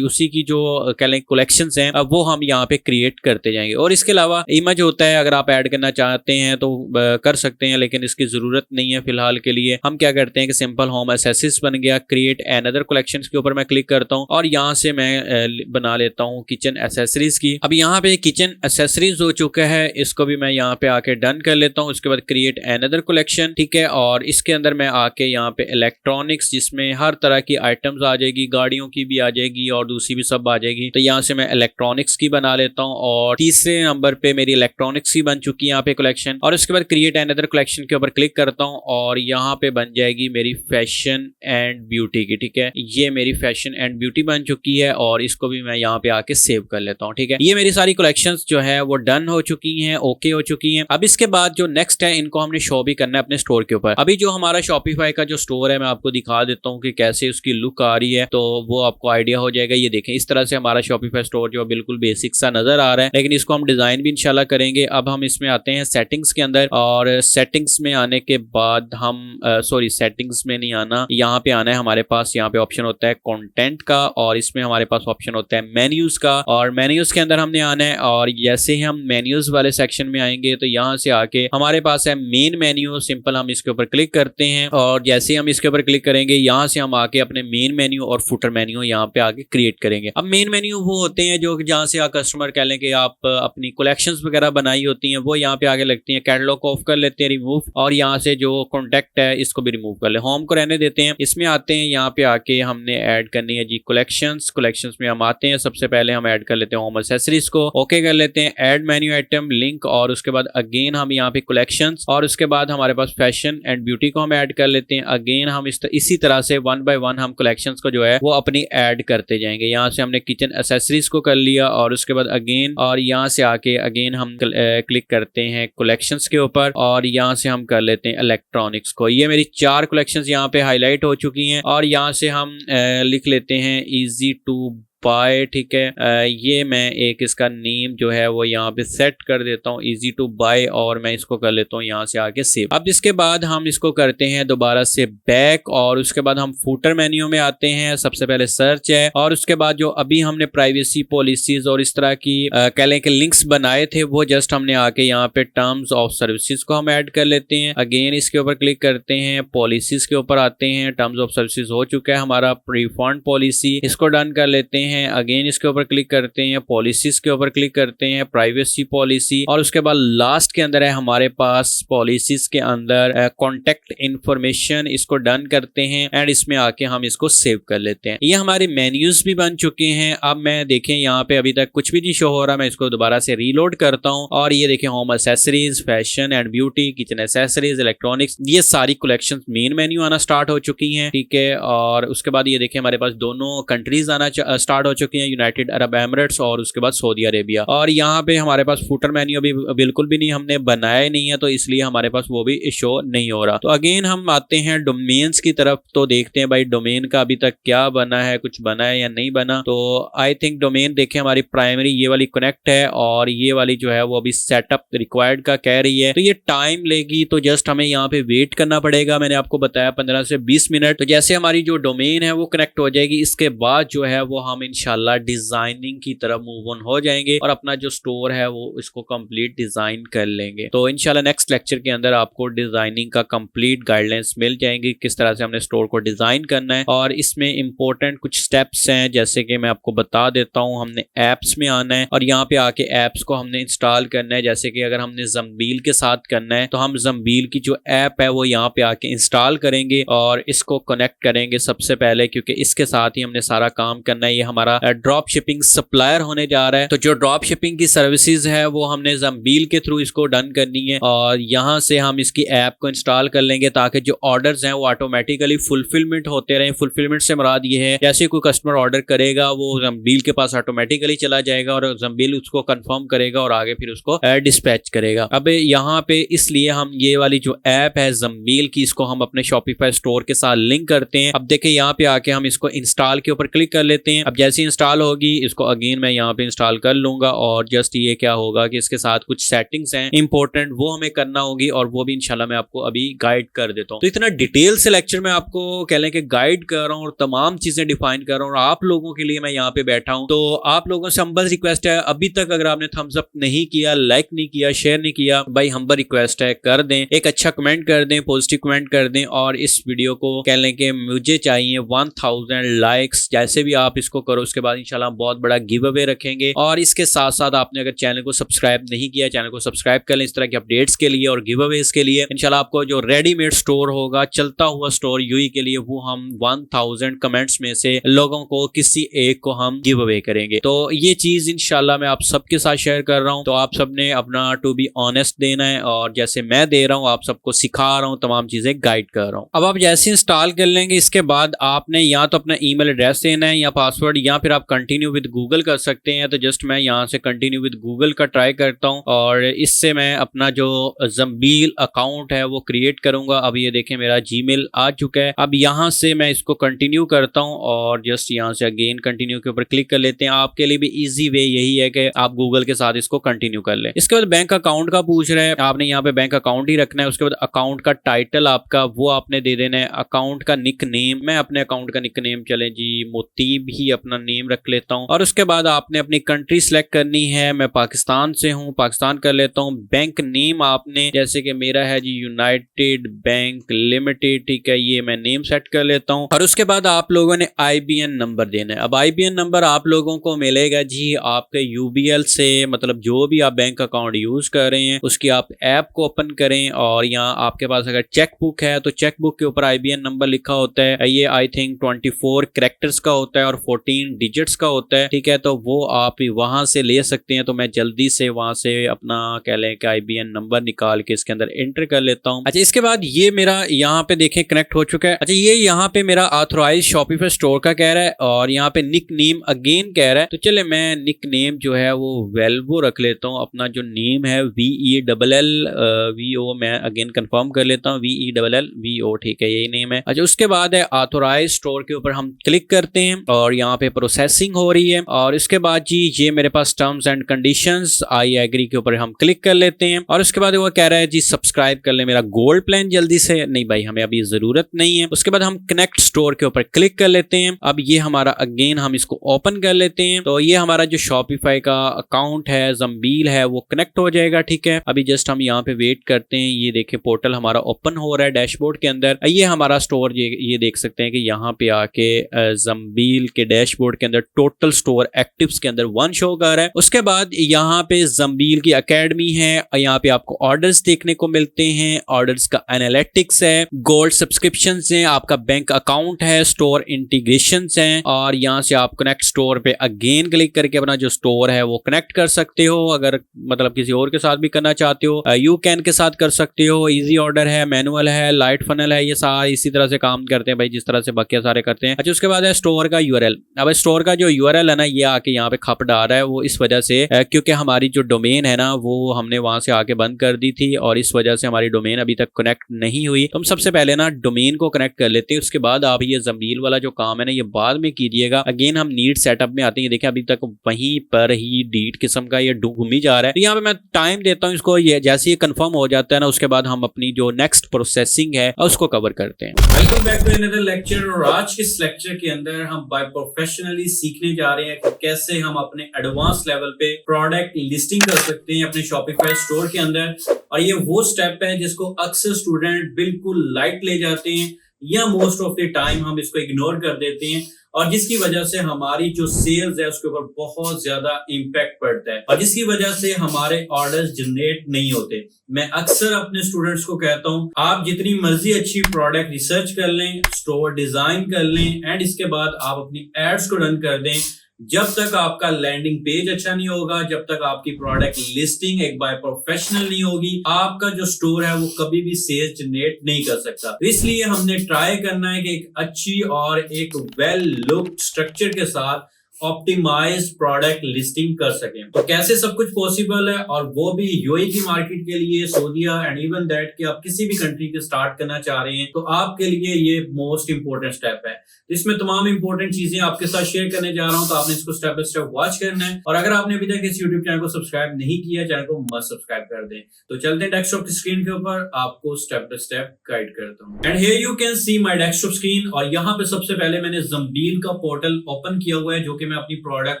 उसी की जो कह लें कलेक्शंस हैं वो हम यहाँ पे क्रिएट करते जाएंगे। और इसके अलावा इमेज होता है, अगर आप ऐड करना चाहते हैं तो कर सकते हैं लेकिन इसकी जरूरत नहीं है फिलहाल के लिए। हम क्या करते हैं कि सिंपल होम एक्सेसरीज बन गया, क्रिएट अनदर कलेक्शंस के ऊपर मैं क्लिक करता हूं और यहां से मैं बना लेता हूं किचन एक्सेसरीज की। अब यहां पे किचन एक्सेसरीज हो चुका है, इसको भी मैं यहां पे आके डन कर लेता हूं। उसके बाद क्रिएट अनदर कलेक्शन। ठीक है, और इसके अंदर मैं आके यहां पे इलेक्ट्रॉनिक्स जिसमें हर तरह की आइटम्स आ जाएगी, गाड़ियों की भी आ जाएगी और दूसरी भी सब आ जाएगी। तो यहां से मैं इलेक्ट्रॉनिक्स की बना लेता हूं और तीसरे नंबर पे मेरी इलेक्ट्रॉनिक्स की बन चुकी है यहाँ पे कलेक्शन। और उसके बाद क्रिएट अनदर कलेक्शन के ऊपर क्लिक करता हूँ और यहाँ पे बन जाएगी मेरी फैशन एंड ब्यूटी की। ठीक है, ये मेरी फैशन एंड ब्यूटी बन चुकी है और इसको भी मैं यहाँ पे आके सेव कर लेता हूँ। ठीक है, ये मेरी सारी कलेक्शंस जो है वो डन हो चुकी हैं, ओके हो चुकी हैं। अब इसके बाद जो नेक्स्ट है इनको हमने शो भी करना है अपने स्टोर के ऊपर। अभी जो हमारा शॉपिफाई का जो स्टोर है मैं आपको दिखा देता हूँ कि कैसे उसकी लुक आ रही है, तो वो आपको आइडिया हो जाएगा। ये देखें इस तरह से हमारा शॉपिफाई स्टोर जो बिल्कुल बेसिक सा नजर आ रहा है, लेकिन इसको हम डिजाइन भी इंशाल्लाह करेंगे। अब हम इसमें आते हैं सेटिंग्स के अंदर और सेटिंग्स में आने के बाद हम सेटिंग्स में नहीं आना, यहाँ पे आना है हमारे पास। यहाँ पे ऑप्शन होता है कंटेंट का और इसमें हमारे पास ऑप्शन होता है मेन्यूज का और मेन्यूज के अंदर हमने आना है। और जैसे ही हम मेन्यूज वाले सेक्शन में आएंगे तो यहाँ से आके हमारे पास है मेन मेन्यू। सिंपल हम इसके ऊपर क्लिक करते हैं और जैसे ही हम इसके ऊपर क्लिक करेंगे यहाँ से हम आके अपने मेन मेन्यू और फुटर मेन्यू यहाँ पे आके क्रिएट करेंगे। अब मेन मेन्यू वो होते हैं जो जहाँ से कस्टमर कह लें कि आप अपनी कलेक्शंस वगैरह बनाई होती हैं वो यहाँ पे आगे लगती हैं। कैटलॉग को ऑफ कर लेते हैं, रिमूव, और यहाँ से जो कॉन्टेक्ट है इसको भी रिमूव कर ले, होम को रहने देते हैं। इसमें आते हैं, यहाँ पे आके हमने ऐड करनी है जी कलेक्शंस। कलेक्शंस में हम आते हैं, सबसे पहले हम ऐड कर लेते हैं होम एक्सेसरीज को, ओके कर लेते हैं, ऐड मेन्यू आइटम लिंक और उसके बाद अगेन हम यहाँ पे कलेक्शंस और उसके बाद हमारे पास फैशन एंड ब्यूटी को हम ऐड कर लेते हैं। अगेन हम इसी तरह से वन बाय वन हम कलेक्शंस को जो है वो अपनी ऐड करते जाएंगे। यहाँ से हमने किचन एक्सेसरीज को कर लिया और उसके बाद अगेन और यहाँ से आके अगेन हम क्लिक करते हैं कलेक्शंस के ऊपर और यहाँ से हम कर लेते हैं इलेक्ट्रॉनिक्स को। ये मेरी 4 कलेक्शंस यहाँ पे हाईलाइट हो चुकी हैं और यहाँ से हम लिख लेते हैं इजी टू बाय। ठीक है, ये मैं एक इसका नेम जो है वो यहाँ पे सेट कर देता हूँ इजी टू बाय और मैं इसको कर लेता हूँ यहाँ से आके सेव। अब इसके बाद हम इसको करते हैं दोबारा से बैक और उसके बाद हम फुटर मेन्यू में आते हैं। सबसे पहले सर्च है और उसके बाद जो अभी हमने प्राइवेसी पॉलिसीज और इस तरह की कह लें कि लिंक्स बनाए थे वो जस्ट हमने आके यहाँ पे टर्म्स ऑफ सर्विसेज को हम ऐड कर लेते हैं। अगेन इसके ऊपर क्लिक करते हैं, पॉलिसीज के ऊपर आते हैं, टर्म्स ऑफ सर्विसेज हो चुका है हमारा, रिफंड पॉलिसी, इसको डन कर लेते हैं। हैं, अगेन इसके ऊपर क्लिक करते हैं, पॉलिसीज के ऊपर क्लिक करते हैं, प्राइवेसी पॉलिसी, और उसके बाद लास्ट के अंदर है हमारे पास पॉलिसीज के अंदर कॉन्टेक्ट इंफॉर्मेशन, इसको डन करते हैं एंड इसमें आके हम इसको सेव कर लेते हैं। ये हमारे मेन्यूज भी बन चुके हैं। अब मैं देखें यहाँ पे अभी तक कुछ भी नहीं शो हो रहा, मैं इसको दोबारा से रीलोड करता हूँ और ये देखें home accessories, fashion and beauty, kitchen accessories, electronics, ये सारी कलेक्शन मेन मेन्यू आना स्टार्ट हो चुकी हैं, ठीक है। और उसके बाद ये देखें हमारे पास दोनों कंट्रीज आना स्टार्ट हो चुकी हैं, यूनाइटेड अरब एमिरेट्स और उसके बाद सऊदी अरेबिया। और यहाँ पे हमारे पास फुटर मेन्यू अभी बिल्कुल भी नहीं हमने बनाया नहीं है, तो इसलिए हमारे पास वो भी शो नहीं हो रहा। तो अगेन हम आते हैं डोमेन्स की तरफ, तो देखते हैं भाई डोमेन का अभी तक क्या बना है, कुछ बना है या नहीं बना। तो आई थिंक डोमेन देखें हमारी प्राइमरी ये वाली कनेक्ट है और ये वाली जो है वो अभी सेटअप रिक्वायर्ड का कह रही है, तो ये टाइम लेगी, तो जस्ट हमें यहाँ पे वेट करना पड़ेगा। मैंने आपको बताया 15 से 20 मिनट। तो जैसे हमारी जो डोमेन है वो कनेक्ट हो जाएगी, इसके बाद जो है वो हम इंशाल्लाह डिजाइनिंग की तरफ मूव ऑन हो जाएंगे और अपना जो स्टोर है वो इसको कंप्लीट डिजाइन कर लेंगे। तो इंशाल्लाह नेक्स्ट लेक्चर के अंदर आपको डिजाइनिंग का कंप्लीट गाइडलाइंस मिल जाएंगी, किस तरह से हमने स्टोर को डिजाइन करना है। और इसमें इंपॉर्टेंट कुछ स्टेप्स हैं, जैसे कि मैं आपको बता देता हूं। हमने एप्स में आना है और यहाँ पे आके एप्स को हमने इंस्टॉल करना है। जैसे कि अगर हमने ज़म्बील के साथ करना है तो हम ज़म्बील की जो ऐप है वो यहाँ पे आके इंस्टॉल करेंगे और इसको कनेक्ट करेंगे सबसे पहले, क्योंकि इसके साथ ही हमने सारा काम करना है। ये हमारा ड्रॉप शिपिंग सप्लायर होने जा रहा है। तो जो ड्रॉप शिपिंग की सर्विसेज है वो हमने ज़म्बील के थ्रू इसको डन करनी है और यहाँ से हम इसकी ऐप को इंस्टॉल कर लेंगे ताकि जो ऑर्डर्स हैं वो ऑटोमेटिकली फुलफिलमेंट होते रहे। फुलफिलमेंट से मुराद ये है जैसे कोई कस्टमर ऑर्डर करेगा वो ज़म्बील के पास ऑटोमेटिकली चला जाएगा और ज़म्बील उसको कंफर्म करेगा और आगे फिर उसको डिस्पैच करेगा। अब यहाँ पे इसलिए हम ये वाली जो ऐप है ज़म्बील की, इसको हम अपने शॉपिफाई स्टोर के साथ लिंक करते हैं। अब देखिए यहाँ पे आके हम इसको इंस्टॉल के ऊपर क्लिक कर लेते हैं। अब जैसे इंस्टॉल होगी इसको अगेन मैं यहाँ पे इंस्टॉल कर लूंगा और जस्ट ये क्या होगा कि इसके साथ कुछ सेटिंग्स हैं इंपॉर्टेंट, वो हमें करना होगी और वो भी इंशाल्लाह मैं आपको अभी गाइड कर देता हूँ। तो इतना डिटेल से लेक्चर में आपको कह लें कि गाइड कर रहा हूँ और तमाम चीजें डिफाइन कर रहा हूँ और आप लोगों के लिए मैं यहाँ पे बैठा हूँ। तो आप लोगों से हम्बल रिक्वेस्ट है, अभी तक अगर आपने थम्स अप नहीं किया, लाइक नहीं किया, शेयर नहीं किया, भाई हम्बल रिक्वेस्ट है कर दें, एक अच्छा कमेंट कर दें, पॉजिटिव कमेंट कर दें और इस वीडियो को कह लें कि मुझे चाहिए 1000 लाइक्स। जैसे भी आप इसको करो उसके बाद इंशाल्लाह बहुत बड़ा गिव अवे रखेंगे। और इसके साथ साथ आपने अगर चैनल को सब्सक्राइब नहीं किया, चैनल को सब्सक्राइब कर लें इस तरह के अपडेट्स के लिए और गिव अवेज के लिए। इंशाल्लाह आपको जो रेडीमेड स्टोर होगा, चलता हुआ स्टोर यूई के लिए, वो हम 1000 कमेंट्स में से लोगों को किसी एक को हम गिव अवे करेंगे। तो ये चीज इंशाल्लाह मैं आप सबके साथ शेयर कर रहा हूँ। तो आप सबने अपना टू बी ऑनेस्ट देना है और जैसे मैं दे रहा हूँ आप सबको सिखा रहा हूँ, तमाम चीजें गाइड कर रहा हूँ। अब आप जैसे इंस्टॉल कर लेंगे इसके बाद आपने या तो अपना ईमेल एड्रेस देना है या पासवर्ड, या फिर आप कंटिन्यू विद गूगल कर सकते हैं। तो जस्ट मैं यहाँ से कंटिन्यू विद गूगल का ट्राई करता हूँ और इससे मैं अपना जो ज़म्बील अकाउंट है वो क्रिएट करूंगा। अब ये देखें मेरा जीमेल आ चुका है। अब यहाँ से मैं इसको कंटिन्यू करता हूँ और जस्ट यहाँ से अगेन कंटिन्यू के ऊपर क्लिक कर लेते हैं। आपके लिए भी इजी वे यही है कि आप गूगल के साथ इसको कंटिन्यू कर लें। इसके बाद बैंक अकाउंट का पूछ रहे हैं, आपने यहाँ पे बैंक अकाउंट ही रखना है। उसके बाद अकाउंट का टाइटल आपका वो आपने दे देना है। अकाउंट का निक नेम, मैं अपने अकाउंट का निक नेम चले जी मोतीब ही अपना नेम रख लेता हूँ। और उसके बाद आपने अपनी कंट्री सेलेक्ट करनी है। मैं पाकिस्तान से हूँ, पाकिस्तान कर लेता हूँ। बैंक नेम आपने, जैसे कि मेरा है जी यूनाइटेड बैंक लिमिटेड, ठीक है, ये मैं नेम सेट कर लेता हूँ। और उसके बाद आप लोगों ने IBN नंबर देना है। अब IBN नंबर आप लोगों को मिलेगा जी आपके UBL से, मतलब जो भी आप बैंक अकाउंट यूज कर रहे हैं उसकी आप ऐप को ओपन करें और यहाँ आपके पास अगर चेक बुक है तो चेक बुक के ऊपर IBN नंबर लिखा होता है। ये आई थिंक 24 कैरेक्टर्स का होता है और 14 डिजिट्स का होता है, ठीक है। तो वो आप वहां से ले सकते हैं। तो मैं जल्दी से वहां से अपना कह लें कि IBN नंबर निकाल के इसके अंदर एंटर कर लेता हूं। अच्छा, इसके बाद ये मेरा यहाँ पे देखें कनेक्ट हो चुका है। अच्छा, ये यहाँ पे मेरा ऑथराइज शॉपिफाई स्टोर का कह रहा है और यहाँ पे निक नेम अगेन कह रहा है। तो चले मैं निक नेम जो है वो वेल्वो रख लेता हूँ। अपना जो नेम है VELLVO मैं अगेन कंफर्म कर लेता हूँ, VELLVO, ठीक है, यही नेम है। अच्छा, उसके बाद है ऑथराइज स्टोर के ऊपर हम क्लिक करते हैं और यहाँ पे प्रोसेसिंग हो रही है। और इसके बाद जी ये मेरे पास terms and conditions, I agree के ऊपर हम क्लिक कर लेते हैं। और उसके बाद वो कह रहा है जी सब्सक्राइब कर ले मेरा गोल्ड प्लान जल्दी से। नहीं भाई, हमें अभी जरूरत नहीं है। उसके बाद हम कनेक्ट स्टोर के ऊपर क्लिक कर लेते हैं। अब ये हमारा अगेन हम इसको ओपन कर लेते हैं। तो ये हमारा जो शॉपिफाई का अकाउंट है, ज़म्बील है, वो कनेक्ट हो जाएगा, ठीक है। अभी जस्ट हम यहाँ पे वेट करते हैं। ये देखिए पोर्टल हमारा ओपन हो रहा है डैशबोर्ड के अंदर। ये हमारा स्टोर ये देख सकते हैं कि यहाँ पे आके ज़म्बील के डैशबोर्ड डैशबोर्ड के अंदर टोटल स्टोर एक्टिव्स के अंदर 1 शो कर रहा है। उसके बाद यहाँ पे ज़म्बील की एकेडमी है, यहाँ पे आपको ऑर्डर्स देखने को मिलते हैं, ऑर्डर्स का एनालिटिक्स है, गोल्ड सब्सक्रिप्शंस हैं, आपका बैंक अकाउंट है, स्टोर इंटीग्रेशंस हैं, और यहाँ से आप कनेक्ट स्टोर पे अगेन क्लिक करके अपना जो स्टोर है वो कनेक्ट कर सकते हो। अगर मतलब किसी और के साथ भी करना चाहते हो, यू कैन के साथ कर सकते हो। इजी ऑर्डर है, मैनुअल है, लाइट फनल है, ये सारे इसी तरह से काम करते हैं भाई जिस तरह से बाकी सारे करते हैं। अच्छा, उसके बाद है स्टोर का यूआरएल। अब स्टोर का जो यूआरएल है ना, ये आके यहाँ पे खप डाल रहा है, वो इस वजह से क्योंकि हमारी जो डोमेन है ना वो हमने वहां से आके बंद कर दी थी और इस वजह से हमारी डोमेन अभी तक कनेक्ट नहीं हुई। तो हम सबसे पहले ना डोमेन को कनेक्ट कर लेते हैं, उसके बाद आप ये ज़मील वाला जो काम है ना ये बाद में कीजिएगा। अगेन हम नीड सेटअप में आते हैं। देखिए अभी तक वहीं पर ही डीट किस्म का ये घूम ही जा रहा है। तो यहाँ पे मैं टाइम देता हूँ इसको, ये जैसे ही कंफर्म हो जाता है ना उसके बाद हम अपनी जो नेक्स्ट प्रोसेसिंग है उसको कवर करते हैं। Welcome back to another lecture. और आज के इस लेक्चर के अंदर हम बाय प्रोफेशनली सीखने जा रहे हैं कि कैसे हम अपने एडवांस लेवल पे प्रोडक्ट लिस्टिंग कर सकते हैं अपने शॉपिफाई स्टोर के अंदर। और ये वो स्टेप है जिसको अक्सर स्टूडेंट बिल्कुल लाइट ले जाते हैं या मोस्ट ऑफ द टाइम हम इसको इग्नोर कर देते हैं, और जिसकी वजह से हमारी जो सेल्स है उसके ऊपर बहुत ज्यादा इम्पैक्ट पड़ता है और जिसकी वजह से हमारे ऑर्डर्स जनरेट नहीं होते। मैं अक्सर अपने स्टूडेंट्स को कहता हूं, आप जितनी मर्जी अच्छी प्रोडक्ट रिसर्च कर लें, स्टोर डिजाइन कर लें एंड इसके बाद आप अपनी एड्स को रन कर दें, जब तक आपका लैंडिंग पेज अच्छा नहीं होगा, जब तक आपकी प्रोडक्ट लिस्टिंग एक बाय प्रोफेशनल नहीं होगी, आपका जो स्टोर है वो कभी भी सेल्स जनरेट नहीं कर सकता। तो इसलिए हमने ट्राई करना है कि एक अच्छी और एक वेल लुक्ड स्ट्रक्चर के साथ ऑप्टिमाइज्ड प्रोडक्ट लिस्टिंग कर सकें। तो कैसे सब कुछ पॉसिबल है, और वो भी यूएई की मार्केट के लिए, सऊदीया एंड इवन दैट कि आप किसी भी कंट्री के स्टार्ट करना चाह रहे हैं तो आपके लिए ये मोस्ट इंपोर्टेंट स्टेप है। इसमें तमाम इंपोर्टेंट चीजें आपके साथ शेयर करने जा रहा हूं, तो आपने इसको स्टेप बाय स्टेप वॉच करना है। और अगर आपने अभी तक इस यूट्यूब चैनल को सब्सक्राइब नहीं किया, चैनल को मस्ट सब्सक्राइब कर दें। तो चलते हैं डेस्कटॉप की स्क्रीन के ऊपर, आपको स्टेप बाय स्टेप गाइड करता हूं। And here you can see my desktop screen, और यहाँ पे सबसे पहले मैंने ज़म्बील का पोर्टल ओपन किया हुआ है जो कि मैं अपनी प्रोडक्ट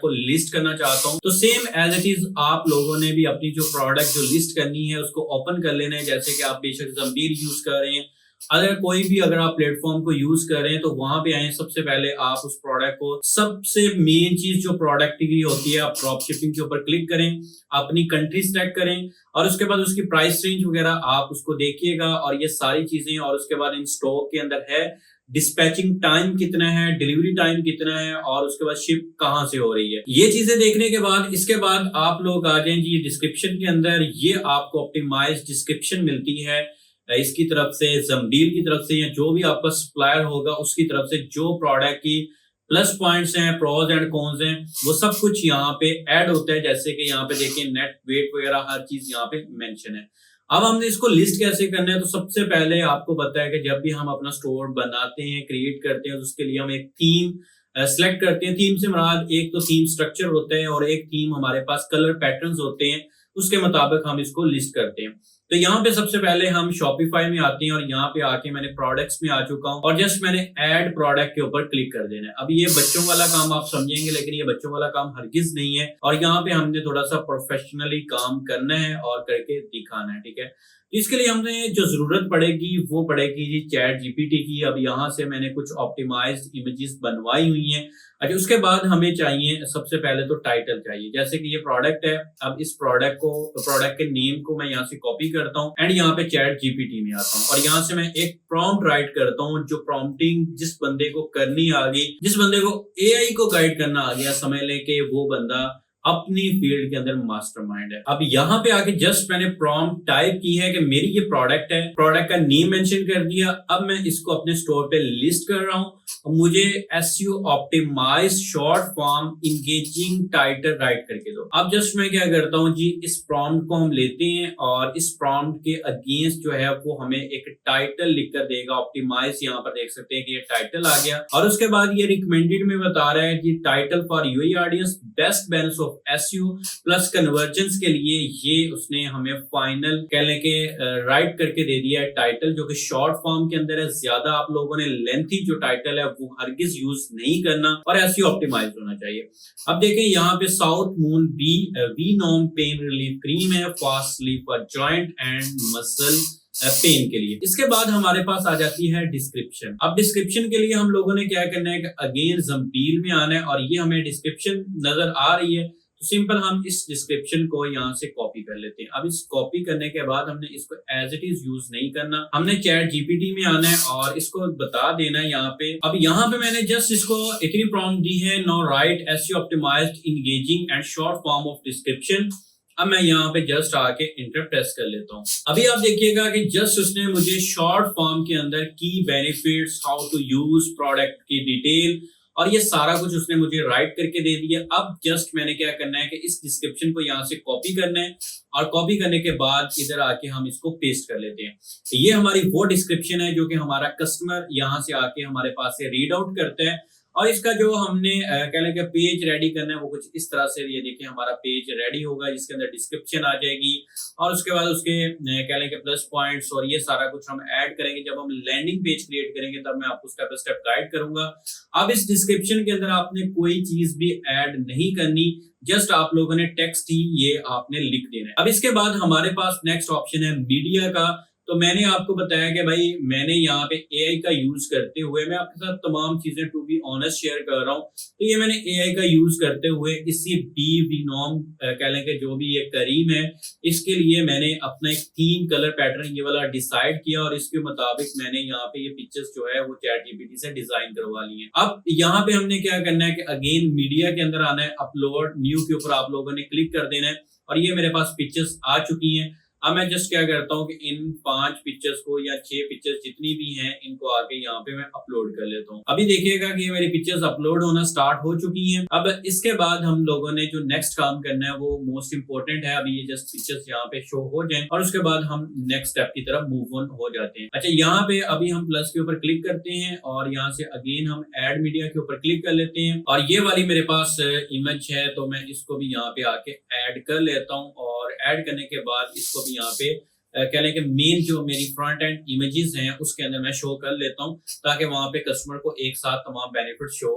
को लिस्ट करना चाहता हूं। तो सेम एज इट इज आप लोगों ने भी अपनी जो प्रोडक्ट जो लिस्ट करनी है उसको ओपन कर लेना है। जैसे कि आप बेशक ज़म्बील यूज कर रहे हैं, अगर आप प्लेटफॉर्म को यूज कर रहे हैं तो वहां पे आए, सबसे पहले आप उस प्रोडक्ट को, सबसे मेन चीज जो प्रोडक्ट की होती है, आप ड्रॉप शिपिंग के ऊपर क्लिक करें, अपनी कंट्री सेलेक्ट करें और उसके बाद उसकी प्राइस रेंज वगैरह आप उसको देखिएगा और ये सारी चीजें। और उसके बाद इन स्टॉक के अंदर है डिस्पैचिंग टाइम कितना है, डिलीवरी टाइम कितना है, और उसके बाद शिप कहां से हो रही है, ये चीजें देखने के बाद इसके बाद आप लोग आ जाएं जी डिस्क्रिप्शन के अंदर। ये आपको ऑप्टिमाइज डिस्क्रिप्शन मिलती है इसकी तरफ से, ज़म्बील की तरफ से, या जो भी आपका सप्लायर होगा उसकी तरफ से, जो प्रोडक्ट की प्लस पॉइंट्स हैं, प्रोज एंड कॉन्स हैं, वो सब कुछ यहाँ पे ऐड होता है। जैसे कि यहाँ पे देखिए नेट वेट वगैरह हर चीज यहाँ पे मेंशन है। अब हमने इसको लिस्ट कैसे करना है, तो सबसे पहले आपको पता है कि जब भी हम अपना स्टोर बनाते हैं, क्रिएट करते हैं, तो उसके लिए हम एक थीम सेलेक्ट करते हैं। थीम से मुराद एक तो थीम स्ट्रक्चर होता है और एक थीम हमारे पास कलर पैटर्न्स होते हैं, उसके मुताबिक हम इसको लिस्ट करते हैं। तो यहाँ पे सबसे पहले हम शॉपिफाई में आते हैं और यहाँ पे आके मैंने प्रोडक्ट्स में आ चुका हूँ और जस्ट मैंने ऐड प्रोडक्ट के ऊपर क्लिक कर देना है। अब ये बच्चों वाला काम आप समझेंगे, लेकिन ये बच्चों वाला काम हरगिज नहीं है और यहाँ पे हमने थोड़ा सा प्रोफेशनली काम करना है और करके दिखाना है, ठीक है। इसके लिए हमने जो जरूरत पड़ेगी वो पड़ेगी जी चैट जीपीटी की। अब यहाँ से मैंने कुछ ऑप्टिमाइज्ड इमेजेस बनवाई हुई हैं। अच्छा, उसके बाद हमें चाहिए सबसे पहले तो टाइटल चाहिए। जैसे कि ये प्रोडक्ट है, अब इस प्रोडक्ट के नेम को मैं यहाँ से कॉपी करता हूँ एंड यहाँ पे चैट जीपीटी में आता हूँ और यहाँ से मैं एक प्रॉम्प्ट राइट करता हूँ। जो प्रॉम्प्टिंग जिस बंदे को करनी आ गई, जिस बंदे को एआई को गाइड करना आ गया, समझ लें कि वो बंदा अपनी फील्ड के अंदर मास्टरमाइंड है। अब यहाँ पे आके जस्ट मैंने प्रॉम्प्ट टाइप की है कि मेरी ये प्रोडक्ट है, प्रोडक्ट का नेम मेंशन कर दिया। अब मैं इसको अपने स्टोर पे लिस्ट कर रहा हूँ और मुझे SEO optimize short form engaging title write करके दो। अब जस्ट मैं क्या करता हूँ जी, इस प्रॉम्प्ट को हम लेते हैं और इस प्रॉम्प्ट के अगेंस्ट जो है वो हमें एक टाइटल लिखकर देगा। ऑप्टिमाइज यहाँ पर देख सकते हैं कि ये टाइटल आ गया और उसके बाद ये रिकमेंडेड में बता रहा है कि title for UAE audience, best balance of SEO plus convergence के लिए ये उसने हमें फाइनल कहने के राइट करके दे दिया है टाइटल, जो कि शॉर्ट फॉर्म के अंदर है। ज्यादा आप लोगों ने लेंथी जो टाइटल है वो हरगिज यूज नहीं करना और एसईओ ऑप्टिमाइज होना चाहिए। अब देखें यहाँ पे साउथ मून वी नॉम पेन रिलीफ क्रीम है, fast sleep for joint and muscle pain के लिए। इसके बाद हमारे पास आ जाती है डिस्क्रिप्शन। अब डिस्क्रिप्शन के लिए हम लोगों ने क्या करना है कि अगेन ज़मील में आना है और ये हमें डिस्क्रिप्शन नजर आ रही है तो सिंपल हम इस डिस्क्रिप्शन को यहाँ से कॉपी कर लेते हैं। अब इस कॉपी करने के बाद हमने इसको एज इट इज यूज नहीं करना, हमने चैट जीपीटी में आना है और इसको बता देना है यहाँ पे। अब यहाँ पे मैंने जस्ट इसको इतनी प्रॉम्प्ट दी है, no write SEO optimized engaging and short form of description. अब मैं यहाँ पे जस्ट आके इंटर प्रेस कर लेता हूँ। अभी आप देखिएगा कि जस्ट उसने मुझे शॉर्ट फॉर्म के अंदर की benefits, how to use product की डिटेल और ये सारा कुछ उसने मुझे राइट करके दे दिया। अब जस्ट मैंने क्या करना है कि इस डिस्क्रिप्शन को यहाँ से कॉपी करना है और कॉपी करने के बाद इधर आके हम इसको पेस्ट कर लेते हैं। ये हमारी वो डिस्क्रिप्शन है जो कि हमारा कस्टमर यहाँ से आके हमारे पास से रीड आउट करता है और इसका जो हमने कह लें कि पेज रेडी करना है वो कुछ इस तरह से, ये देखिए हमारा पेज रेडी होगा जिसके अंदर डिस्क्रिप्शन आ जाएगी और उसके बाद उसके कह लें कि प्लस पॉइंट्स और ये सारा कुछ हम ऐड करेंगे। जब हम लैंडिंग पेज क्रिएट करेंगे तब मैं आपको स्टेप बाय स्टेप गाइड करूंगा। अब इस डिस्क्रिप्शन के अंदर आपने कोई चीज भी ऐड नहीं करनी, जस्ट आप लोगों ने टेक्स्ट ही ये आपने लिख देना है। अब इसके बाद हमारे पास नेक्स्ट ऑप्शन है मीडिया का। तो मैंने आपको बताया कि भाई मैंने यहाँ पे एआई का यूज करते हुए मैं आपके साथ तमाम चीजें टू बी ऑनेस्ट शेयर कर रहा हूँ। तो ये मैंने एआई का यूज करते हुए इसी बीनॉम कह लें कि जो भी ये करीम है इसके लिए मैंने अपना एक थीम कलर पैटर्न ये वाला डिसाइड किया और इसके मुताबिक मैंने यहाँ पे ये पिक्चर्स जो है वो चैट जीपीटी से डिजाइन करवा ली है। अब यहाँ पे हमने क्या करना है कि अगेन मीडिया के अंदर आना है, अपलोड न्यू के ऊपर आप लोगों ने क्लिक कर देना है और ये मेरे पास पिक्चर्स आ चुकी हैं। अब मैं जस्ट क्या करता हूँ कि इन 5 पिक्चर्स को या 6 पिक्चर्स जितनी भी हैं इनको आके यहाँ पे मैं अपलोड कर लेता हूँ। अभी देखिएगा कि मेरी पिक्चर्स अपलोड होना स्टार्ट हो चुकी हैं। अब इसके बाद हम लोगों ने जो नेक्स्ट काम करना है वो मोस्ट इंपोर्टेंट है। अभी ये जस्ट पिक्चर्स यहाँ पे शो हो जाएं और उसके बाद हम नेक्स्ट स्टेप की तरफ मूव ऑन हो जाते हैं। अच्छा, यहाँ पे अभी हम प्लस के ऊपर क्लिक करते हैं और यहाँ से अगेन हम ऐड मीडिया के ऊपर क्लिक कर लेते हैं और ये वाली मेरे पास इमेज है तो मैं इसको भी यहाँ पे आके ऐड कर लेता हूँ और ऐड करने के बाद इसको भी यहाँ पे कह लें कि मेन जो मेरी फ्रंट एंड इमेजेस हैं उसके अंदर मैं शो कर लेता हूं ताकि वहां पे कस्टमर को एक साथ तमाम बेनिफिट शो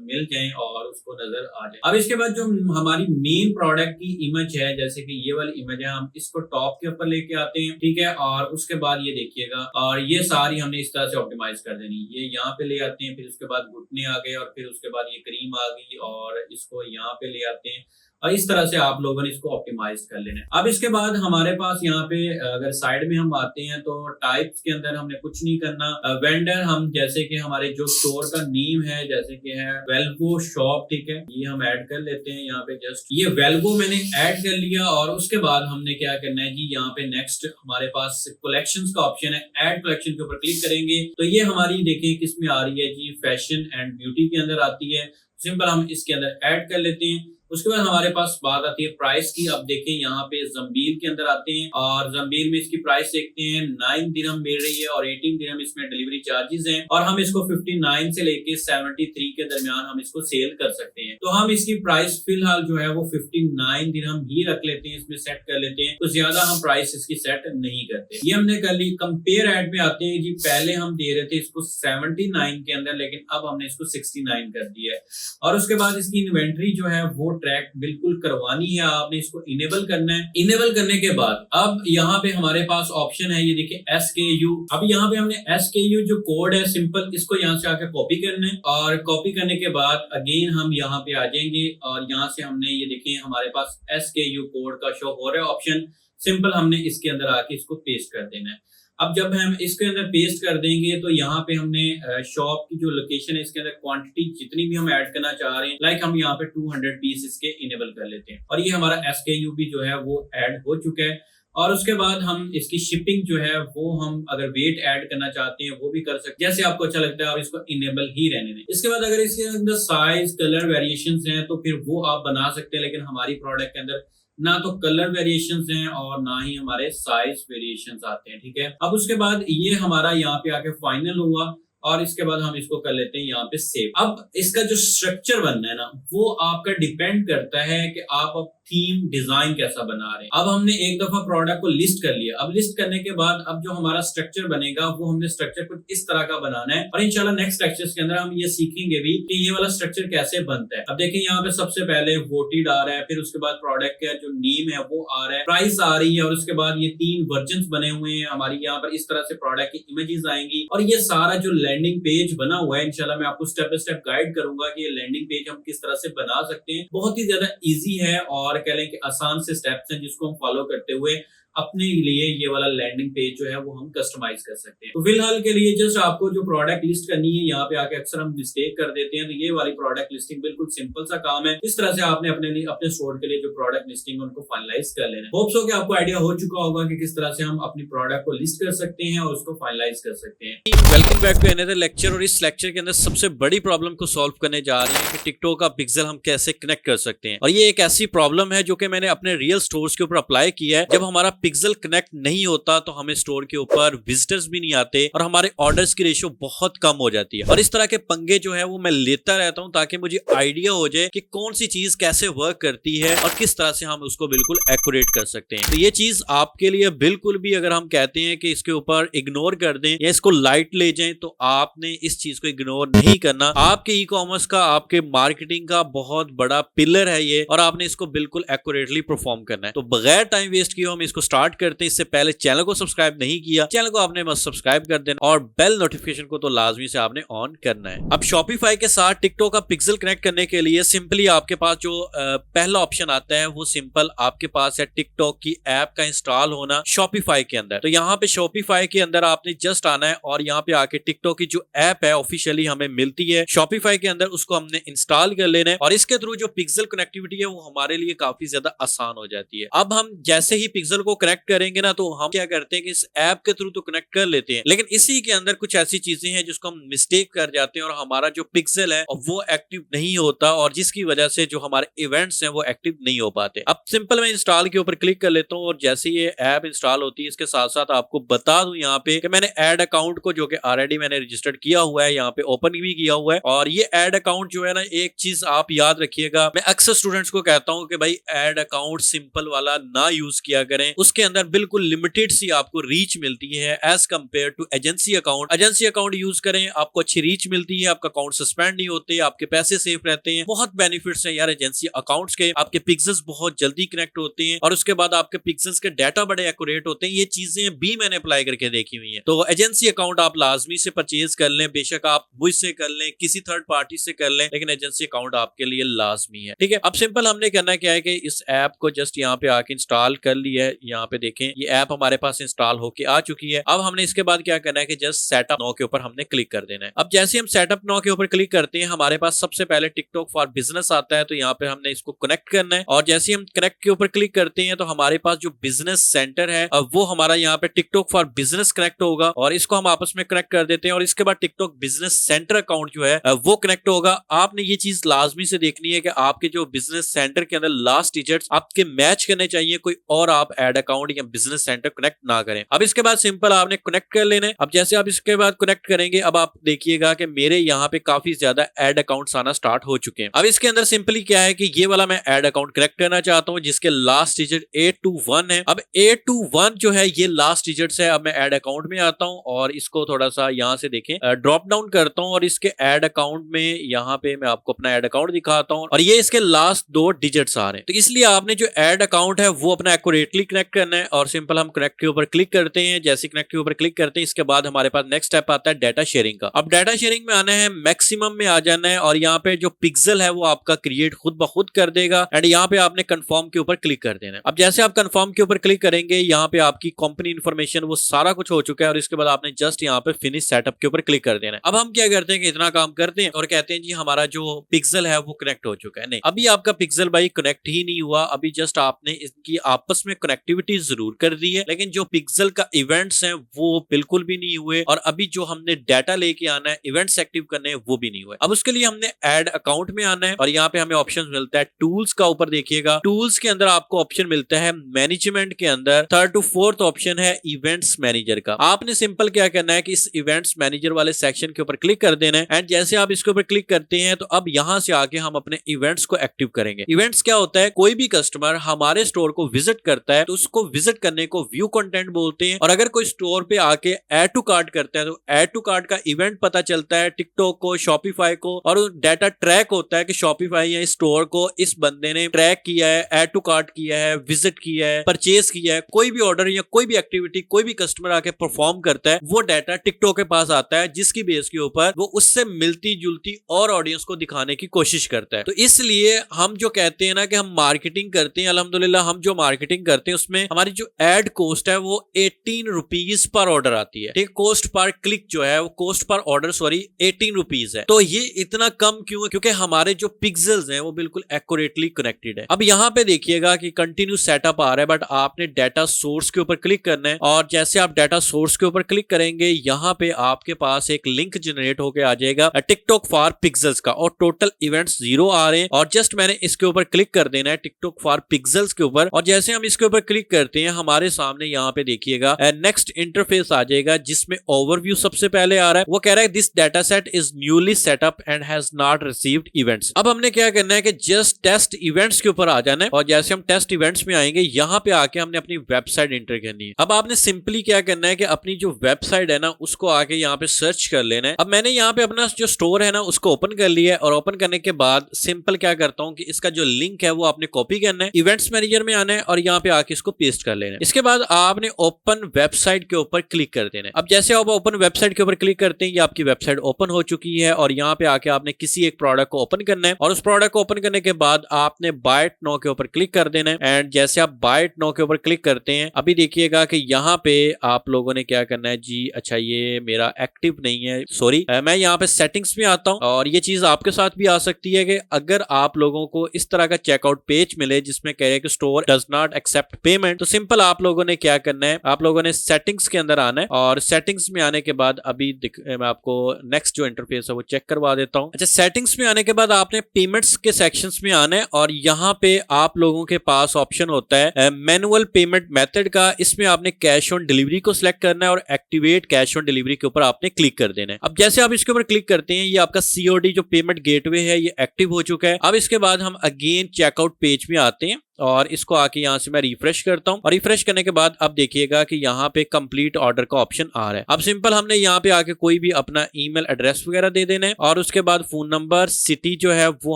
मिल जाएं और उसको नजर आ जाए। अब इसके बाद जो हमारी मेन प्रोडक्ट की इमेज है, जैसे कि ये वाली इमेज है, हम इसको टॉप के ऊपर लेके आते हैं, ठीक है। और उसके बाद ये देखिएगा और ये सारी हमने इस तरह से ऑप्टिमाइज कर देनी। ये यहाँ पे ले आते हैं, फिर उसके बाद घुटने आ गए और फिर उसके बाद ये क्रीम आ गई और इसको यहाँ पे ले आते हैं और इस तरह से आप लोगों ने इसको ऑप्टिमाइज कर लेना है। अब इसके बाद हमारे पास यहाँ पे अगर साइड में हम आते हैं तो टाइप्स के अंदर हमने कुछ नहीं करना। वेंडर हम जैसे कि हमारे जो स्टोर का नेम है जैसे कि है वेल्वो शॉप, ठीक है, ये हम ऐड कर लेते हैं। यहाँ पे जस्ट ये वेल्वो मैंने ऐड कर लिया और उसके बाद हमने क्या करना है जी, यहाँ पे नेक्स्ट हमारे पास कलेक्शंस का ऑप्शन है। ऐड कलेक्शन के ऊपर क्लिक करेंगे तो ये हमारी देखिए किस में आ रही है जी, फैशन एंड ब्यूटी के अंदर आती है। सिंपल हम इसके अंदर ऐड कर लेते हैं। उसके बाद हमारे पास बात आती है प्राइस की। अब देखें यहाँ पे जंबील के अंदर आते हैं और जंबील में इसकी प्राइस देखते हैं 9 दिरहम मिल रही है और 18 दिरहम इसमें डिलीवरी चार्जेस हैं और हम इसको 59 से लेके 73 के दरमियान हम इसको सेल कर सकते हैं। तो हम इसकी प्राइस फिलहाल जो है वो 59 दिरहम ही रख लेते हैं, इसमें सेट कर लेते हैं। तो ज्यादा हम प्राइस इसकी सेट नहीं करते। ये हमने कर ली। कंपेयर एड में आते हैं जी, पहले हम दे रहे थे इसको 79 के अंदर लेकिन अब हमने इसको 69 कर दिया है और उसके बाद इसकी इन्वेंट्री जो है वो ट्रैक बिल्कुल करवानी है, आपने इसको इनेबल करना है। इनेबल करने के बाद अब यहाँ पे हमारे पास ऑप्शन है, ये देखिए SKU। अब यहाँ पे हमने SKU जो कोड है सिंपल इसको यहाँ से आके कॉपी करना है और कॉपी करने के बाद अगेन हम यहाँ पे आ जाएंगे और यहाँ से हमने ये देखिए हमारे पास SKU कोड का शो हो रहा है ऑप्शन। सिंपल हमने इसके अंदर आके इसको पेस्ट कर देना है। अब जब हम इसके अंदर पेस्ट कर देंगे तो यहाँ पे हमने शॉप की जो लोकेशन है इसके अंदर क्वांटिटी जितनी भी हम ऐड करना चाह रहे हैं, लाइक हम यहाँ पे 200 पीस इसके इनेबल कर लेते हैं और ये हमारा SKU भी जो है वो ऐड हो चुका है। और उसके बाद हम इसकी शिपिंग जो है वो हम अगर वेट ऐड करना चाहते हैं वो भी कर सकते हैं, जैसे आपको अच्छा लगता है, और इसको इनेबल ही रहने दें। इसके बाद अगर इसके अंदर साइज कलर वेरिएशंस हैं तो फिर वो आप बना सकते हैं, लेकिन हमारी प्रोडक्ट के अंदर ना तो कलर वेरिएशंस हैं और ना ही हमारे साइज वेरिएशंस आते हैं, ठीक है। अब उसके बाद ये हमारा यहाँ पे आके फाइनल हुआ और इसके बाद हम इसको कर लेते हैं यहाँ पे सेव। अब इसका जो स्ट्रक्चर बनना है ना, वो आपका डिपेंड करता है कि आप अब थीम डिजाइन कैसा बना रहे हैं। अब हमने एक दफा प्रोडक्ट को लिस्ट कर लिया, अब लिस्ट करने के बाद अब जो हमारा स्ट्रक्चर बनेगा वो हमने स्ट्रक्चर कुछ इस तरह का बनाना है, और इंशाल्लाह नेक्स्ट लेक्चर्स के अंदर हम ये सीखेंगे भी कि ये वाला स्ट्रक्चर कैसे बनता है। अब देखिए यहाँ पे सबसे पहले वोटेड आ रहा है, फिर उसके बाद प्रोडक्ट का जो नेम है वो आ रहा है, प्राइस आ रही है, और उसके बाद ये 3 वर्जन बने हुए हैं हमारी यहाँ पर, इस तरह से प्रोडक्ट की इमेजेस आएंगी, और ये सारा जो लैंडिंग पेज बना हुआ है इंशाल्लाह मैं आपको स्टेप बाय स्टेप गाइड करूंगा कि ये लैंडिंग पेज हम किस तरह से बना सकते हैं। बहुत ही ज्यादा इजी है और कह लें कि आसान से स्टेप्स हैं जिसको हम फॉलो करते हुए अपने लिए ये वाला लैंडिंग पेज जो है वो हम कस्टमाइज कर सकते हैं। तो फिलहाल के लिए जस्ट आपको जो प्रोडक्ट लिस्ट करनी है, यहाँ पे आके अक्सर हम मिस्टेक कर देते हैं, तो ये वाली प्रोडक्ट लिस्टिंग बिल्कुल सिंपल सा काम है। इस तरह से आपने अपने लिए अपने स्टोर के लिए जो प्रोडक्ट लिस्टिंग है उनको फाइनलाइज कर लेना है। होप्स हो कि आपको आइडिया हो चुका होगा कि किस तरह से हम अपनी प्रोडक्ट को लिस्ट कर सकते हैं और उसको फाइनलाइज कर सकते हैं। Welcome back to another lecture. और इस लेक्चर के अंदर सबसे बड़ी प्रॉब्लम को सॉल्व करने जा रहे हैं कि टिकटॉक का पिक्सल हम कैसे कनेक्ट कर सकते हैं। और ये एक ऐसी प्रॉब्लम है जो कि मैंने अपने रियल स्टोर्स के ऊपर अप्लाई किया है। जब हमारा पिक्सल कनेक्ट नहीं होता तो हमें स्टोर के ऊपर विजिटर्स भी नहीं आते और हमारे ऑर्डर्स की रेशियो बहुत कम हो जाती है। और इस तरह के पंगे जो है वो मैं लेता रहता हूं ताकि मुझे आइडिया हो जाए कि कौन सी चीज कैसे वर्क करती है और किस तरह से हम उसको बिल्कुल एक्यूरेट कर सकते हैं। तो ये चीज आपके लिए बिल्कुल भी, अगर हम कहते हैं कि इसके ऊपर इग्नोर कर दें या इसको लाइट ले जाएं, तो आपने इस चीज को इग्नोर नहीं करना। आपके ई कॉमर्स का, आपके मार्केटिंग का बहुत बड़ा पिलर है ये, और आपने इसको बिल्कुल एक्यूरेटली परफॉर्म करना है। तो बगैर टाइम वेस्ट किए हम इसको स्टार्ट करते हैं। इससे पहले चैनल को सब्सक्राइब नहीं किया, चैनल को आपने बस सब्सक्राइब कर देना और बेल नोटिफिकेशन को तो लाजमी से आपने ऑन करना है। अब शॉपिफाई के साथ टिकटॉक का पिक्सल कनेक्ट करने के लिए सिंपली आपके पास जो पहला ऑप्शन आता है वो सिंपल आपके पास है टिकटॉक की ऐप का इंस्टॉल होना शॉपिफाई के अंदर। तो यहाँ पे शॉपिफाई के अंदर आपने जस्ट आना है और यहाँ पे आके टिकटॉक की जो ऐप है ऑफिशियली हमें मिलती है शॉपिफाई के अंदर, उसको हमने इंस्टॉल कर लेना है और इसके थ्रू जो पिक्सल कनेक्टिविटी है वो हमारे लिए काफी ज्यादा आसान हो जाती है। अब हम जैसे ही पिक्सल को कनेक्ट करेंगे ना, तो हम क्या करते हैं कि इस ऐप के थ्रू तो कनेक्ट कर लेते हैं, लेकिन इसी के अंदर कुछ ऐसी चीजें हैं जिसको हम मिस्टेक कर जाते हैं और हमारा जो पिक्सल है वो एक्टिव नहीं होता, और जिसकी वजह से जो हमारे इवेंट्स हैं वो एक्टिव नहीं हो पाते। अब सिंपल मैं इंस्टॉल के ऊपर क्लिक कर लेता हूँ और जैसे ये ऐप इंस्टॉल होती है, इसके साथ साथ आपको बता दूं यहाँ पे कि मैंने ऐड अकाउंट को, जो कि ऑलरेडी मैंने रजिस्टर्ड किया हुआ है, यहाँ पे ओपन भी किया हुआ है। और ये ऐड अकाउंट जो है ना, एक चीज आप याद रखिएगा, मैं अक्सर स्टूडेंट्स को कहता हूँ कि भाई ऐड अकाउंट सिंपल वाला ना यूज किया करें, उसके अंदर बिल्कुल लिमिटेड सी आपको रीच मिलती है as compare to agency account. Agency account use करें, आपको अच्छी रीच मिलती है, आपका अकाउंट सस्पेंड नहीं होते, आपके पैसे सेफ रहते हैं, बहुत बेनिफिट्स हैं यार एजेंसी अकाउंट्स के। आपके पिक्सल्स बहुत जल्दी कनेक्ट होते हैं और उसके बाद आपके पिक्सल्स के डाटा बड़े एक्यूरेट होते हैं। ये चीजें भी मैंने अप्लाई करके देखी हुई है। तो एजेंसी अकाउंट आप लाजमी से परचेज कर लें, बेशक आप मुझसे कर लें, किसी थर्ड पार्टी से कर लें, लेकिन एजेंसी अकाउंट आपके लिए लाजमी है। ठीक है, अब सिंपल हमने करना क्या है कि इस ऐप को जस्ट यहाँ पे आके इंस्टॉल कर लिया है। यहाँ पे देखें ये ऐप हमारे पास इंस्टॉल होके आ चुकी है। अब हमने इसके बाद क्या करना है कि जस्ट सेटअप नाउ के ऊपर हमने क्लिक कर देना है। अब जैसे हम सेटअप नाउ के ऊपर क्लिक करते हैं, हमारे पास सबसे पहले टिकटॉक फॉर बिजनेस आता है, तो यहाँ पे हमने इसको कनेक्ट करना है। और जैसे हम कनेक्ट के ऊपर क्लिक करते हैं तो हमारे पास जो बिजनेस सेंटर है अब वो हमारा यहाँ पे टिकटॉक फॉर बिजनेस कनेक्ट होगा, और इसको हम आपस में कनेक्ट कर देते हैं। और इसके बाद टिकटॉक बिजनेस सेंटर अकाउंट जो है वो कनेक्ट होगा। आपने ये चीज लाजमी से देखनी है कि आपके जो बिजनेस सेंटर के अंदर लास्ट डिजिट्स आपके मैच करने चाहिए, कोई और आप एड अकाउंट या बिजनेस सेंटर कनेक्ट ना करें। अब इसके बाद सिंपल आपने कनेक्ट कर लेने। अब जैसे आप इसके बाद कनेक्ट करेंगे, अब आप देखिएगा कि मेरे यहाँ पे काफी ज्यादा एड अकाउंट्स आना स्टार्ट हो चुके हैं। अब इसके अंदर सिंपली क्या है कि ये वाला मैं एड अकाउंट कनेक्ट करना चाहता हूँ जिसके लास्ट डिजिट 821 है। अब 821 जो है ये लास्ट डिजिट्स है। अब मैं एड अकाउंट में आता हूँ और इसको थोड़ा सा यहाँ से देखें ड्रॉप डाउन करता हूँ और इसके एड अकाउंट में यहाँ पे मैं आपको अपना एड अकाउंट दिखाता हूँ और ये इसके लास्ट 2 डिजिट्स आ रहे हैं। तो इसलिए आपने जो एड अकाउंट है वो अपना एक्यूरेटली कनेक्ट करना है और सिंपल हम कनेक्ट के ऊपर क्लिक करते हैं। जैसे कनेक्ट के ऊपर क्लिक करते हैं इसके बाद हमारे पास नेक्स्ट स्टेप आता है डाटा शेयरिंग का। अब डाटा शेयरिंग में आना है, मैक्सिमम में आ जाना है और यहाँ पे जो पिक्सल है वो आपका क्रिएट खुद ब खुद कर देगा एंड यहाँ पे आपने कंफर्म के ऊपर क्लिक कर देना है। अब जैसे आप कंफर्म के ऊपर क्लिक करेंगे यहाँ पे आपकी कंपनी इंफॉर्मेशन वो सारा कुछ हो चुका है और इसके बाद आपने जस्ट यहाँ पे फिनिश सेटअप के ऊपर क्लिक कर देना है। अब हम क्या करते हैं कि इतना काम करते हैं और कहते हैं जी हमारा जो पिक्सल है वो कनेक्ट हो चुका है। नहीं, अभी आपका पिक्सल भाई कनेक्ट ही नहीं हुआ, अभी जस्ट आपने इनकी आपस में कनेक्टिविटी एक्टिविटी जरूर कर दी है, लेकिन जो पिक्सल का इवेंट्स हैं वो बिल्कुल भी नहीं हुए, और अभी जो हमने डाटा लेके आना है, इवेंट्स एक्टिव करने हैं, वो भी नहीं हुए। अब उसके लिए हमने ऐड अकाउंट में आना है, और यहाँ पे हमें ऑप्शन मिलता है टूल्स का। ऊपर देखिएगा टूल्स के अंदर आपको ऑप्शन मिलता है मैनेजमेंट के अंदर 3rd to 4th ऑप्शन है इवेंट्स मैनेजर का। आपने सिंपल क्या करना है कि इस इवेंट्स मैनेजर वाले सेक्शन के ऊपर क्लिक कर देना है, एंड जैसे आप इसके ऊपर क्लिक करते हैं तो अब यहां से आके हम अपने इवेंट्स को एक्टिव करेंगे। इवेंट्स क्या होता है, कोई भी कस्टमर हमारे स्टोर को विजिट करता है तो उसको विजिट करने को व्यू कंटेंट बोलते हैं, और अगर कोई स्टोर पे आके ऐड टू कार्ट करता है तो ऐड टू कार्ट का इवेंट पता चलता है टिकटॉक को, शॉपिफाई को, और डाटा ट्रैक होता है कि शॉपिफाई या स्टोर को इस बंदे ने ट्रैक किया है, ऐड टू कार्ट किया है, विजिट किया है, परचेज किया है। कोई भी ऑर्डर या कोई भी एक्टिविटी कोई भी कस्टमर आके परफॉर्म करता है, वो डाटा टिकटॉक के पास आता है, जिसकी बेस के ऊपर वो उससे मिलती जुलती और ऑडियंस को दिखाने की कोशिश करता है। तो इसलिए हम जो कहते हैं ना कि हम मार्केटिंग करते हैं, अल्हम्दुलिल्लाह हम जो मार्केटिंग करते हैं उसमें हमारी जो एड कॉस्ट है वो 18 रुपीज पर ऑर्डर आती है। ठीक, कॉस्ट पर क्लिक जो है वो कॉस्ट पर ऑर्डर 18 रुपीज है। तो ये इतना कम क्यों है? क्योंकि हमारे जो पिक्सल्स हैं वो बिल्कुल एक्यूरेटली कनेक्टेड है। अब यहाँ पे देखिएगा कि कंटिन्यू सेटअप आ रहा है, बट आपने डाटा सोर्स के ऊपर क्लिक करना है, और जैसे आप डाटा सोर्स के ऊपर क्लिक करेंगे यहाँ पे आपके पास एक लिंक जनरेट होकर आ जाएगा टिकटॉक फॉर पिक्सल्स का, और टोटल इवेंट्स 0 आ रहे हैं, और जस्ट मैंने इसके ऊपर क्लिक कर देना है टिकटॉक फॉर पिक्सल्स के ऊपर, और जैसे हम इसके ऊपर क्लिक करते हैं हमारे सामने यहाँ पे देखिएगा नेक्स्ट इंटरफेस आ जाएगा, जिसमें ओवरव्यू सबसे पहले आ रहा है। वो कह रहा है this data set is newly setup and has not received events. अब हमने क्या करना है कि जस्ट टेस्ट इवेंट्स के ऊपर आ जाना है, और जैसे हम टेस्ट इवेंट्स में आएंगे यहाँ पे आके हमने अपनी वेबसाइट एंटर करनी है। अब आपने सिंपली क्या करना है कि अपनी जो वेबसाइट है ना उसको आके यहाँ पे सर्च कर लेना है। अब मैंने यहाँ पे अपना जो स्टोर है ना उसको ओपन कर लिया है, और ओपन करने के बाद सिंपल क्या करता हूँ कि इसका जो लिंक है वो आपने कॉपी करना है, इवेंट्स मैनेजर में आना है, और यहाँ पे आके इसको पेस्ट कर लेना है। इसके बाद आपने ओपन वेबसाइट के ऊपर क्लिक कर देना है। अब जैसे आप ओपन वेबसाइट के ऊपर क्लिक करते हैं ये आपकी वेबसाइट ओपन हो चुकी है, और यहाँ पे आके आपने किसी एक प्रोडक्ट को ओपन करना है, और उस प्रोडक्ट को ओपन करने के बाद आपने बाय इट नाउ के ऊपर क्लिक कर देना है। एंड जैसे आप बाय इट नाउ के ऊपर क्लिक करते हैं अभी देखिएगा कि यहाँ पे आप लोगों ने क्या करना है जी, अच्छा ये मेरा एक्टिव नहीं है, सॉरी। मैं यहाँ पे सेटिंग्स में आता हूँ, और ये चीज आपके साथ भी आ सकती है कि अगर आप लोगों को इस तरह का चेकआउट पेज मिले जिसमें कह रहे हैं कि store does not accept payment, तो सिंपल आप लोगों ने क्या करना है, आप लोगों ने सेटिंग्स के अंदर आना है, और सेटिंग्स में आने के बाद अभी मैं आपको नेक्स्ट जो इंटरफेस है वो चेक करवा देता हूँ। अच्छा, सेटिंग्स में आने के बाद आपने पेमेंट्स के सेक्शंस में आना है, और यहाँ पे आप लोगों के पास ऑप्शन होता है मैनुअल पेमेंट मेथड का। इसमें आपने कैश ऑन डिलीवरी को सिलेक्ट करना है, और एक्टिवेट कैश ऑन डिलीवरी के ऊपर आपने क्लिक कर देना है। अब जैसे आप इसके ऊपर क्लिक करते हैं ये आपका COD जो पेमेंट गेटवे है ये एक्टिव हो चुका है। अब इसके बाद हम अगेन चेकआउट पेज में आते हैं, और इसको आके यहाँ से मैं रिफ्रेश करता हूँ, और रिफ्रेश करने के बाद अब देखिएगा कि यहाँ पे कंप्लीट ऑर्डर का ऑप्शन आ रहा है। अब सिंपल हमने यहाँ पे आके कोई भी अपना ईमेल एड्रेस वगैरह दे देना है, और उसके बाद फोन नंबर, सिटी जो है वो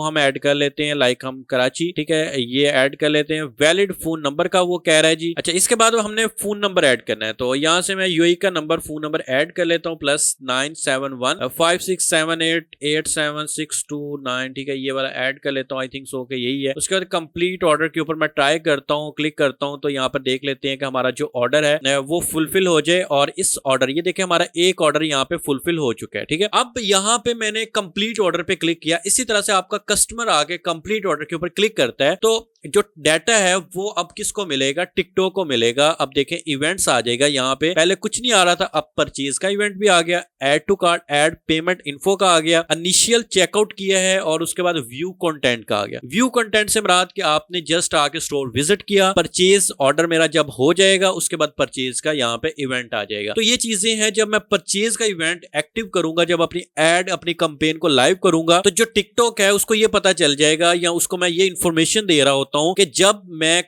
हम ऐड कर लेते हैं, लाइक हम कराची, ठीक है, ये ऐड कर लेते हैं। वैलिड फोन नंबर का वो कह रहा है जी। अच्छा, इसके बाद हमने फोन नंबर ऐड करना है, तो यहाँ से मैं UAE का नंबर फोन नंबर ऐड कर लेता हूँ, +971 5678 8762 ठीक है, ये वाला ऐड कर लेता हूँ, आई थिंक सो के यही है। उसके बाद कंप्लीट ऑर्डर के ऊपर मैं ट्राई करता हूं, क्लिक करता हूं, तो यहाँ पर देख लेते हैं कि हमारा जो ऑर्डर है वो फुलफिल हो जाए, और इस ऑर्डर ये देखिए हमारा एक ऑर्डर यहाँ पे फुलफिल हो चुका है। ठीक है, अब यहाँ पे मैंने कंप्लीट ऑर्डर पे क्लिक किया। इसी तरह से आपका कस्टमर आके कंप्लीट ऑर्डर के ऊपर क्लिक करता है तो जो डाटा है वो अब किसको मिलेगा, टिकटॉक को मिलेगा। अब देखें इवेंट्स आ जाएगा यहाँ पे, पहले कुछ नहीं आ रहा था, अब परचेज का इवेंट भी आ गया, add to cart, add payment info का आ गया, इनिशियल चेकआउट किया है, और उसके बाद व्यू कंटेंट का आ गया। व्यू कंटेंट से मुराद कि आपने जस्ट आके स्टोर विजिट किया, परचेज ऑर्डर मेरा जब हो जाएगा उसके बाद परचेज का यहाँ पे इवेंट आ जाएगा। तो ये चीजें हैं, जब मैं परचेज का इवेंट एक्टिव करूंगा, जब अपनी एड अपनी कंपेन को लाइव करूंगा, तो जो टिकटॉक है उसको ये पता चल जाएगा, या उसको मैं ये इंफॉर्मेशन दे रहा होता हूं कि जब मैं